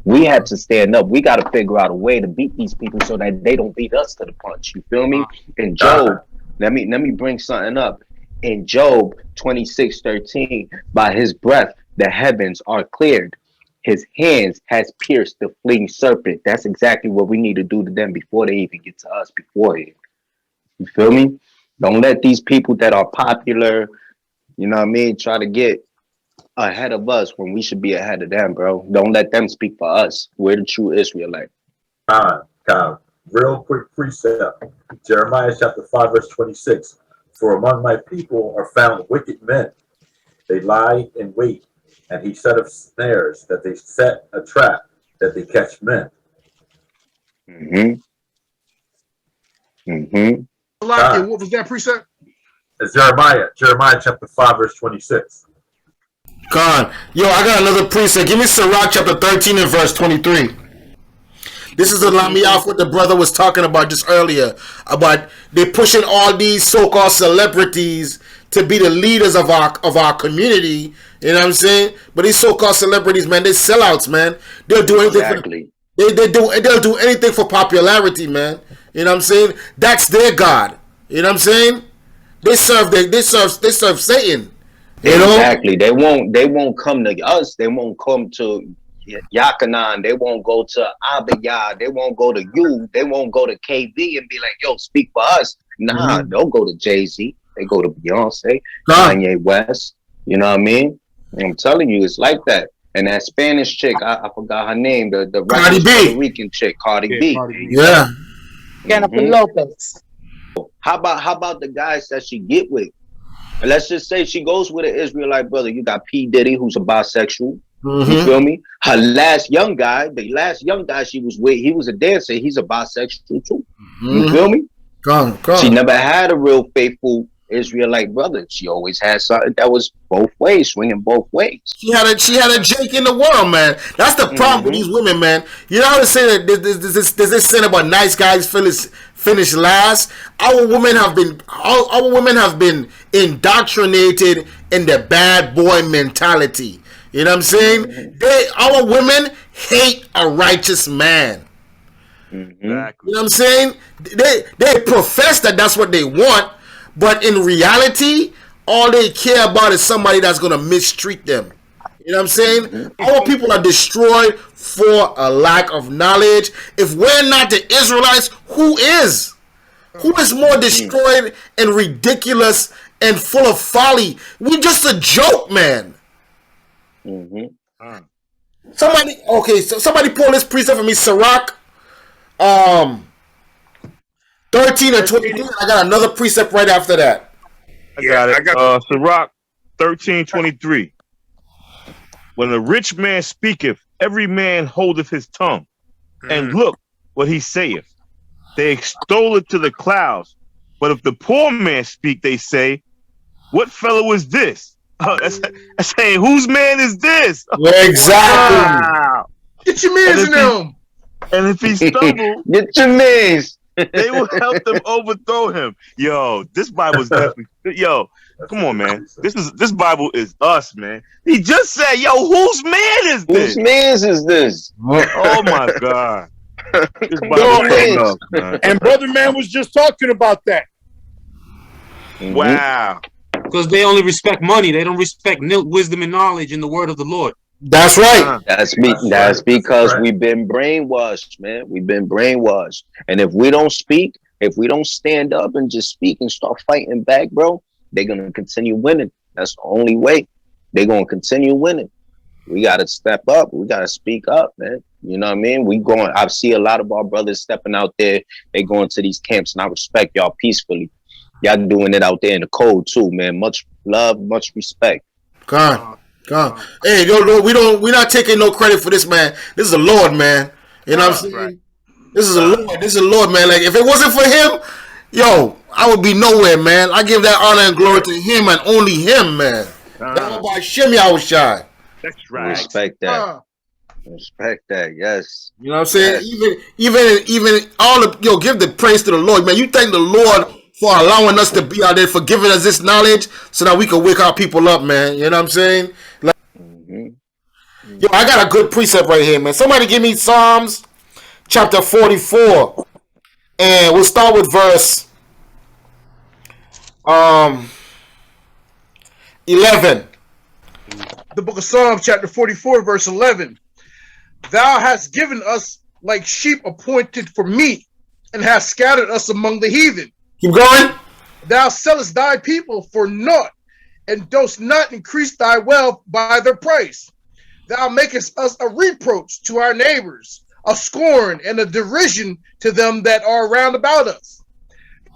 We have to stand up. We got to figure out a way to beat these people so that they don't beat us to the punch. You feel me? In Job, let me bring something up. In Job 26:13, by his breath the heavens are cleared. His hands has pierced the fleeing serpent. That's exactly what we need to do to them before they even get to us beforehand. You feel me? Don't let these people that are popular, you know what I mean, try to get ahead of us when we should be ahead of them, bro. Don't let them speak for us. We're the true Israelite. Real quick precept. Jeremiah chapter 5, verse 26. For among my people are found wicked men. They lie in wait, and he set up snares, that they set a trap, that they catch men. What was that precept? It's Jeremiah chapter 5, verse 26. God, I got another precept. Give me Sirach chapter 13 and verse 23. This is allow me off what the brother was talking about just earlier, about they pushing all these so-called celebrities to be the leaders of our community. You know what I'm saying? But these so-called celebrities, man, they sellouts, man. They'll do anything. They'll do anything for popularity, man. You know what I'm saying? That's their God. You know what I'm saying? They serve Satan. You know? Exactly. They won't come to us. They won't come to Yakanan. They won't go to Abiyah. They won't go to you. They won't go to KB and be like, yo, speak for us. Nah, they'll go to Jay-Z. They go to Beyonce, Kanye West. You know what I mean? And I'm telling you, it's like that. And that Spanish chick, I forgot her name, the Cardi B. Puerto Rican chick, Cardi B. Yeah. Jennifer Lopez. How about the guys that she get with? And let's just say she goes with an Israelite brother. You got P. Diddy, who's a bisexual. You feel me? Her the last young guy she was with, he was a dancer. He's a bisexual too. You feel me? She never had a real faithful Israelite brother. She always had something that was both ways, swinging both ways. She had a Jake in the world, man. That's the problem with these women, man. You know how they say that there's this saying about nice guys finish last. Our women have been indoctrinated in the bad boy mentality. You know what I'm saying? Our women hate a righteous man. Exactly. You know what I'm saying? They profess that that's what they want, but in reality, all they care about is somebody that's going to mistreat them. You know what I'm saying? Our people are destroyed for a lack of knowledge. If we're not the Israelites, who is? Who is more destroyed and ridiculous and full of folly. We just a joke, man. Somebody pull this precept for me, Sirach. 13 and 23. I got another precept right after that. I got it. Sirach 13:23. When a rich man speaketh, every man holdeth his tongue, and look what he saith. They extol it to the clouds. But if the poor man speak, they say, "What fellow is this?" That's saying, whose man is this? Exactly. Wow. Get your mans in them. And if he stumble, get your mans. They will help them overthrow him. Yo, this Bible is definitely. Yo, come on, man. This Bible is us, man. He just said, "Yo, whose man is this? Whose man's is this?" Oh my God. This Bible is us, man. And Brother Man was just talking about that. Wow. Because they only respect money. They don't respect wisdom and knowledge in the word of the Lord. That's right. That's because we've been brainwashed, man. We've been brainwashed. And if we don't speak, if we don't stand up and just speak and start fighting back, bro, they're gonna continue winning. That's the only way. They're gonna continue winning. We gotta step up. We gotta speak up, man. You know what I mean? I see a lot of our brothers stepping out there. They going to these camps, and I respect y'all peacefully. Y'all doing it out there in the cold too, man. Much love, much respect. God. Hey, we're not taking no credit for this, man. This is the Lord, man. You know what I'm saying? Right. This is a Lord. This is a Lord, man. Like, if it wasn't for him, yo, I would be nowhere, man. I give that honor and glory to him and only him, man. That's why Shimmy I was shy. That's right. Respect that. Respect that. Yes. You know what I'm saying? Yes. Even all of give the praise to the Lord, man. You thank the Lord for allowing us to be out there, for giving us this knowledge so that we can wake our people up, man. You know what I'm saying? Like, yo, I got a good precept right here, man. Somebody give me Psalms chapter 44. And we'll start with verse 11. The book of Psalms chapter 44 verse 11. Thou hast given us like sheep appointed for meat, and hast scattered us among the heathen. Keep going. Thou sellest thy people for naught, and dost not increase thy wealth by their price. Thou makest us a reproach to our neighbors, a scorn and a derision to them that are round about us.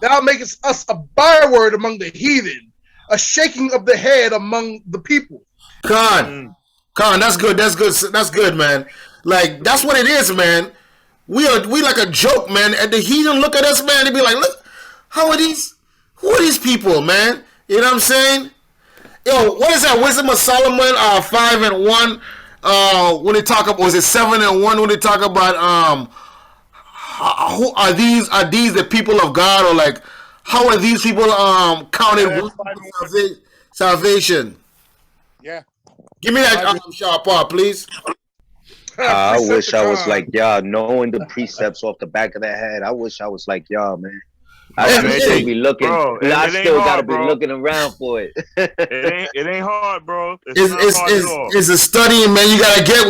Thou makest us a byword among the heathen, a shaking of the head among the people. Con, that's good. That's good, man. Like, that's what it is, man. We like a joke, man. And the heathen look at us, man. They be like, look, who are these people, man? You know what I'm saying? Yo, what is that? Wisdom of Solomon 5:1. When they talk about, was it 7:1? When they talk about who are these? Are these the people of God, or like how are these people counted salvation? Yeah. Give me that sharp part, please. I wish I was like y'all, knowing the precepts off the back of that head. I wish I was like y'all, man. I still be looking. Bro, I still gotta be looking around for it. it ain't hard, bro. It's a study, man. You gotta get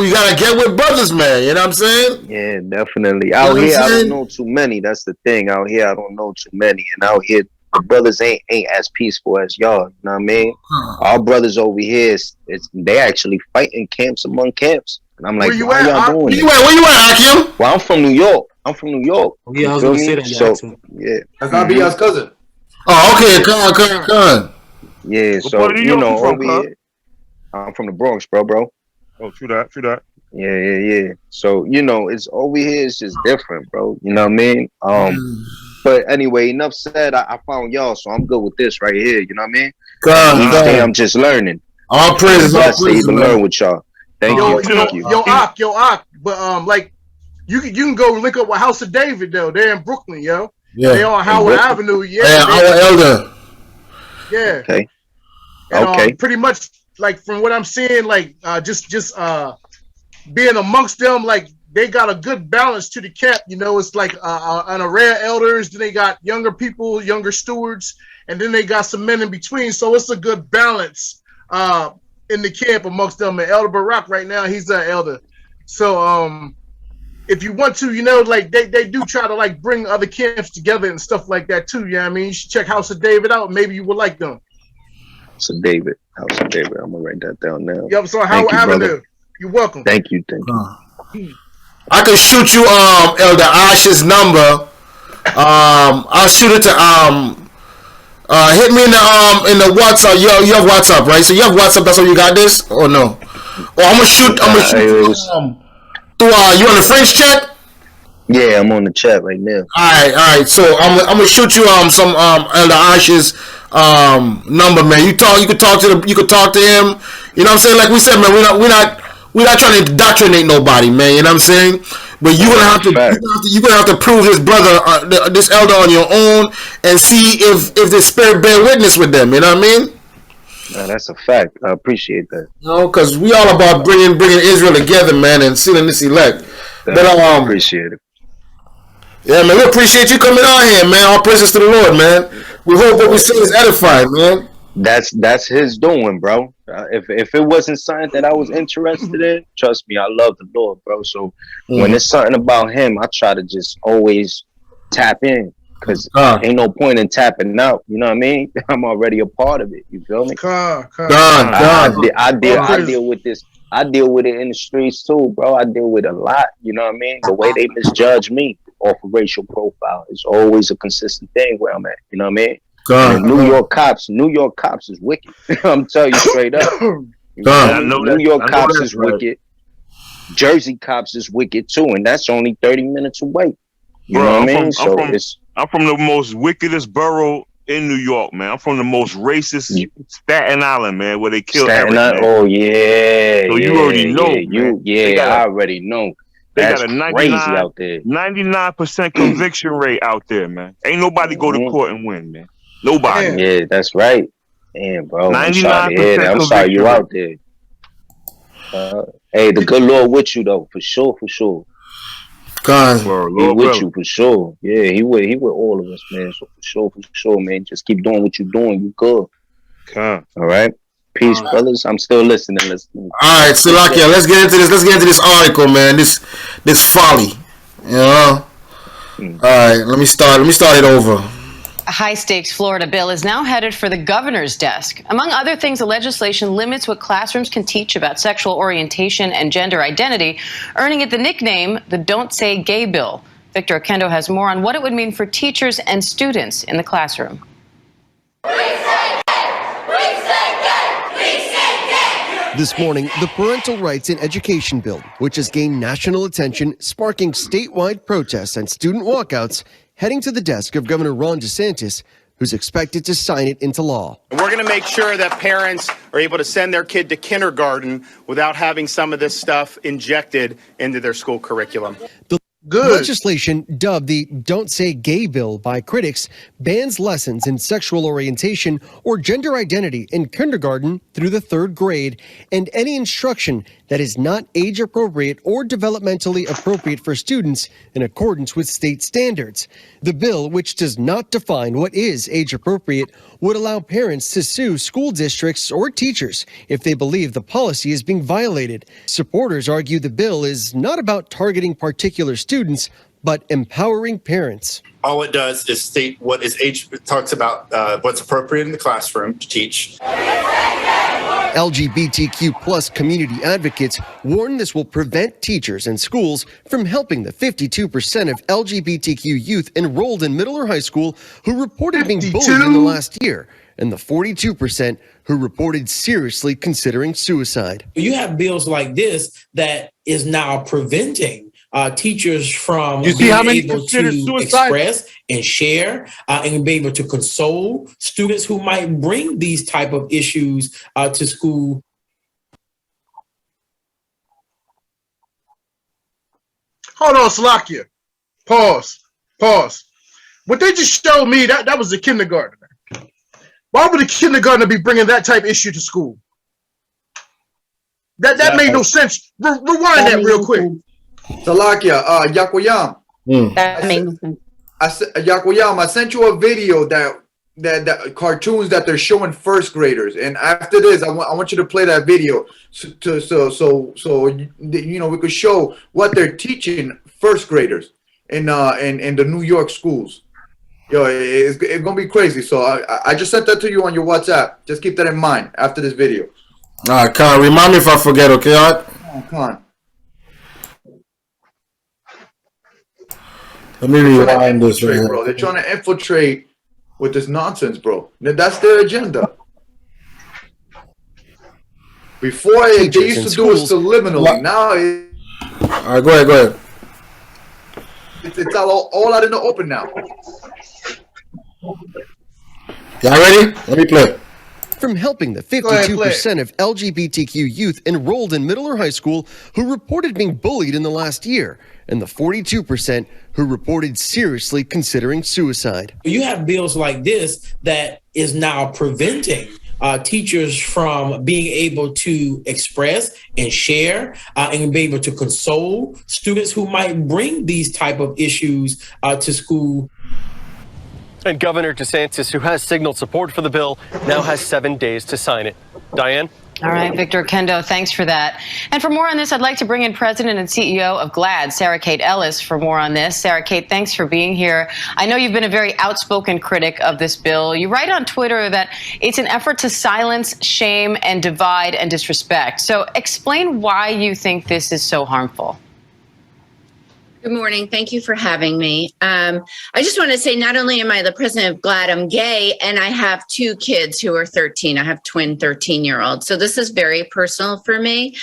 with brothers, man. You know what I'm saying? Yeah, definitely. Out here, I don't know too many. That's the thing. Out here, I don't know too many, and out here, the brothers ain't as peaceful as y'all. You know what I mean? Our brothers over here, they actually fighting camps among camps. And I'm like, why y'all doing it? Where you at, Akim? Well, I'm from New York. Yeah, I was gonna say that. So, yeah. That's not be y'all's cousin. Oh, okay. Come on. Yeah, so, you know, over here, I'm from the Bronx, bro. Oh, true that. Yeah. So, you know, it's over here, it's just different, bro. You know what I mean? But anyway, enough said. I found y'all, so I'm good with this right here. You know what I mean? Each day I'm just learning. All praise. Blessed to even learn with y'all. Thank you. Yo, Ak. But like, you can go link up with House of David though. They're in Brooklyn, yo. Yeah. They on Howard Avenue. Yeah. Our elder. Yeah. Okay. And, pretty much, like from what I'm seeing, like just being amongst them, like they got a good balance to the camp. You know, it's like an array of elders. Then they got younger people, younger stewards, and then they got some men in between. So it's a good balance in the camp amongst them. And Elder Barak right now, he's an elder. So if you want to, you know, like they do try to like bring other camps together and stuff like that too. Yeah, I mean, you should check House of David out. Maybe you would like them. House of David. House of David. I'm gonna write that down now. Yep, so Howard Avenue. You're welcome. Thank you. I can shoot you Elder Ash's number. I'll shoot it to hit me in the WhatsApp. You have WhatsApp, right? So you have WhatsApp. That's how you got this, or no? Or I'm gonna shoot through you on the French chat. Yeah, I'm on the chat right now. All right. So I'm gonna shoot you some Elder Ash's number, man. You could talk to him. You know what I'm saying? Like we said, man, we're not trying to indoctrinate nobody, man. You know what I'm saying? But you're gonna have to prove this brother, this elder, on your own, and see if the spirit bear witness with them. You know what I mean? No, that's a fact. I appreciate that. No, because we all about bringing Israel together, man, and sealing this elect. But I appreciate it. Yeah, man, we appreciate you coming on here, man. All praises to the Lord, man. We hope what we say is edifying, man. That's his doing, bro. If it wasn't something that I was interested in, trust me, I love the Lord, bro. So when it's something about him, I try to just always tap in, because ain't no point in tapping out. You know what I mean? I'm already a part of it. You feel me? I deal with this. I deal with it in the streets too, bro. I deal with it a lot. You know what I mean? The way they misjudge me off of racial profile is always a consistent thing where I'm at. You know what I mean? New York cops is wicked. I'm telling you straight up. New York cops is wicked. Jersey cops is wicked too, and that's only 30 minutes away. You know what I mean? I'm from the most wickedest borough in New York, man. I'm from the most racist Staten Island, man, where they kill everything. Oh yeah. So you already know. I already know. They That's got a crazy out there. 99% conviction rate out there, man. Ain't nobody go to court and win, man. Nobody. Yeah, that's right. Damn, bro. 99%. I'm sorry you out there. Hey, the good Lord with you though, for sure. He with you for sure. Yeah, he with all of us, man. So for sure, man. Just keep doing what you're doing. You good. All right. Peace, brothers. I'm still listening. All right, Salakia, let's get into this. Let's get into this article, man. This folly. You know. All right, let me start it over. A high-stakes Florida bill is now headed for the governor's desk. Among other things, the legislation limits what classrooms can teach about sexual orientation and gender identity, earning it the nickname the Don't Say Gay Bill. Victor Okendo has more on what it would mean for teachers and students in the classroom. This morning, the Parental Rights in Education bill, which has gained national attention, sparking statewide protests and student walkouts, heading to the desk of Governor Ron DeSantis, who's expected to sign it into law. We're going to make sure that parents are able to send their kid to kindergarten without having some of this stuff injected into their school curriculum. The legislation, dubbed the Don't Say Gay Bill by critics, bans lessons in sexual orientation or gender identity in kindergarten through the 3rd grade, and any instruction that is not age appropriate or developmentally appropriate for students in accordance with state standards. The bill, which does not define what is age appropriate, would allow parents to sue school districts or teachers if they believe the policy is being violated. Supporters argue the bill is not about targeting particular students, but empowering parents. All it does is state what is age, it talks about what's appropriate in the classroom to teach. LGBTQ plus community advocates warn this will prevent teachers and schools from helping the 52% of LGBTQ youth enrolled in middle or high school who reported being bullied in the last year, and the 42% who reported seriously considering suicide. You have bills like this that is now preventing teachers from being able to express and share and be able to console students who might bring these type of issues to school. Hold on, Salakia. Pause. What they just showed me, that was the kindergartner. Why would a kindergartner be bringing that type of issue to school? That made no sense. Rewind that real quick. Salakia, Yakoyam. Yakoyam, I sent you a video that cartoons that they're showing first graders, and after this, I want you to play that video so you know we could show what they're teaching first graders in the New York schools. Yo, it's gonna be crazy. So I just sent that to you on your WhatsApp. Just keep that in mind after this video. All right, Khan, remind me if I forget, okay? All right? Come on. Let me rewind this right here. Bro, they're trying to infiltrate with this nonsense, bro. That's their agenda. Before they used to do it subliminally. Now all right, go ahead. It's all out in the open now. Y'all ready? Let me play. From helping the 52% of LGBTQ youth enrolled in middle or high school who reported being bullied in the last year, and the 42% who reported seriously considering suicide. You have bills like this that is now preventing teachers from being able to express and share and be able to console students who might bring these type of issues to school. And Governor DeSantis, who has signaled support for the bill, now has 7 days to sign it. Diane? All right, Victor Kendo, thanks for that. And for more on this, I'd like to bring in President and CEO of GLAAD, Sarah Kate Ellis, for more on this. Sarah Kate, thanks for being here. I know you've been a very outspoken critic of this bill. You write on Twitter that it's an effort to silence, shame, and divide and disrespect. So explain why you think this is so harmful. Good morning. Thank you for having me. I just want to say, not only am I the president of GLAAD, I'm gay, and I have 2 kids who are 13. I have twin 13-year-olds. So this is very personal for me.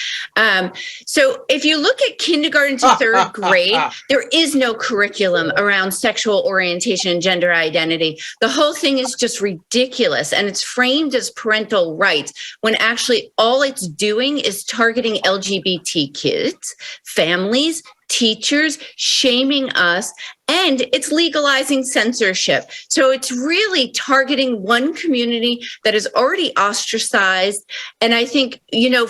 So if you look at kindergarten to 3rd grade, there is no curriculum around sexual orientation and gender identity. The whole thing is just ridiculous, and it's framed as parental rights when actually all it's doing is targeting LGBT kids, families, teachers, shaming us, and it's legalizing censorship. So it's really targeting one community that is already ostracized. And I think,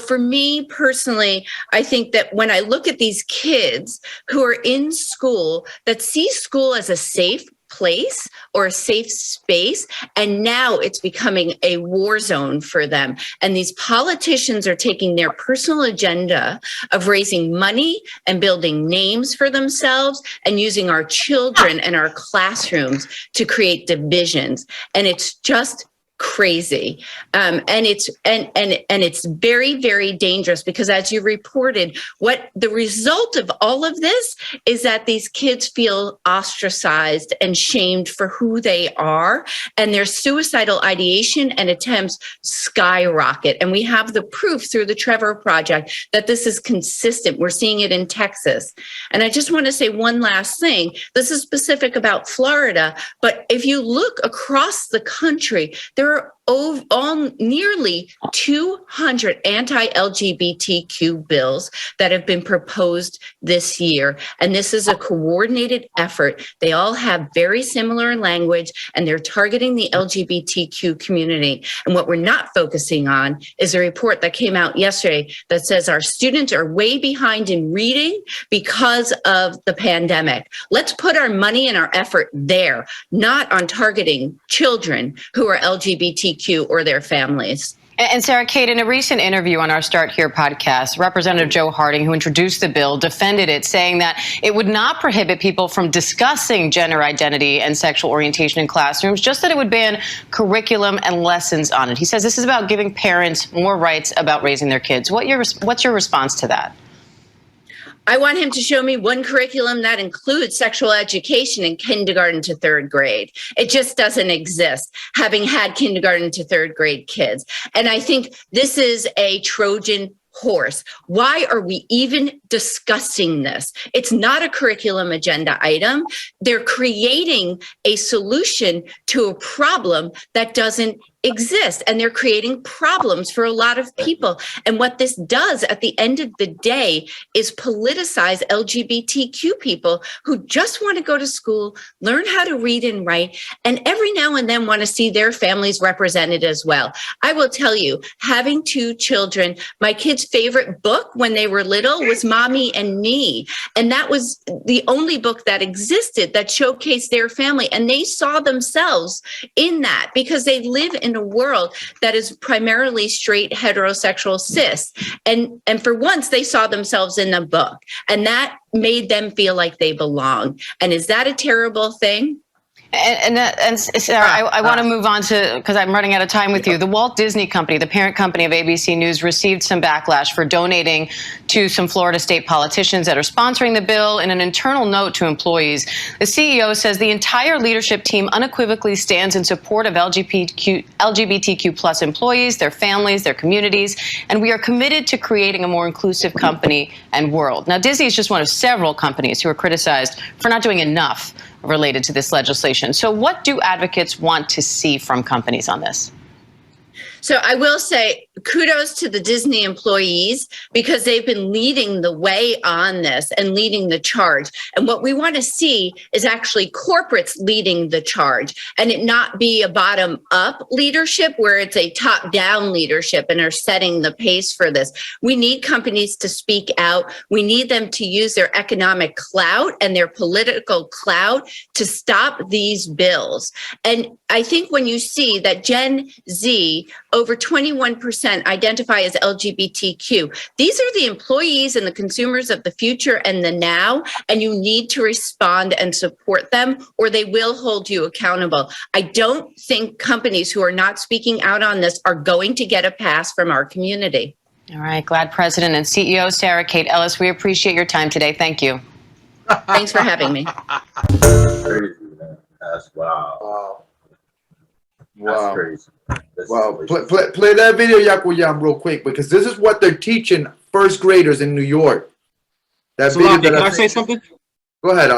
for me personally, I think that when I look at these kids who are in school that see school as a safe place or a safe space, and now it's becoming a war zone for them. And these politicians are taking their personal agenda of raising money and building names for themselves and using our children and our classrooms to create divisions. And it's just crazy. And it's very, very dangerous because, as you reported, what the result of all of this is that these kids feel ostracized and shamed for who they are, and their suicidal ideation and attempts skyrocket. And we have the proof through the Trevor Project that this is consistent. We're seeing it in Texas. And I just want to say one last thing. This is specific about Florida, but if you look across the country, there are nearly 200 anti-LGBTQ bills that have been proposed this year. And this is a coordinated effort. They all have very similar language, and they're targeting the LGBTQ community. And what we're not focusing on is a report that came out yesterday that says our students are way behind in reading because of the pandemic. Let's put our money and our effort there, not on targeting children who are LGBTQ or their families. And Sarah Kate, in a recent interview on our Start Here podcast, Representative Joe Harding, who introduced the bill, defended it, saying that it would not prohibit people from discussing gender identity and sexual orientation in classrooms, just that it would ban curriculum and lessons on it. He says this is about giving parents more rights about raising their kids. What's your response to that? I want him to show me one curriculum that includes sexual education in kindergarten to 3rd grade. It just doesn't exist, having had kindergarten to 3rd grade kids. And I think this is a Trojan horse. Why are we even discussing this? It's not a curriculum agenda item. They're creating a solution to a problem that doesn't exist, and they're creating problems for a lot of people. And what this does at the end of the day is politicize LGBTQ people who just want to go to school, learn how to read and write, and every now and then want to see their families represented as well. I will tell you, having 2 children, my kids' favorite book when they were little was Mommy and Me. And that was the only book that existed that showcased their family. And they saw themselves in that because they live in a world that is primarily straight, heterosexual, cis. And for once, they saw themselves in the book. And that made them feel like they belong. And is that a terrible thing? And Sarah, I want to move on to, because I'm running out of time with you. The Walt Disney Company, the parent company of ABC News, received some backlash for donating to some Florida state politicians that are sponsoring the bill. In an internal note to employees, the CEO says the entire leadership team unequivocally stands in support of LGBTQ plus employees, their families, their communities, and we are committed to creating a more inclusive company and world. Now, Disney is just one of several companies who are criticized for not doing enough related to this legislation. So what do advocates want to see from companies on this? So I will say kudos to the Disney employees because they've been leading the way on this and leading the charge. And what we want to see is actually corporates leading the charge and it not be a bottom up leadership where it's a top down leadership and are setting the pace for this. We need companies to speak out. We need them to use their economic clout and their political clout to stop these bills. And I think when you see that Gen Z, over 21% identify as LGBTQ. These are the employees and the consumers of the future and the now, and you need to respond and support them or they will hold you accountable. I don't think companies who are not speaking out on this are going to get a pass from our community. All right, GLAAD President and CEO Sarah Kate Ellis, we appreciate your time today. Thank you. Thanks for having me. Crazy, man. That's wow. That's crazy. Wow. Play that video, Yakuyam, real quick, because this is what they're teaching first graders in New York. That video Can I say something? Go ahead.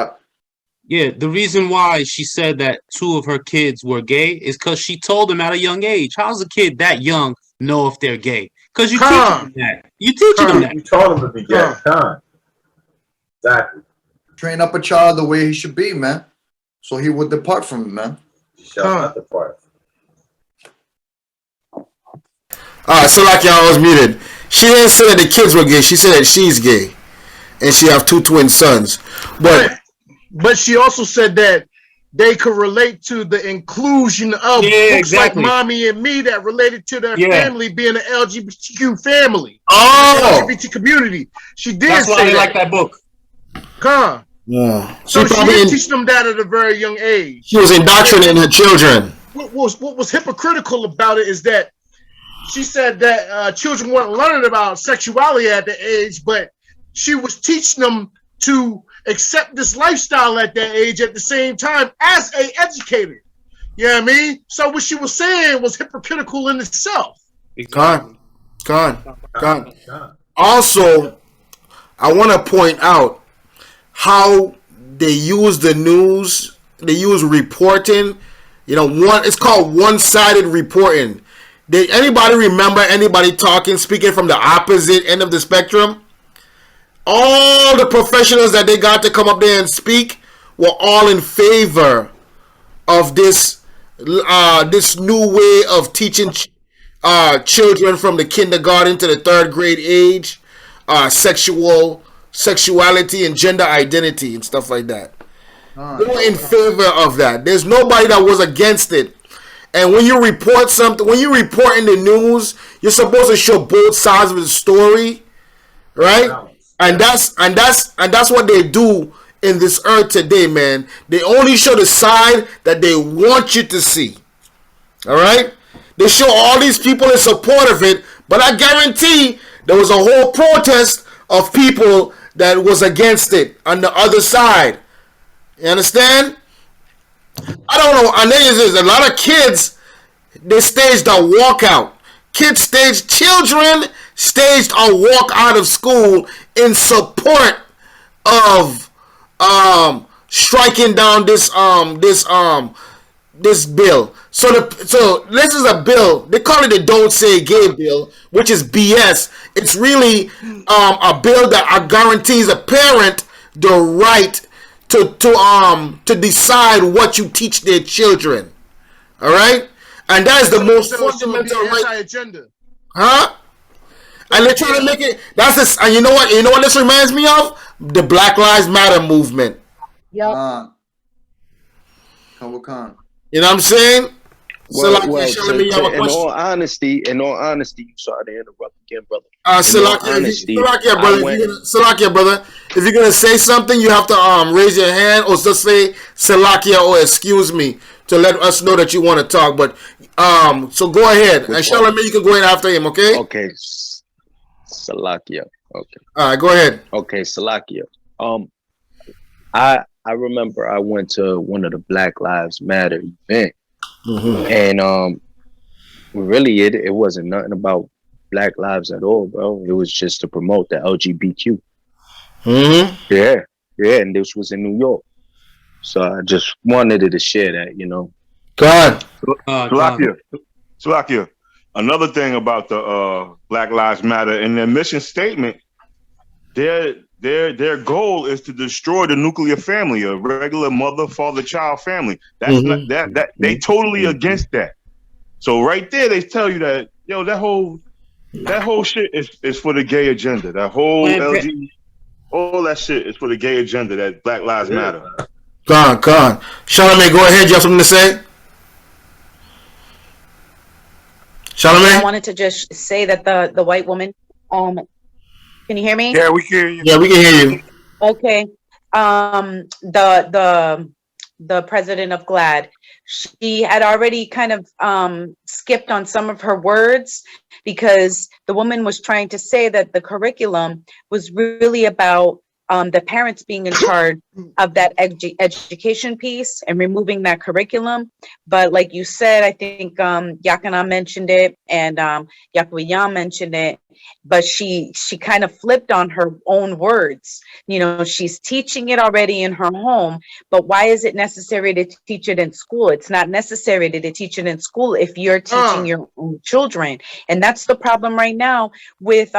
Yeah, the reason why she said that 2 of her kids were gay is because she told them at a young age. How's a kid that young know if they're gay? Because you teach them that. You teaching them that. You told them to be gay. Exactly. Train up a child the way he should be, man. So he would depart from it, man. He shall not depart. So like y'all was muted. She didn't say that the kids were gay. She said that she's gay, and she have 2 twin sons. But she also said that they could relate to the inclusion of folks like mommy and me that related to their family being an LGBTQ family. LGBT community. She did. That's why I like that book. Yeah. So she did teach them that at a very young age. She was indoctrinating her children. What was hypocritical about it is that she said that children weren't learning about sexuality at the age, but she was teaching them to accept this lifestyle at that age at the same time as a educator. You know what I mean? So what she was saying was hypocritical in itself. Gone. Also, I want to point out how they use the news. They use reporting. You know, it's called one-sided reporting. Did anybody remember anybody speaking from the opposite end of the spectrum? All the professionals that they got to come up there and speak were all in favor of this new way of teaching children from the kindergarten to the 3rd grade age, sexuality and gender identity and stuff like that. They were in favor of that. There's nobody that was against it. And when you report something, when you report in the news, you're supposed to show both sides of the story, right? And that's what they do in this earth today, man. They only show the side that they want you to see. All right? They show all these people in support of it, but I guarantee there was a whole protest of people that was against it on the other side. You understand? I don't know. And there's a lot of kids, they staged a walkout. Children staged a walk out of school in support of striking down this bill. So this is a bill. They call it the Don't Say Gay bill, which is BS. It's really a bill that guarantees a parent the right to decide what you teach their children. All right? And that is the most fundamental right. Agenda. Huh? And they're trying to make it. And you know what? You know what this reminds me of? The Black Lives Matter movement. Yep. You know what I'm saying? Shalami, you have a in question? all honesty, you sorry to interrupt again, brother. Salakia, brother. If you're gonna say something, you have to raise your hand or just say Salakia or excuse me to let us know that you want to talk. But so go ahead, and Shalami, you can go ahead after him. Okay. Okay. Salakia. Okay. All right, go ahead. Okay, Salakia. I remember I went to one of the Black Lives Matter event, and really it wasn't nothing about Black lives at all, bro. It was just to promote the LGBTQ. Yeah, and this was in New York, so I just wanted to share that, you know. God, Salakia. Another thing about the Black Lives Matter in their mission statement, their goal is to destroy the nuclear family, a regular mother, father, child family. That's not that they totally against that. So right there, they tell you that that whole shit is for the gay agenda. That whole LGBT, all that shit is for the gay agenda. That Black Lives Matter. God. Charlamagne, go ahead. You have something to say? Charlamagne? I wanted to just say that the white woman, can you hear me? Yeah, we can hear you. Yeah, we can hear you. Okay. The president of GLAAD, she had already kind of skipped on some of her words because the woman was trying to say that the curriculum was really about the parents being in charge of that education piece and removing that curriculum. But like you said, I think Yakana mentioned it and Yakuya mentioned it, but she kind of flipped on her own words. You know, she's teaching it already in her home, but why is it necessary to teach it in school? It's not necessary to teach it in school if you're teaching your own children. And that's the problem right now with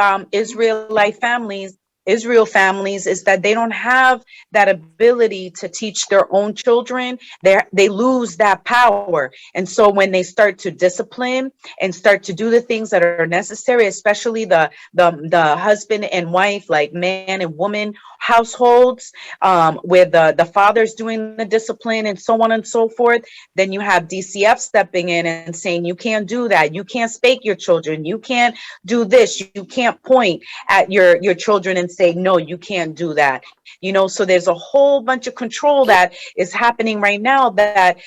Israel families is that they don't have that ability to teach their own children. They lose that power. And so when they start to discipline and start to do the things that are necessary, especially the husband and wife, like man and woman households, where the father's doing the discipline and so on and so forth, then you have DCF stepping in and saying, you can't do that. You can't spank your children. You can't do this. You can't point at your children and say, no, you can't do that. You know, so there's a whole bunch of control that is happening right now that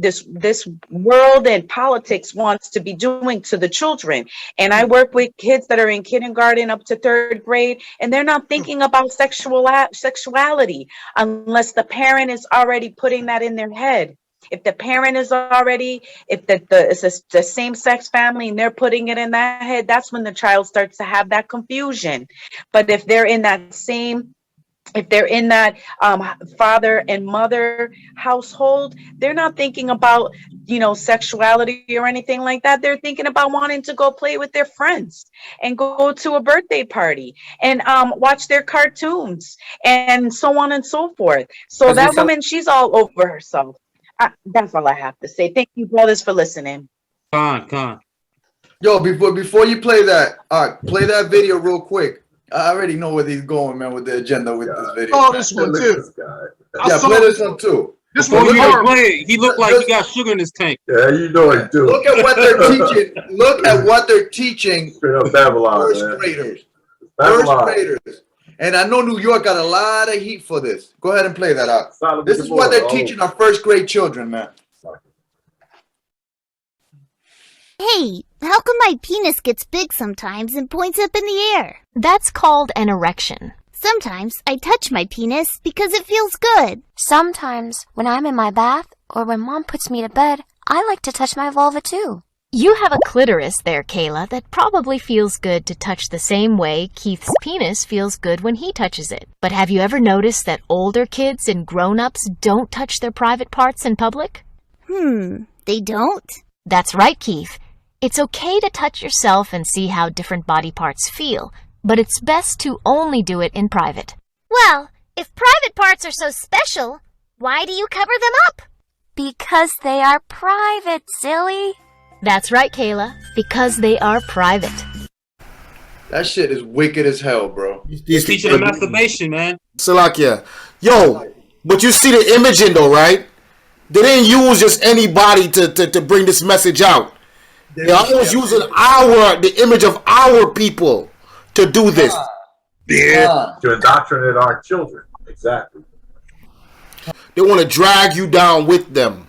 this world and politics wants to be doing to the children. And I work with kids that are in kindergarten up to 3rd grade, and they're not thinking about sexuality unless the parent is already putting that in their head. If the parent is already, if it's the same sex family and they're putting it in that head, that's when the child starts to have that confusion. But if they're in that father and mother household, they're not thinking about, sexuality or anything like that. They're thinking about wanting to go play with their friends and go to a birthday party and watch their cartoons and so on and so forth. So that woman, she's all over herself. That's all I have to say. Thank you, brothers, for listening. Con. Yo, before you play that video real quick. I already know where he's going, man, with the agenda with this video. Oh, this one too. Yeah, play this one too. This one he looked like he got sugar in his tank. Yeah, you know it, dude. Look at what they're teaching. Look at what they're teaching. Straight up Babylon, first graders. First graders. And I know New York got a lot of heat for this. Go ahead and play that out. This is what they're teaching our first grade children, man. Hey, how come my penis gets big sometimes and points up in the air? That's called an erection. Sometimes I touch my penis because it feels good. Sometimes when I'm in my bath or when Mom puts me to bed, I like to touch my vulva too. You have a clitoris there, Kayla, that probably feels good to touch the same way Keith's penis feels good when he touches it. But have you ever noticed that older kids and grown-ups don't touch their private parts in public? They don't? That's right, Keith. It's okay to touch yourself and see how different body parts feel, but it's best to only do it in private. Well, if private parts are so special, why do you cover them up? Because they are private, silly. That's right, Kayla, because they are private. That shit is wicked as hell, bro. He's teaching masturbation, man. Salakia. Yo, but you see the imaging though, right? They didn't use just anybody to bring this message out. They always using the image of our people to do this. Yeah. To indoctrinate our children. Exactly. They want to drag you down with them.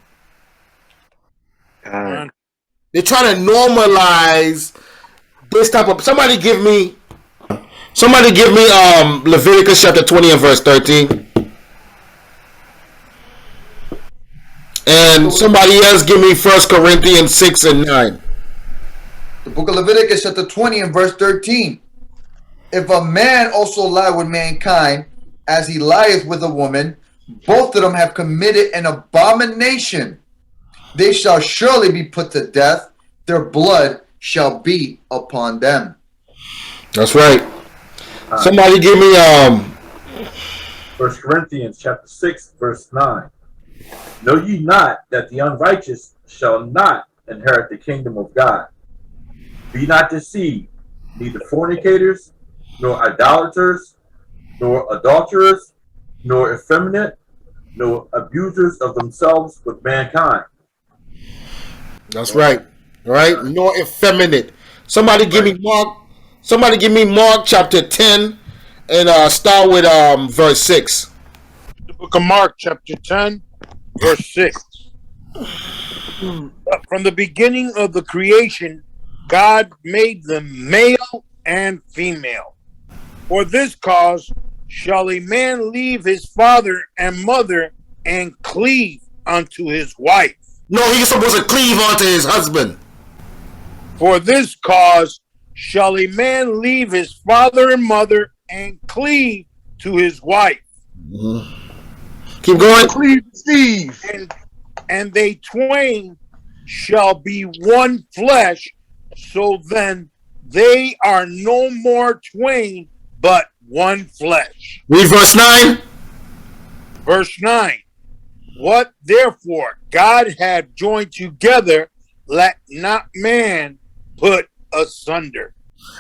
They're trying to normalize this type of. Somebody give me Leviticus chapter 20 and verse 13. And somebody else give me 1 Corinthians 6 and 9. The book of Leviticus chapter 20 and verse 13. If a man also lie with mankind, as he lieth with a woman, both of them have committed an abomination. They shall surely be put to death. Their blood shall be upon them. That's right. Somebody give me 1 Corinthians chapter 6 verse 9. Know ye not that the unrighteous shall not inherit the kingdom of God? Be not deceived, neither fornicators, nor idolaters, nor adulterers, nor effeminate, nor abusers of themselves with mankind. That's right. Right? Nor effeminate. Somebody give me Mark. Somebody give me Mark chapter 10 and start with verse 6. The book of Mark chapter 10 verse 6. From the beginning of the creation, God made them male and female. For this cause shall a man leave his father and mother and cleave unto his wife. No, he's supposed to cleave unto his husband. For this cause shall a man leave his father and mother and cleave to his wife. Keep going. Cleave Steve. And they twain shall be one flesh. So then they are no more twain, but one flesh. Read verse 9. Verse 9. What therefore God had joined together, let not man put asunder.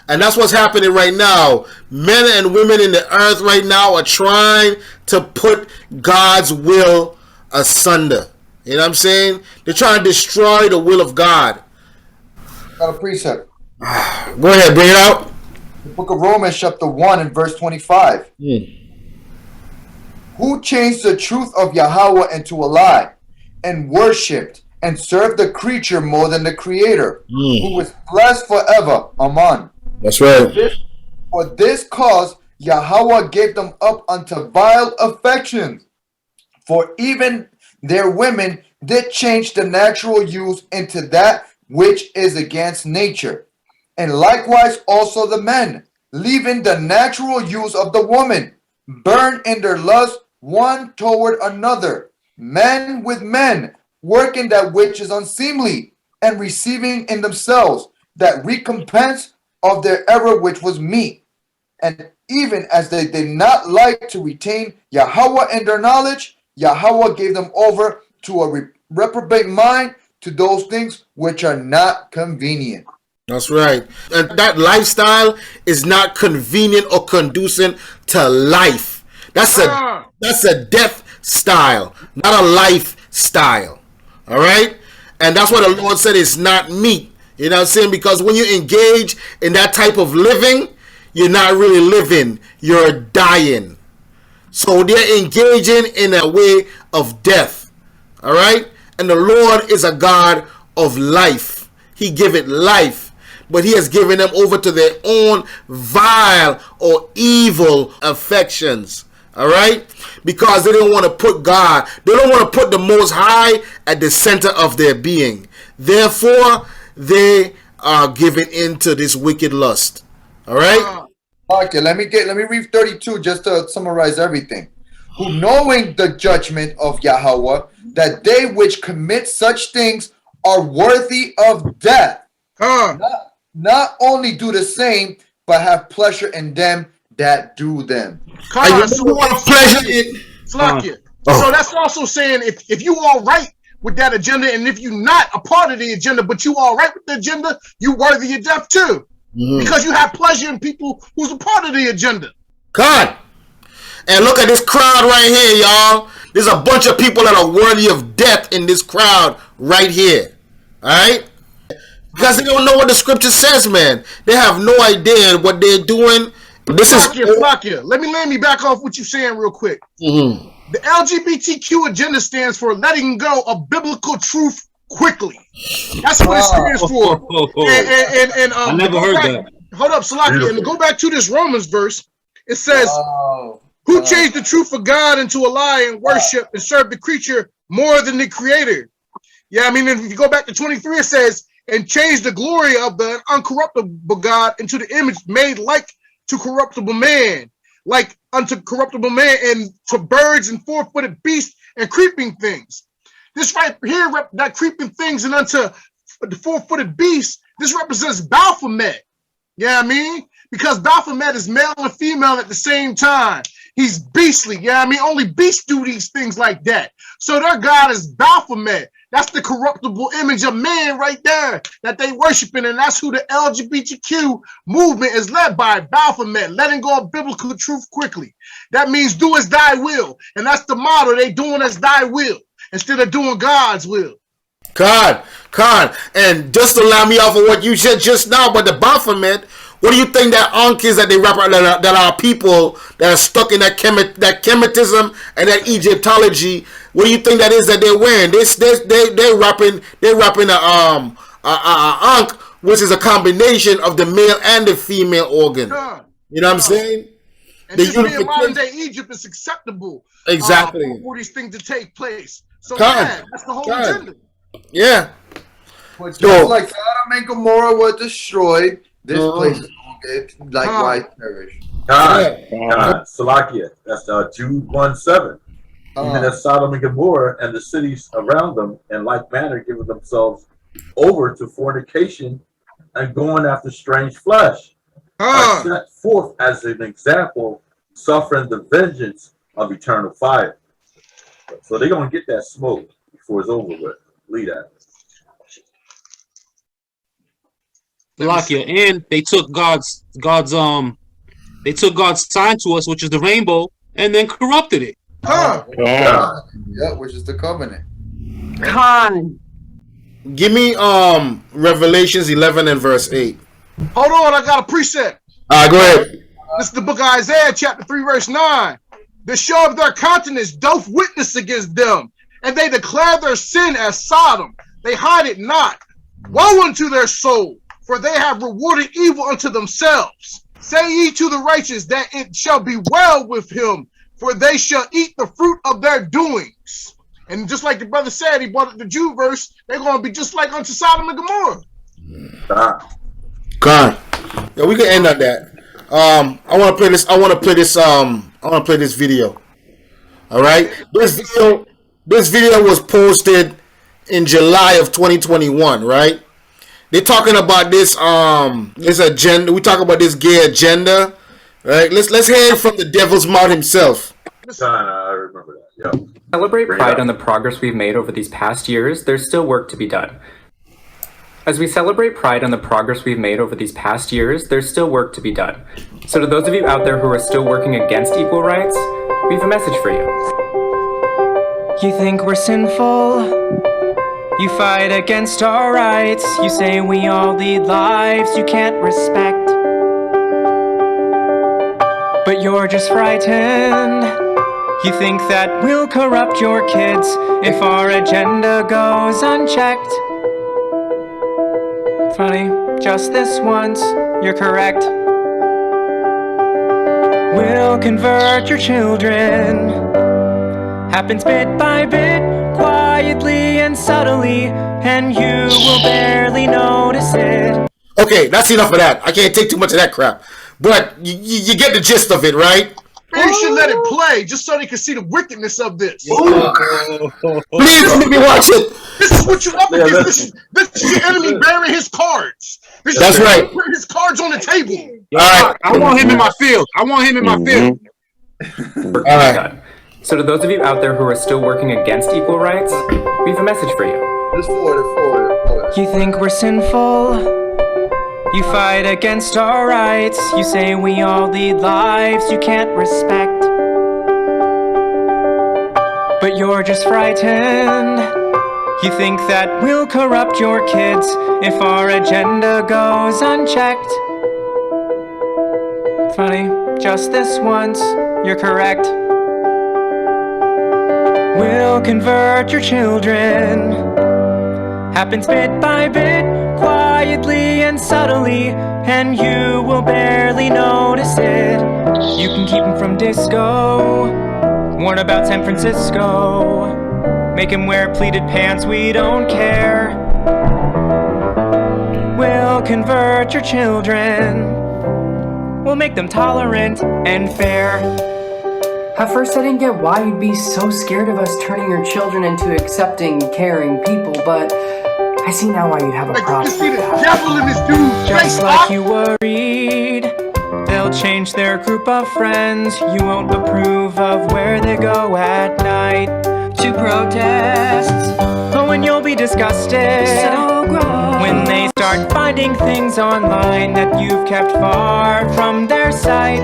And that's what's happening right now. Men and women in the earth right now are trying to put God's will asunder. You know what I'm saying? They're trying to destroy the will of God. Got a precept. Go ahead, bring it out. The book of Romans chapter 1 and verse 25. Who changed the truth of Yahweh into a lie, and worshipped and served the creature more than the creator, who is blessed forever. Amen. That's right. For this cause Yahweh gave them up unto vile affections. For even their women did change the natural use into that which is against nature. And likewise also the men, leaving the natural use of the woman, burn in their lust one toward another, men with men, working that which is unseemly, and receiving in themselves that recompense of their error which was meet. And even as they did not like to retain Yahweh in their knowledge, Yahweh gave them over to a reprobate mind, to those things which are not convenient. That's right. And that lifestyle is not convenient or conducive to life. That's a death style, not a lifestyle. All right? And that's what the Lord said is not meat. You know what I'm saying? Because when you engage in that type of living, you're not really living, you're dying. So they're engaging in a way of death. All right? And the Lord is a God of life. He giveth life. But he has given them over to their own vile or evil affections. All right? Because they don't want to put God, they don't want to put the Most High at the center of their being. Therefore, they are giving into this wicked lust. All right? Okay, let me read 32 just to summarize everything. Who knowing the judgment of Yahweh, that they which commit such things are worthy of death, not only do the same, but have pleasure in them that do them. So that's also saying if you all right with that agenda, and if you're not a part of the agenda, but you all right with the agenda, you worthy of death too. Because you have pleasure in people who's a part of the agenda. God. And look at this crowd right here, y'all. There's a bunch of people that are worthy of death in this crowd right here. All right? Because they don't know what the scripture says, man. They have no idea what they're doing. This is Flakia. Let me back off what you're saying real quick. Mm-hmm. The LGBTQ agenda stands for letting go of biblical truth quickly. That's what it stands for. And I never heard that. Hold up, Salakia. And to go back to this Romans verse, it says, who changed the truth of God into a lie and worship and serve the creature more than the creator? Yeah, I mean, if you go back to 23, it says, and change the glory of the uncorruptible God into the image made like to corruptible man, like unto corruptible man, and to birds and four-footed beasts and creeping things. This right here, that creeping things and unto the four-footed beasts, this represents Baphomet. Yeah, I mean, because Baphomet is male and female at the same time. He's beastly. Yeah, I mean, only beasts do these things like that. So their God is Baphomet. That's the corruptible image of man right there that they worshiping, and that's who the LGBTQ movement is led by, Baphomet, letting go of biblical truth quickly. That means do as thy will, and that's the motto. They doing as thy will instead of doing God's will. God, and just to allow me off of what you said just now about the Baphomet, what do you think that ankh is that they rap that are people that are stuck in that Kemetism and that Egyptology? What do you think that is that they're wearing? They're rapping a ankh, which is a combination of the male and the female organ. You know what I'm saying? And just being modern day Egypt is acceptable. Exactly. For these things to take place. So yeah, that's the whole agenda. Yeah. But just like Sodom and Gomorrah were destroyed, this place is going to get likewise perished. Salakia. That's Jude 1:7. Even as Sodom and Gomorrah and the cities around them, in like manner, giving themselves over to fornication and going after strange flesh, are set forth as an example, suffering the vengeance of eternal fire. So they're gonna get that smoke before it's over with. Lead that. Lakia, and they took God's sign to us, which is the rainbow, and then corrupted it. Yeah, which is the covenant. Give me Revelations 11 and verse 8. Hold on, I got a precept. All right, go ahead. This is the book of Isaiah, chapter 3, verse 9. The show of their countenance doth witness against them, and they declare their sin as Sodom. They hide it not. Woe unto their soul, for they have rewarded evil unto themselves. Say ye to the righteous that it shall be well with him, for they shall eat the fruit of their doings. And just like the brother said, he brought up the Jew verse, they're going to be just like unto Sodom and Gomorrah. God. Yeah, we can end on that. I want to play this video. All right? This video was posted in July of 2021, right? They're talking about this agenda. We talk about this gay agenda, right? Let's hear it from the devil's mouth himself. I remember that. Yeah. Celebrate Pride on the progress we've made over these past years. There's still work to be done. As we celebrate Pride on the progress we've made over these past years, there's still work to be done. So to those of you out there who are still working against equal rights, we have a message for you. You think we're sinful? You fight against our rights. You say we all lead lives you can't respect. But you're just frightened. You think that we'll corrupt your kids if our agenda goes unchecked. Funny, just this once, you're correct. We'll convert your children. Happens bit by bit, quietly and subtly, and you will barely notice it. Okay, that's enough of that. I can't take too much of that crap. But you get the gist of it, right? Maybe you should let it play just so they can see the wickedness of this. Please let me watch it. This is what you're up against. This is your enemy bearing his cards. That's right. Putting his cards on the table. All right. I want him in my field. All right. So to those of you out there who are still working against equal rights, we have a message for you. Just forward. You think we're sinful? You fight against our rights. You say we all lead lives you can't respect. but you're just frightened. You think that we'll corrupt your kids if our agenda goes unchecked. Funny, just this once, you're correct. We'll convert your children. Happens bit by bit, quietly and subtly, and you will barely notice it. You can keep them from disco, warn about San Francisco, make them wear pleated pants, we don't care. We'll convert your children, we'll make them tolerant and fair. At first I didn't get why you'd be so scared of us turning your children into accepting, caring people, but I see now why you'd have a problem. You see the devil in this dude's Just face, like you worried, they'll change their group of friends. You won't approve of where they go at night to protest. Oh, and you'll be disgusted so gross when they start finding things online that you've kept far from their sight,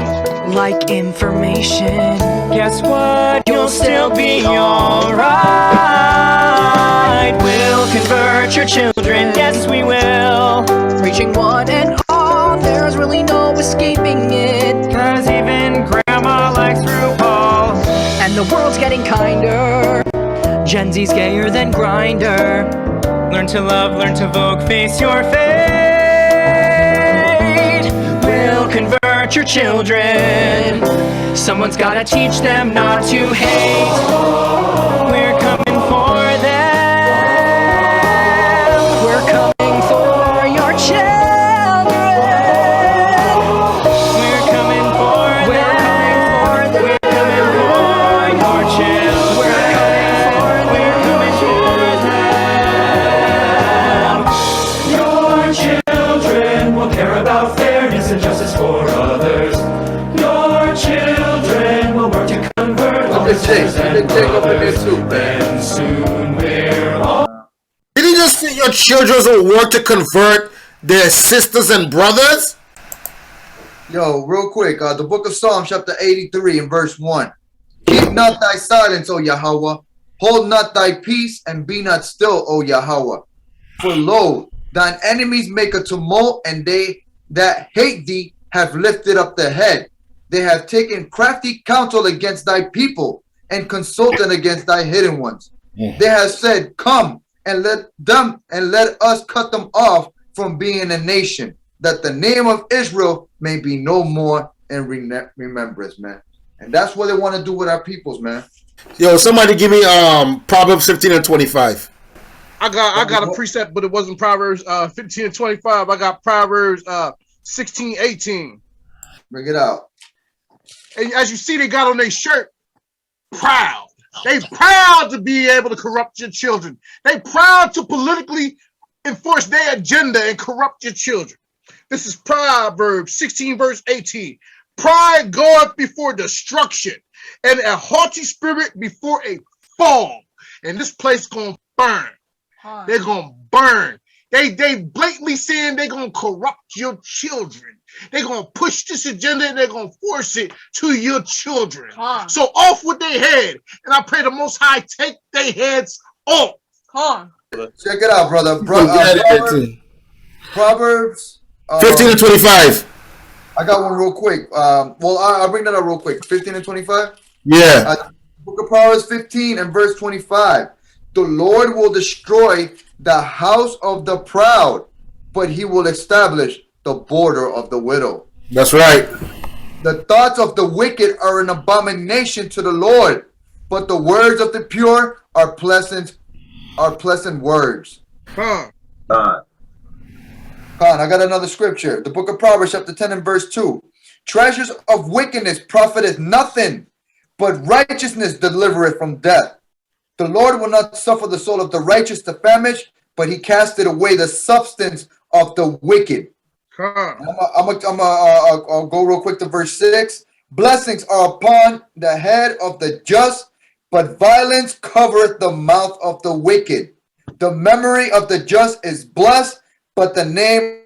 like information. Guess what? You'll still be alright. We'll convert your children, yes we will. Reaching one and all, there's really no escaping it. Cause even grandma likes RuPaul, And the world's getting kinder. Gen Z's gayer than Grindr. Learn to love, learn to vogue, face your fate. We'll convert your children. Someone's gotta teach them not to hate. We're coming for them. We're coming for your children. We're coming for them. We're coming for your children. We're coming for them. Your children will care about fairness and justice for others. Your children will work to convert losers and brothers. Then soon we're all. Did you just say your children will work to convert their sisters and brothers? Yo, real quick, the book of Psalms, chapter 83 and verse 1. Keep not thy silence, O Yahweh. Hold not thy peace, and be not still, O Yahweh. For lo, thine enemies make a tumult, and they that hate thee have lifted up their head. They have taken crafty counsel against thy people, and consulted against thy hidden ones. They have said, come, and let us cut them off from being a nation, that the name of Israel may be no more in remembrance, man. And that's what they want to do with our peoples, man. Yo, somebody give me Proverbs 15 and 25. I got a precept, but it wasn't Proverbs 15 and 25. I got Proverbs 16, 18. Bring it out. And as you see, they got on their shirt, proud. They proud to be able to corrupt your children. They proud to politically enforce their agenda and corrupt your children. This is Proverbs 16, verse 18. Pride goeth before destruction, and a haughty spirit before a fall. And this place gonna burn. They're gonna burn. They blatantly saying they're gonna corrupt your children. They're gonna push this agenda and they're gonna force it to your children. So off with their head, and I pray the Most High take their heads off. Check it out, brother. Proverbs 15 and 25. I got one real quick. Well, I'll bring that up real quick. 15 and 25? Yeah. Book of Proverbs 15 and verse 25. The Lord will destroy the house of the proud, but he will establish the border of the widow. That's right. The thoughts of the wicked are an abomination to the Lord, but the words of the pure are pleasant words. Khan, I got another scripture. The book of Proverbs, chapter 10 and verse 2. Treasures of wickedness profiteth nothing, but righteousness delivereth from death. The Lord will not suffer the soul of the righteous to famish, but he casteth away the substance of the wicked. I'll go real quick to verse 6. Blessings are upon the head of the just, but violence covereth the mouth of the wicked. The memory of the just is blessed, but the name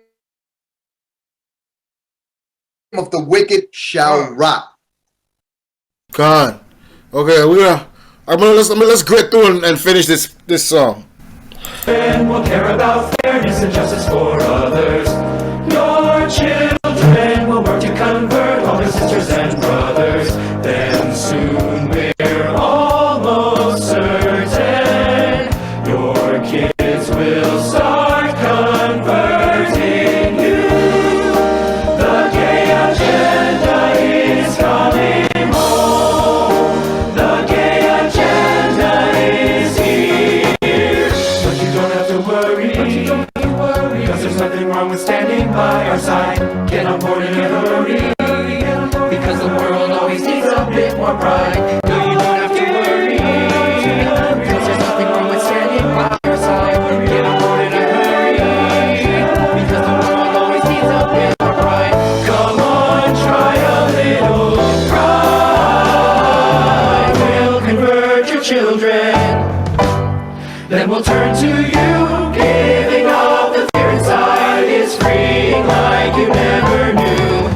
of the wicked shall rot. God. Okay, I let's grit through and finish this song. And we'll care about fairness and justice for others. Your children will work to convert all their sisters and brothers. Then soon we're almost certain your kids will start converting you. The gay agenda is coming home. The gay agenda is here. But you don't have to worry. Because there's nothing wrong with standing by our side. Get on board in a hurry. Because the world always needs a bit more pride. No, you don't have to worry. Because there's nothing wrong with standing by our side. Get on board in a hurry. Because the world always needs a bit more pride. Come on, try a little pride. We'll convert your children. Then we'll turn to you. Giving up the fear inside is freeing like you never knew.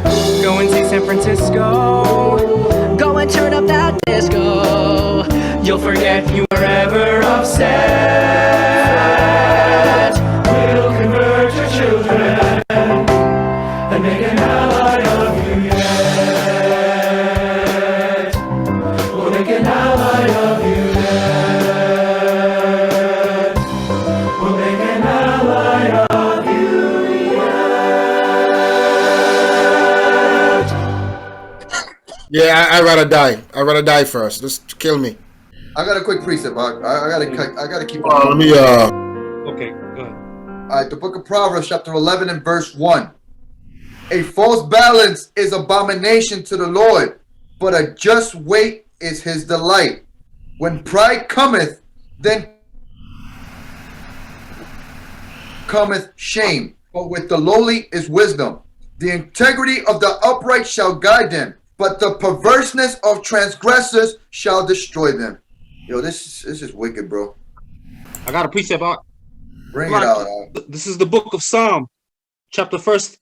Go and see San Francisco. Go and turn up that disco. You'll forget you were ever upset. We'll convert your children and make an ally of you yet. We'll make an ally of you yet. We'll make an ally of you yet. Yeah, I'd rather die. I'd rather die first. Just kill me. I got a quick precept. I gotta keep. Let me. Okay, go ahead. All right, the book of Proverbs, chapter 11 and verse 1. A false balance is abomination to the Lord, but a just weight is his delight. When pride cometh, then cometh shame, but with the lowly is wisdom. The integrity of the upright shall guide them, but the perverseness of transgressors shall destroy them. Yo, this is wicked, bro. I got a precept. Bring it out. This is the book of Psalm, chapter 14,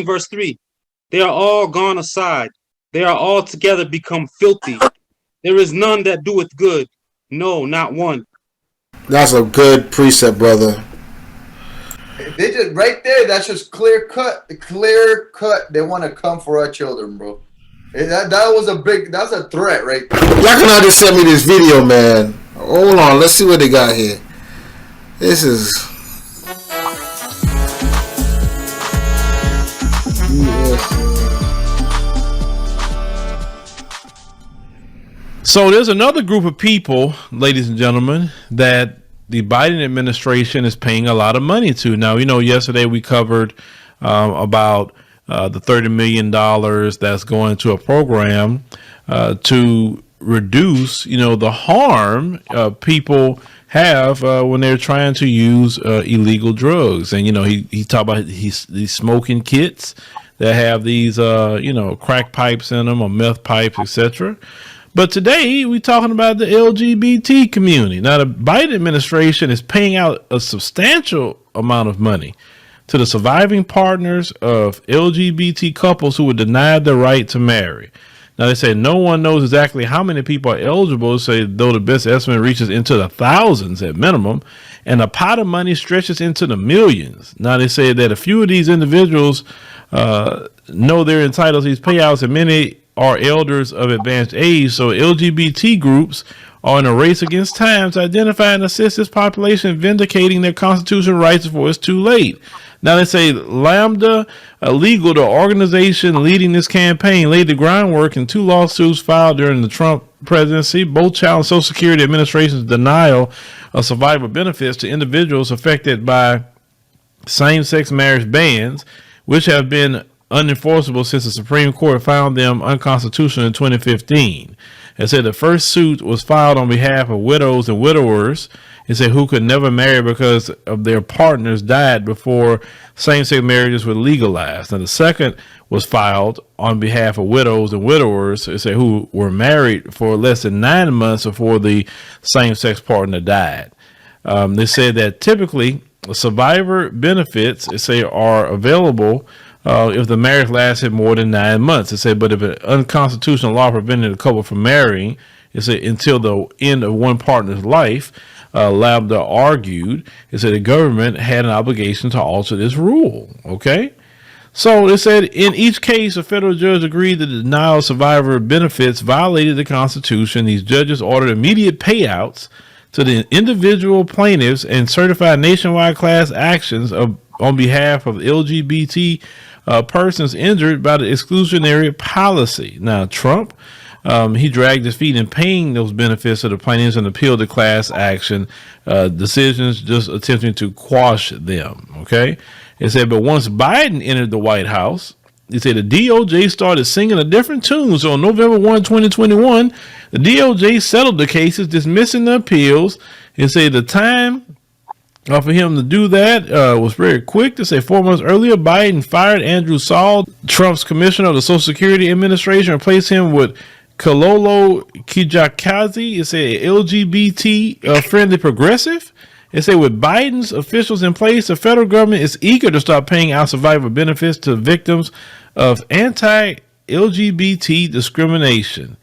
verse 3. They are all gone aside. They are all together become filthy. There is none that doeth good. No, not one. That's a good precept, brother. They just right there. That's just clear cut. Clear cut. They want to come for our children, bro. That was a big. That's a threat, right there. Y'all can just send me this video, man. Hold on. Let's see what they got here. This is. So there's another group of people, ladies and gentlemen, that the Biden administration is paying a lot of money to. Now, yesterday we covered about the $30 million that's going to a program to reduce, the harm people have when they're trying to use illegal drugs. And, he talked about these smoking kits that have these, crack pipes in them or meth pipes, etc. But today we're talking about the LGBT community. Now, the Biden administration is paying out a substantial amount of money to the surviving partners of LGBT couples who were denied the right to marry. Now, they say no one knows exactly how many people are eligible, though the best estimate reaches into the thousands at minimum, and the pot of money stretches into the millions. Now, they say that a few of these individuals know they're entitled to these payouts, and many are elders of advanced age. So LGBT groups are in a race against time to identify and assist this population, vindicating their constitutional rights before it's too late. Now, they say Lambda Legal, the organization leading this campaign, laid the groundwork in 2 lawsuits filed during the Trump presidency. Both challenge Social Security Administration's denial of survivor benefits to individuals affected by same-sex marriage bans, which have been unenforceable since the Supreme Court found them unconstitutional in 2015. It said the first suit was filed on behalf of widows and widowers. It said who could never marry because of their partners died before same-sex marriages were legalized. Now, the second was filed on behalf of widows and widowers. It said who were married for less than 9 months before the same-sex partner died. They said that typically survivor benefits, it say, are available if the marriage lasted more than 9 months. It said, but if an unconstitutional law prevented a couple from marrying, It said until the end of one partner's life, Labda argued, it said the government had an obligation to alter this rule. Okay? So it said in each case, a federal judge agreed that the denial of survivor benefits violated the Constitution. These judges ordered immediate payouts to the individual plaintiffs and certified nationwide class actions on behalf of LGBT persons injured by the exclusionary policy. Now, Trump, he dragged his feet in paying those benefits to the plaintiffs and appealed the class action decisions, just attempting to quash them. Okay? It said, but once Biden entered the White House, he said the DOJ started singing a different tune. So on November 1, 2021, the DOJ settled the cases, dismissing the appeals. It said the time for him to do that was very quick. To say 4 months earlier, Biden fired Andrew Saul, Trump's commissioner of the Social Security Administration, replaced him with Kalolo Kijakazi. It said LGBT friendly progressive. It said with Biden's officials in place, the federal government is eager to start paying out survivor benefits to victims of anti-LGBT discrimination.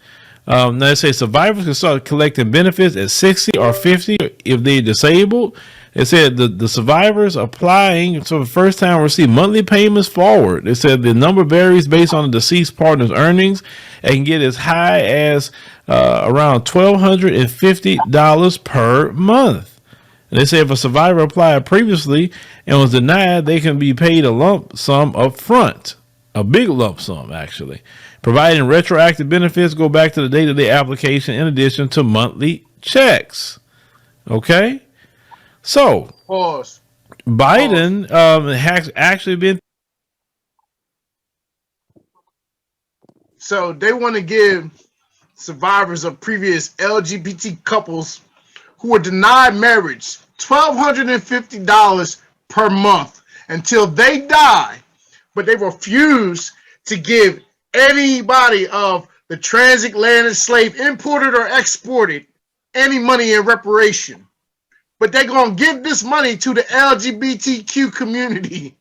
Now they say survivors can start collecting benefits at 60 or 50 if they're disabled. It said the survivors applying for the first time receive monthly payments forward. It said the number varies based on the deceased partner's earnings and can get as high as around $1,250 per month. And they say if a survivor applied previously and was denied, they can be paid a lump sum up front. A big lump sum, actually. Providing retroactive benefits go back to the date of the application in addition to monthly checks. Okay? So, Pause. Biden has actually been... So they want to give survivors of previous LGBT couples who were denied marriage $1,250 per month until they die, but they refuse to give anybody of the transatlantic slave imported or exported any money in reparation. But they're going to give this money to the LGBTQ community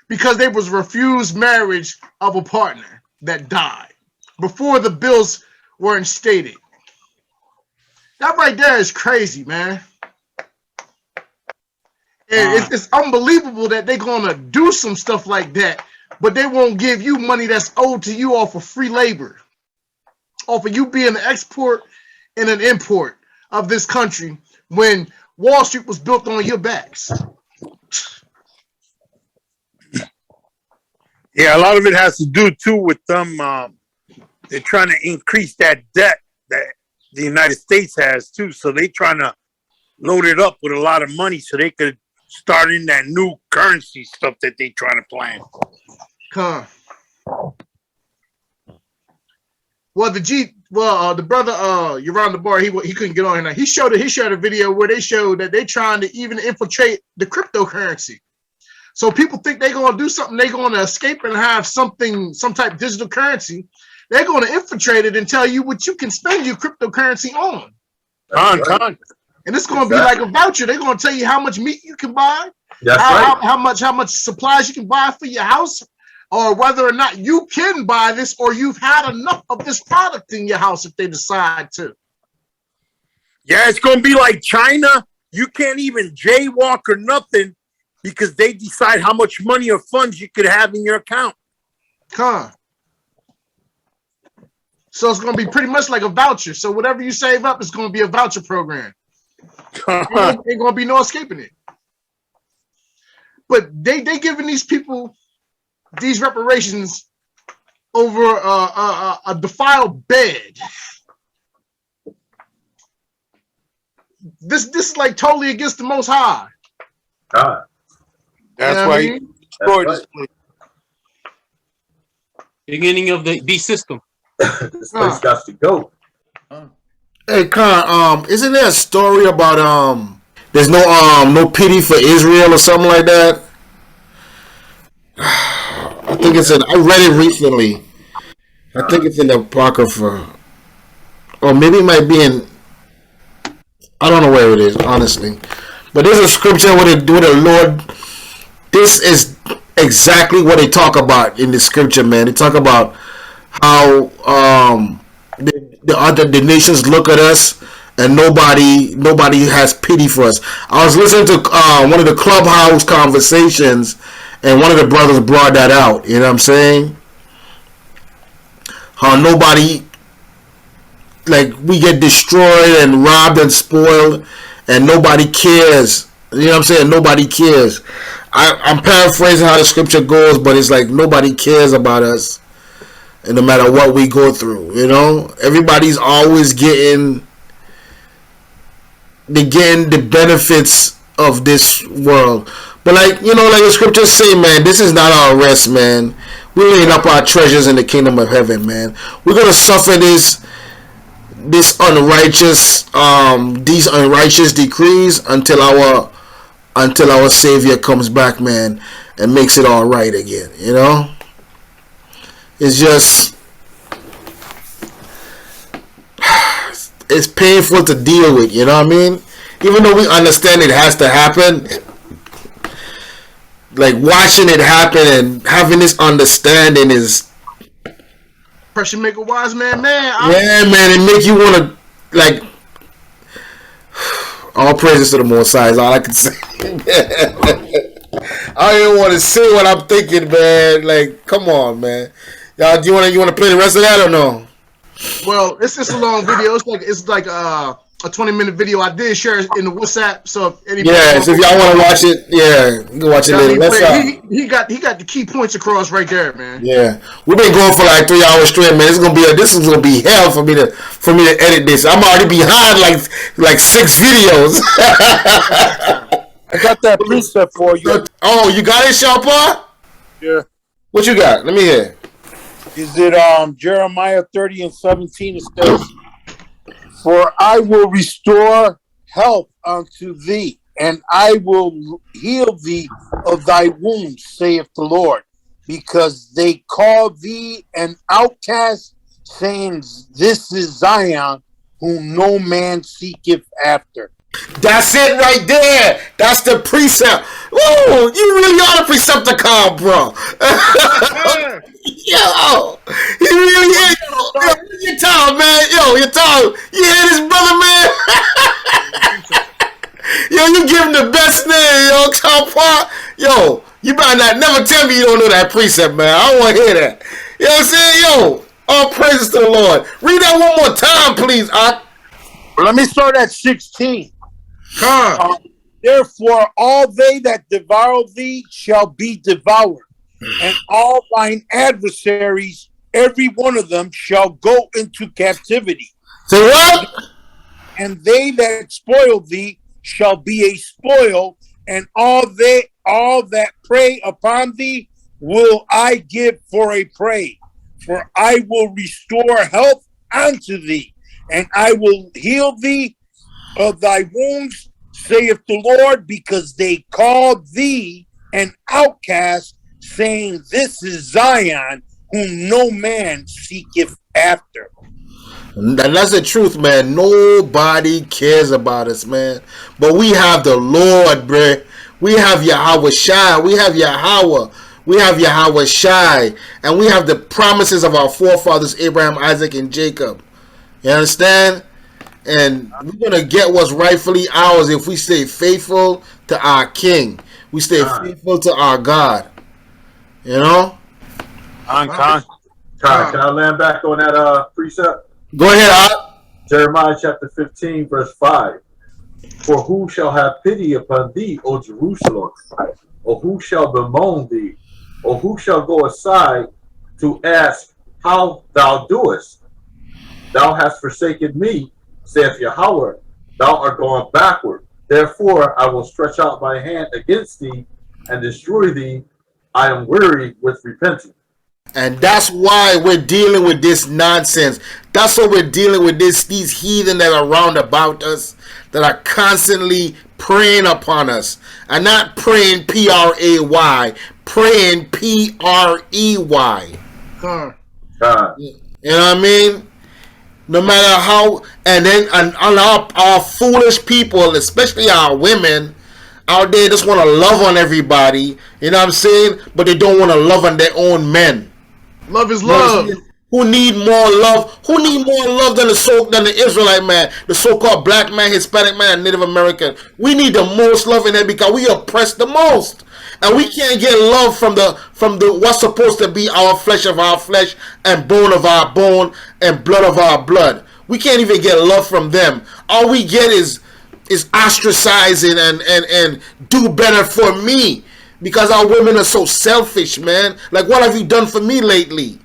because they was refused marriage of a partner that died before the bills were instated. That right there is crazy, man. And it's unbelievable that they're going to do some stuff like that, but they won't give you money that's owed to you off of free labor, off of you being an export and an import of this country when Wall Street was built on your backs. Yeah, a lot of it has to do, too, with them. They're trying to increase that debt that the United States has, too. So they're trying to load it up with a lot of money so they could start in that new currency stuff that they're trying to plan. Well, the brother Yaron the Bar, he couldn't get on here now. He shared a video where they showed that they're trying to even infiltrate the cryptocurrency. So people think they're going to do something, they're going to escape and have some type of digital currency. They're going to infiltrate it and tell you what you can spend your cryptocurrency on. And it's going to be like a voucher. They're going to tell you how much meat you can buy, how much supplies you can buy for your house, or whether or not you can buy this or you've had enough of this product in your house if they decide to. Yeah, it's going to be like China. You can't even jaywalk or nothing because they decide how much money or funds you could have in your account. So it's going to be pretty much like a voucher. So whatever you save up is going to be a voucher program. Ain't going to be no escaping it. But they giving these people these reparations over a defiled bed. This is like totally against the Most High. That's why he destroyed this place. Beginning of the beast system. This place got to go. Hey, Khan, isn't there a story about there's no pity for Israel or something like that? I think it's I read it recently. I think it's in the Apocrypha. Or maybe it might be in, I don't know where it is, honestly. But there's a scripture where the Lord, this is exactly what they talk about in the scripture, man. They talk about how the nations look at us, and nobody has pity for us. I was listening to one of the Clubhouse conversations, and one of the brothers brought that out. You know what I'm saying? How nobody, like, we get destroyed and robbed and spoiled, and nobody cares. You know what I'm saying? Nobody cares. I'm paraphrasing how the scripture goes, but it's like nobody cares about us, and no matter what we go through, you know, everybody's always getting the benefits of this world. But like, you know, like the scriptures say, man, this is not our rest, man. We're laying up our treasures in the kingdom of heaven, man. We're gonna suffer these unrighteous decrees until our Savior comes back, man, and makes it all right again. You know, it's just, it's painful to deal with. You know what I mean? Even though we understand it has to happen, like watching it happen and having this understanding is pressure make a wise man yeah, man. It make you want to, like, all praises to the Most High is all I can say. I don't even want to say what I'm thinking, man. Like, come on, man. Y'all, do you want to play the rest of that or no? Well, it's just a long video. It's like a 20-minute video. I did share it in the WhatsApp, so if anybody so if y'all want to watch it, you can watch it later. He got the key points across right there, man. Yeah, we've been going for like 3 hours straight, man. This is gonna be hell for me to edit this. I'm already behind like 6 videos. I got that precept for you. Oh, you got it, Sharpa? Yeah. What you got? Let me hear. Is it Jeremiah 30:17? It says, "For I will restore health unto thee, and I will heal thee of thy wounds, saith the Lord, because they call thee an outcast, saying, This is Zion, whom no man seeketh after." That's it right there. That's the precept. Whoa, you really are the Precepticon, bro. Yo, he really is. Yo, you're tall, man. Yo, you're tall. You hear this, brother, man? Yo, you give him the best name, yo, Chompa. Yo, you better not never tell me you don't know that precept, man. I don't want to hear that. You know what I'm saying? Yo, all praises to the Lord. Read that one more time, please, Let me start at 16. Therefore, all they that devour thee shall be devoured, and all thine adversaries, every one of them, shall go into captivity. Say what? And they that spoil thee shall be a spoil, and all that prey upon thee will I give for a prey. For I will restore health unto thee, and I will heal thee of thy wounds, saith the Lord, because they called thee an outcast, saying, This is Zion, whom no man seeketh after. And that's the truth, man. Nobody cares about us, man. But we have the Lord, bruh. We have Yahweh Shai. We have Yahweh. We have Yahweh Shai. And we have the promises of our forefathers, Abraham, Isaac, and Jacob. You understand? And we're going to get what's rightfully ours if we stay faithful to our King. We stay faithful to our God. You know? Can I land back on that precept? Go ahead, Jeremiah chapter 15, verse 5. For who shall have pity upon thee, O Jerusalem? Or who shall bemoan thee? Or who shall go aside to ask how thou doest? Thou hast forsaken me, saith Yahweh. Thou art going backward. Therefore I will stretch out my hand against thee and destroy thee. I am weary with repenting. And that's why we're dealing with this nonsense. That's why we're dealing with these heathen that are round about us, that are constantly preying upon us. And not praying P-R-A-Y, praying P-R-E-Y. You know what I mean? No matter how, and then our foolish people, especially our women out there, just want to love on everybody. You know what I'm saying? But they don't want to love on their own men. Love is love. who need more love. Who need more love than the Israelite man, the so-called black man, Hispanic man, and Native American? We need the most love in there because we oppressed the most. And we can't get love from the what's supposed to be our flesh of our flesh and bone of our bone and blood of our blood. We can't even get love from them. All we get is ostracizing and do better for me, because our women are so selfish, man. Like, what have you done for me lately?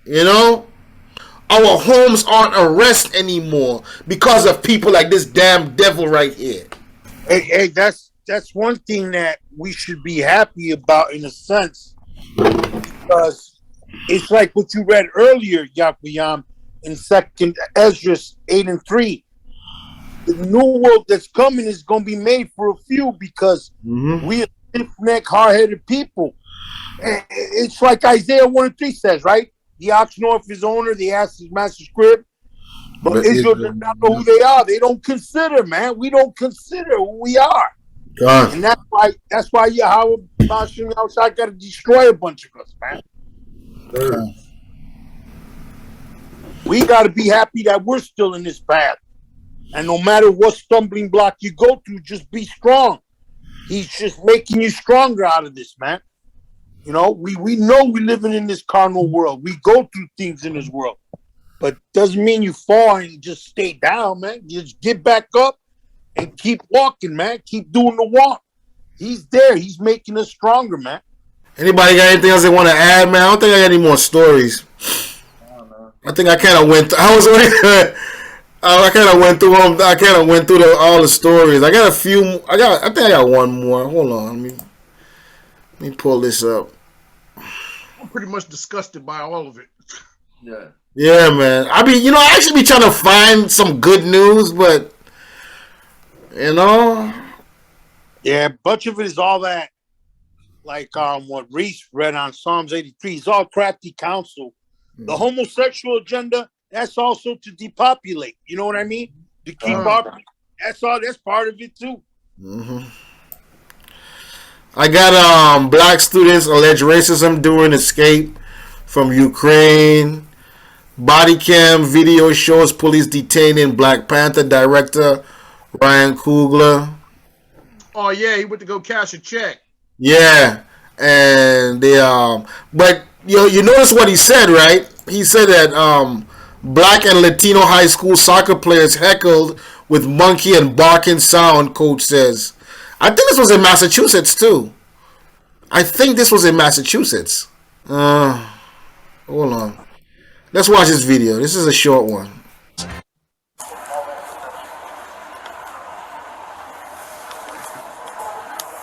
You know, our homes aren't a rest anymore because of people like this damn devil right here. Hey, that's one thing that we should be happy about, in a sense, because it's like what you read earlier, Yakuyam, in 2nd Ezra 8:3. The new world that's coming is going to be made for a few, because we are stiff-necked, hard-headed people. It's like Isaiah 1:3 says, right? The ox knoweth his owner, the ass his master's crib. But Israel does not know who they are. They don't consider, man. We don't consider who we are. God. And that's why Yahweh outside got to destroy a bunch of us, man. We got to be happy that we're still in this path. And no matter what stumbling block you go through, just be strong. He's just making you stronger out of this, man. You know, we know we're living in this carnal world. We go through things in this world. But doesn't mean you fall and just stay down, man. You just get back up and keep walking, man. Keep doing the walk. He's there. He's making us stronger, man. Anybody got anything else they want to add, man? I don't think I got any more stories. I think I kind of went. I kind of went through them. I kind of went through all the stories. I got a few. I think I got one more. Hold on. Let me pull this up. I'm pretty much disgusted by all of it. Yeah. Yeah, man. I mean, I actually be trying to find some good news, but yeah, a bunch of it is all that, like what Reese read on Psalms 83. It's all crafty counsel. The homosexual agenda, that's also to depopulate. You know what I mean? To keep our, that's part of it too. I got black students allege racism during escape from Ukraine. Body cam video shows police detaining Black Panther director Ryan Coogler. Oh yeah, he went to go cash a check. Yeah, and they but you notice what he said, right? He said that black and Latino high school soccer players heckled with monkey and barking sound, coach says. I think this was in Massachusetts too. Hold on. Let's watch this video. This is a short one.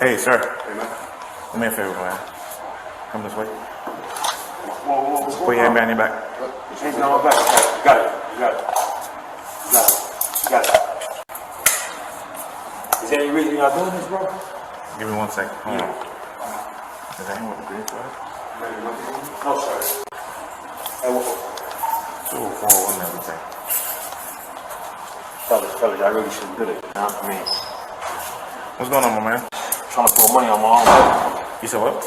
Hey, sir. Hey, man. Do me a favor, man. Come this way. Whoa. Put your hand behind your back. Hands on my back. You got it. Is there any reason y'all doing this, bro? Give me 1 second. Hold on. Is that him with the green flag? No, sir. Hey, what? 241 and everything. Fellas, I really shouldn't do it. I mean, what's going on, my man? Trying to throw money on my own. You said what?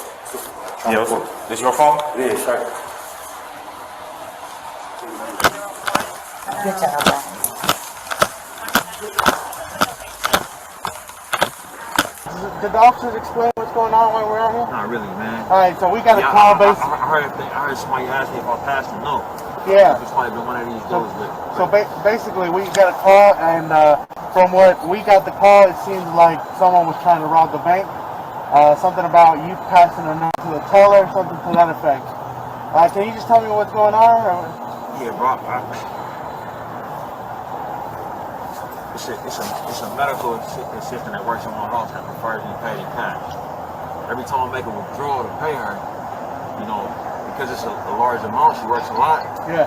Yeah, this your phone? It is, sir. Good job, man. Did the officers explain what's going on while we're out here? Not really, man. All right, so we got a call base. I heard somebody ask me if I passed or no. Yeah. It's probably been one of these days, but. So basically, we got a call, and from what we got the call, it seems like someone was trying to rob the bank. Something about you passing a note to the teller, something to that effect. Can you just tell me what's going on? Or? Yeah, bro. It's a medical assistant that works in my house that prefers me paid in cash. Every time I make a withdrawal to pay her, because it's a large amount, she works a lot. Yeah.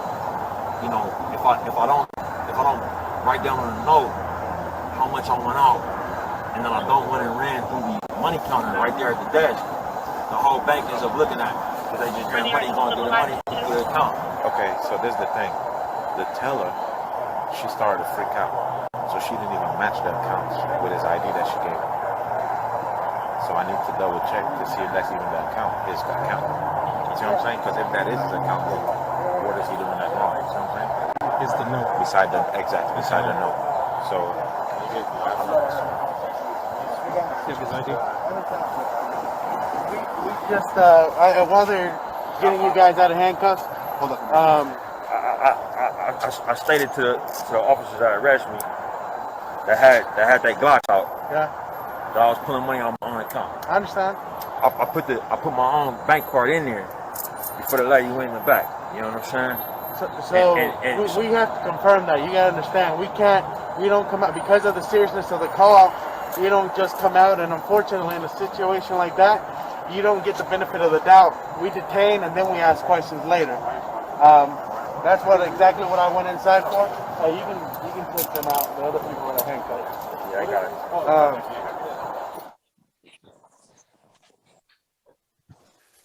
If I don't write down on the note how much I went out, and then I don't went and ran through the money counter right there at the desk, the whole bank ends up looking at it because they just ran money going through the money through the account. Okay, so this is the thing. The teller, she started to freak out. So she didn't even match the accounts with his ID that she gave him. So I need to double check to see if that's even the account, his account. You see what I'm saying? Because if that is his account, then what is he doing that's wrong? You see what I'm saying? It's the note. Beside the note. So We just while they're getting you guys out of handcuffs, hold on. I stated to the officers that arrested me that had that Glock out. Yeah. That I was pulling money on my own account. I understand. I put my own bank card in there before they let you in the back. You know what I'm saying? So we have to confirm that. You gotta understand. We don't come out because of the seriousness of the call. We don't just come out, and unfortunately, in a situation like that, you don't get the benefit of the doubt. We detain and then we ask questions later. That's exactly what I went inside for. You can take them out. The other people are handcuffed. Yeah, I got it.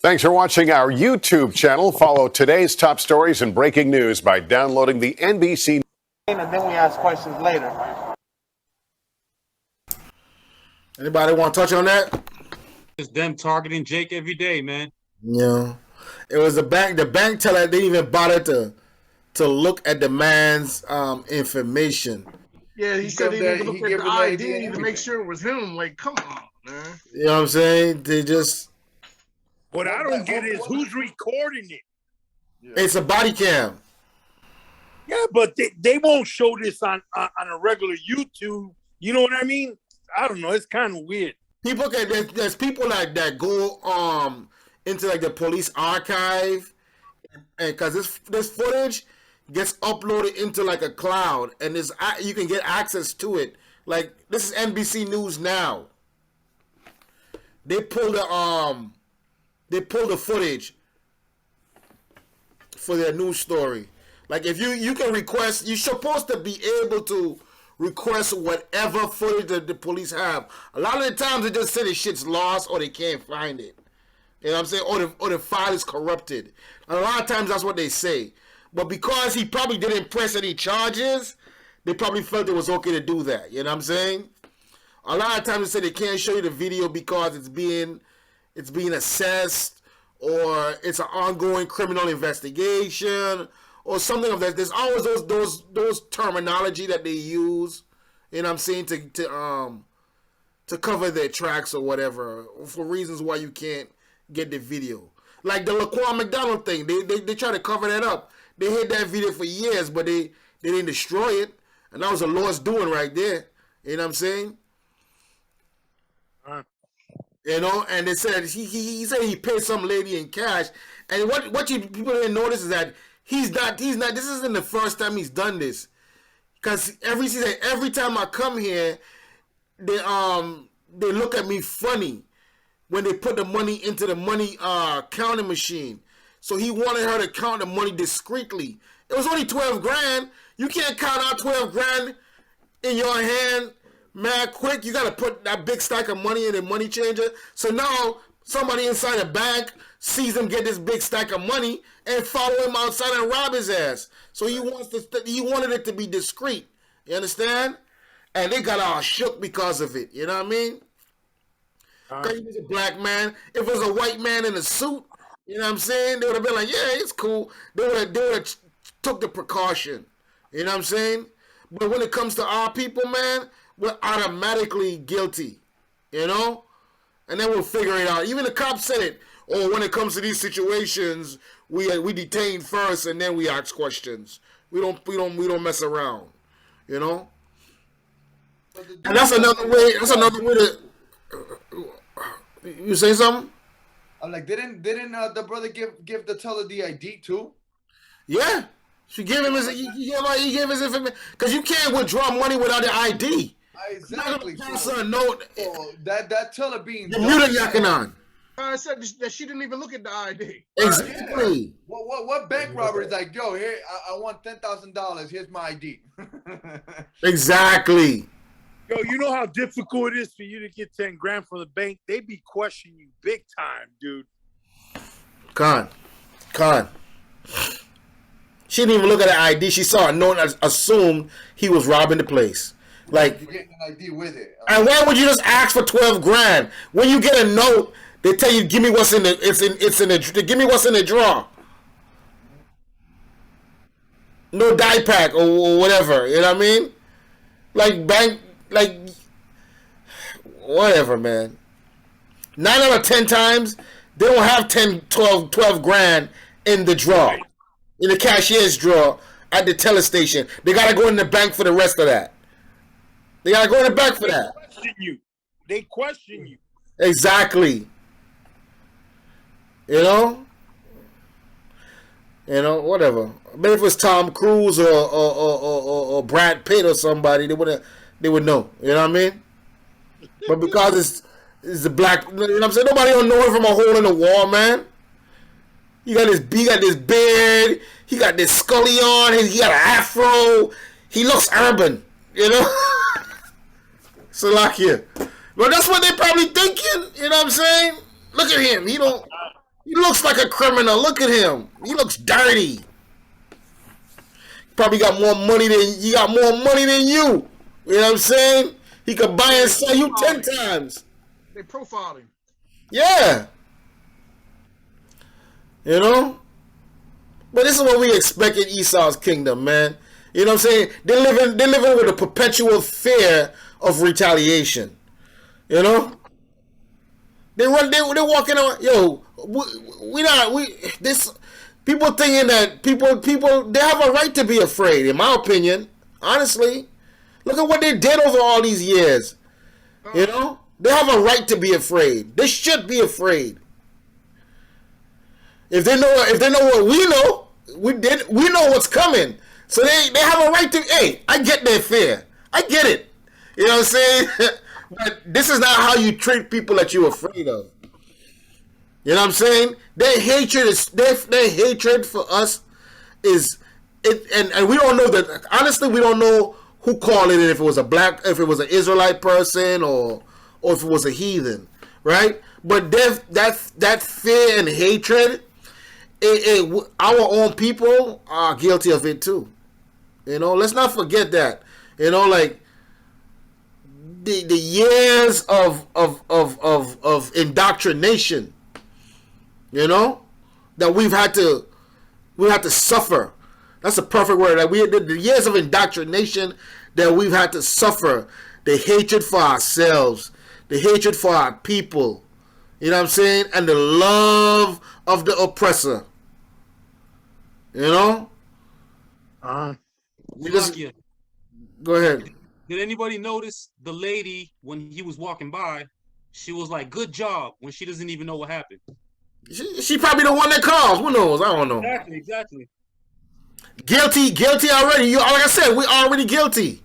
Thanks for watching our YouTube channel. Follow today's top stories and breaking news by downloading the NBC. And then we ask questions later. Anybody want to touch on that? It's them targeting Jake every day, man. Yeah. It was the bank. The bank teller didn't even bother to look at the man's information. Yeah, he said he didn't look at the ID to make sure it was him. Like, come on, man. You know what I'm saying? They just. What I don't get is who's recording it. It's a body cam. Yeah, but they won't show this on a regular YouTube. You know what I mean? I don't know. It's kind of weird. People there's people that go into like the police archive, and because this footage gets uploaded into like a cloud, and you can get access to it. Like, this is NBC News Now. They pull the footage for their news story. Like, if you can request, you're supposed to be able to request whatever footage that the police have. A lot of the times they just say the shit's lost or they can't find it. You know what I'm saying? Or the file is corrupted. And a lot of times that's what they say. But because he probably didn't press any charges, they probably felt it was okay to do that. You know what I'm saying? A lot of times they say they can't show you the video because it's being assessed, or it's an ongoing criminal investigation, or something of that. There's always those terminology that they use, you know what I'm saying, to cover their tracks or whatever, for reasons why you can't get the video. Like the Laquan McDonald thing, they try to cover that up. They hid that video for years, but they didn't destroy it, and that was a Lord's doing right there. You know what I'm saying? You know, and they said he said he paid some lady in cash, and what people didn't notice is that he's not. This isn't the first time he's done this, because every time I come here, they look at me funny when they put the money into the money counting machine. So he wanted her to count the money discreetly. It was only 12 grand. You can't count out 12 grand in your hand, man, quick. You got to put that big stack of money in the money changer. So now somebody inside a bank sees him get this big stack of money and follow him outside and rob his ass. So he wanted it to be discreet. You understand? And they got all shook because of it. You know what I mean? Because he was a black man. If it was a white man in a suit, you know what I'm saying, they would have been like, yeah, it's cool. They would have took the precaution. You know what I'm saying? But when it comes to our people, man, we're automatically guilty. You know? And then we'll figure it out. Even the cops said it. Or when it comes to these situations, we detain first and then we ask questions. We don't mess around. You know? And that's another way. That's another way to. You say something? I'm like, didn't the brother give the teller the ID too? Yeah, she gave him he gave his information, because you can't withdraw money without the ID. Exactly. So a note. That teller being the muted yakking on. I said that she didn't even look at the ID. Exactly. Yeah. What bank robber is like, yo, here I want $10,000. Here's my ID. Exactly. Yo, you know how difficult it is for you to get 10 grand from the bank? They be questioning you big time, dude. Con. She didn't even look at the ID. She saw a note and assumed he was robbing the place. Like, you get an ID with it. And why would you just ask for 12 grand? When you get a note, they tell you, give me what's in the, give me what's in the drawer. no dye pack or whatever. You know what I mean? Like bank, like whatever, man. 9 out of 10 times they don't have 10, 12 grand in the drawer, in the cashier's drawer at the teller station. They gotta go in the bank for the rest of that. They gotta go in the bank for that. They question you. Exactly. You know, whatever. But if it was Tom Cruise or Brad Pitt or somebody, they would know. You know what I mean? But because it's a black, you know what I'm saying? Nobody don't know him from a hole in the wall, man. He got this beard. He got this scully on. He got an afro. He looks urban, you know. Salakia. But that's what they probably thinking. You know what I'm saying? Look at him. He looks like a criminal. Look at him. He looks dirty. Probably got more money than you. You know what I'm saying? He could buy and sell you 10 times. They profiled him. Yeah. You know? But this is what we expect in Esau's kingdom, man. You know what I'm saying? They're living with a perpetual fear of retaliation. You know? They're walking around. Yo, people thinking that people they have a right to be afraid, in my opinion. Honestly. Look at what they did over all these years. You know? They have a right to be afraid. They should be afraid. If they know what we know, we know what's coming. So they have a right to, hey, I get their fear. I get it. You know what I'm saying? But this is not how you treat people that you're afraid of. You know what I'm saying? Their hatred for us is it, and we don't know that. Honestly, we don't know who called it. If it was if it was an Israelite person, or if it was a heathen, right? But that fear and hatred, our own people are guilty of it too. You know, let's not forget that. You know, like the years of indoctrination, you know, that we've had to suffer. That's a perfect word. Like the years of indoctrination that we've had to suffer, the hatred for ourselves, the hatred for our people, you know what I'm saying, and the love of the oppressor. You know? Go ahead. Did anybody notice the lady when he was walking by? She was like, "Good job," when she doesn't even know what happened. She probably the one that calls. Who knows? I don't know. Exactly. Guilty already. Like I said, we're already guilty.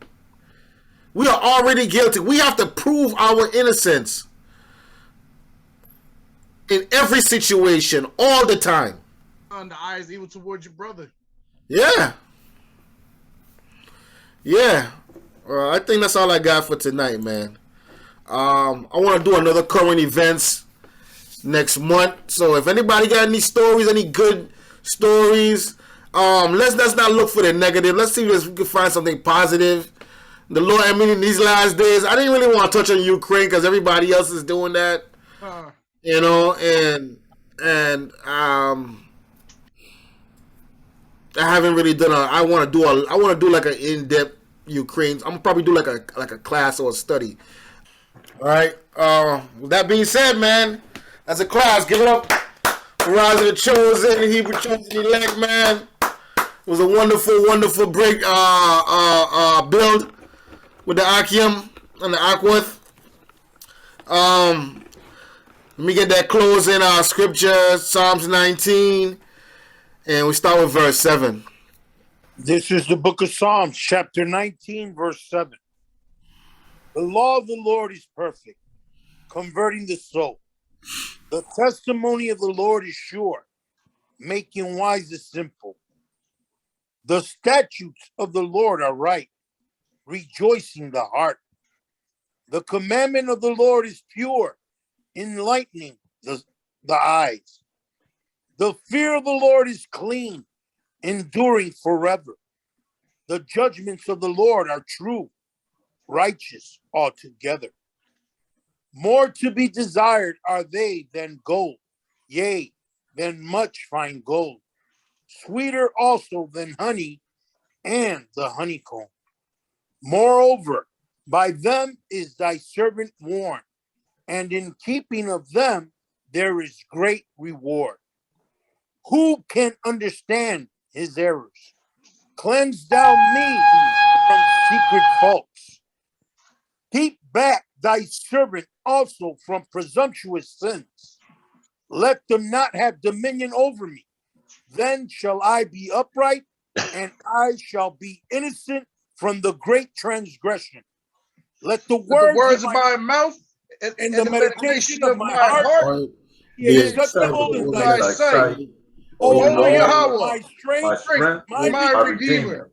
We are already guilty. We have to prove our innocence in every situation, all the time. On the eyes, even towards your brother. Yeah. Well, I think that's all I got for tonight, man. I want to do another current events next month. So if anybody got any stories, any good stories, let's not look for the negative. Let's see if we can find something positive. The Lord, I mean, in these last days, I didn't really want to touch on Ukraine because everybody else is doing that. You know, and I haven't really done I want to do like an in-depth Ukraine. I'm gonna probably do like a class or a study. All right. With that being said, man, that's a class. Give it up for Rise of the Chosen, the Hebrew Chosen elect, man. It was a wonderful break build with the Akim and the Aquath. Let me get that closing scripture, Psalms 19, and we start with verse 7. This is the book of Psalms, chapter 19, verse 7. The law of the Lord is perfect, converting the soul. The testimony of the Lord is sure, making wise the simple. The statutes of the Lord are right, rejoicing the heart. The commandment of the Lord is pure, enlightening the eyes. The fear of the Lord is clean, enduring forever. The judgments of the Lord are true, righteous altogether. More to be desired are they than gold, yea, than much fine gold. Sweeter also than honey and the honeycomb. Moreover, by them is thy servant warned, and in keeping of them there is great reward. Who can understand his errors? Cleanse thou me from secret faults. Keep back thy servant also from presumptuous sins. Let them not have dominion over me. Then shall I be upright, and I shall be innocent from the great transgression. Let the words of my mouth and the meditation of my heart be acceptable in thy sight. O Lord, my strength, my redeemer.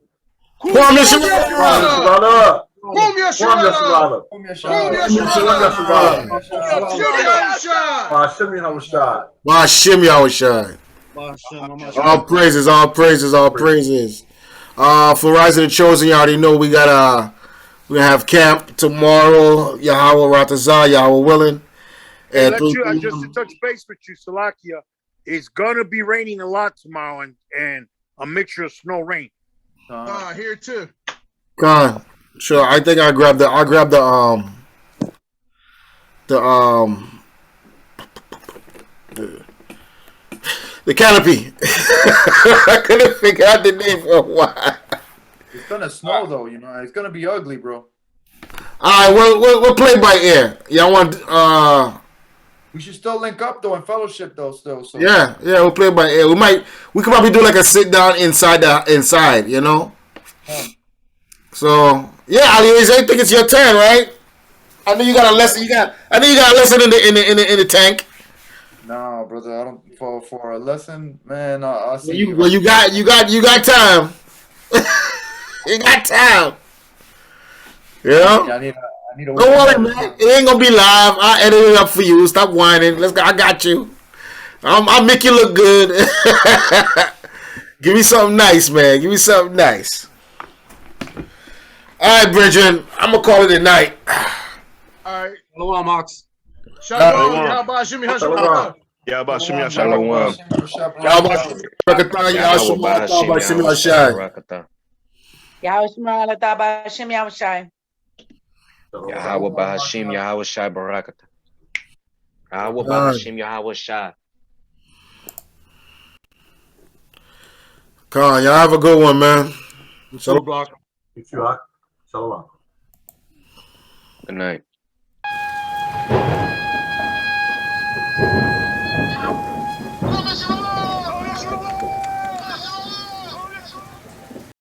Kwam Yeshua. Boom, Yeshua! Boom, Yeshua! Ba'ashem Yahushai. All praises, all praises, all praises. For Rise of the Chosen, you already know we got we have camp tomorrow. Yahweh Ratazah, Yahweh willing. And just to touch base with you, Salakia, it's gonna be raining a lot tomorrow, and a mixture of snow rain. Here too. God, sure. I think I grabbed the canopy. I couldn't figure out the name for a while. It's gonna snow though, you know. It's gonna be ugly, bro. All right, we'll play by ear. Y'all want We should still link up though and fellowship though still. So yeah, we'll play by ear. We could probably do like a sit down inside, you know. So yeah, Ali, I think it's your turn, right? I know you got a lesson. I know you got a lesson in the tank. No, brother, I don't for a lesson, man. I'll see you. Well, you got time. You got time. Yeah. I need a Don't worry, man. It ain't gonna be live. I'll edit it up for you. Stop whining. I got you. I'll make you look good. Give me something nice, man. Give me something nice. All right, Bridget. I'm gonna call it a night. All right. Hello, Mox. Shalom. How about Shimmy Hashem? Yeah, about Shimmy Hashem. Shalom. Yahweh Shema Yahweh. Yahweh Bahashim Yahweh Shai Barakata. Yahweh Bahashim Yahweh Shai. Come on, y'all have a good one, man. Shalom. Good night.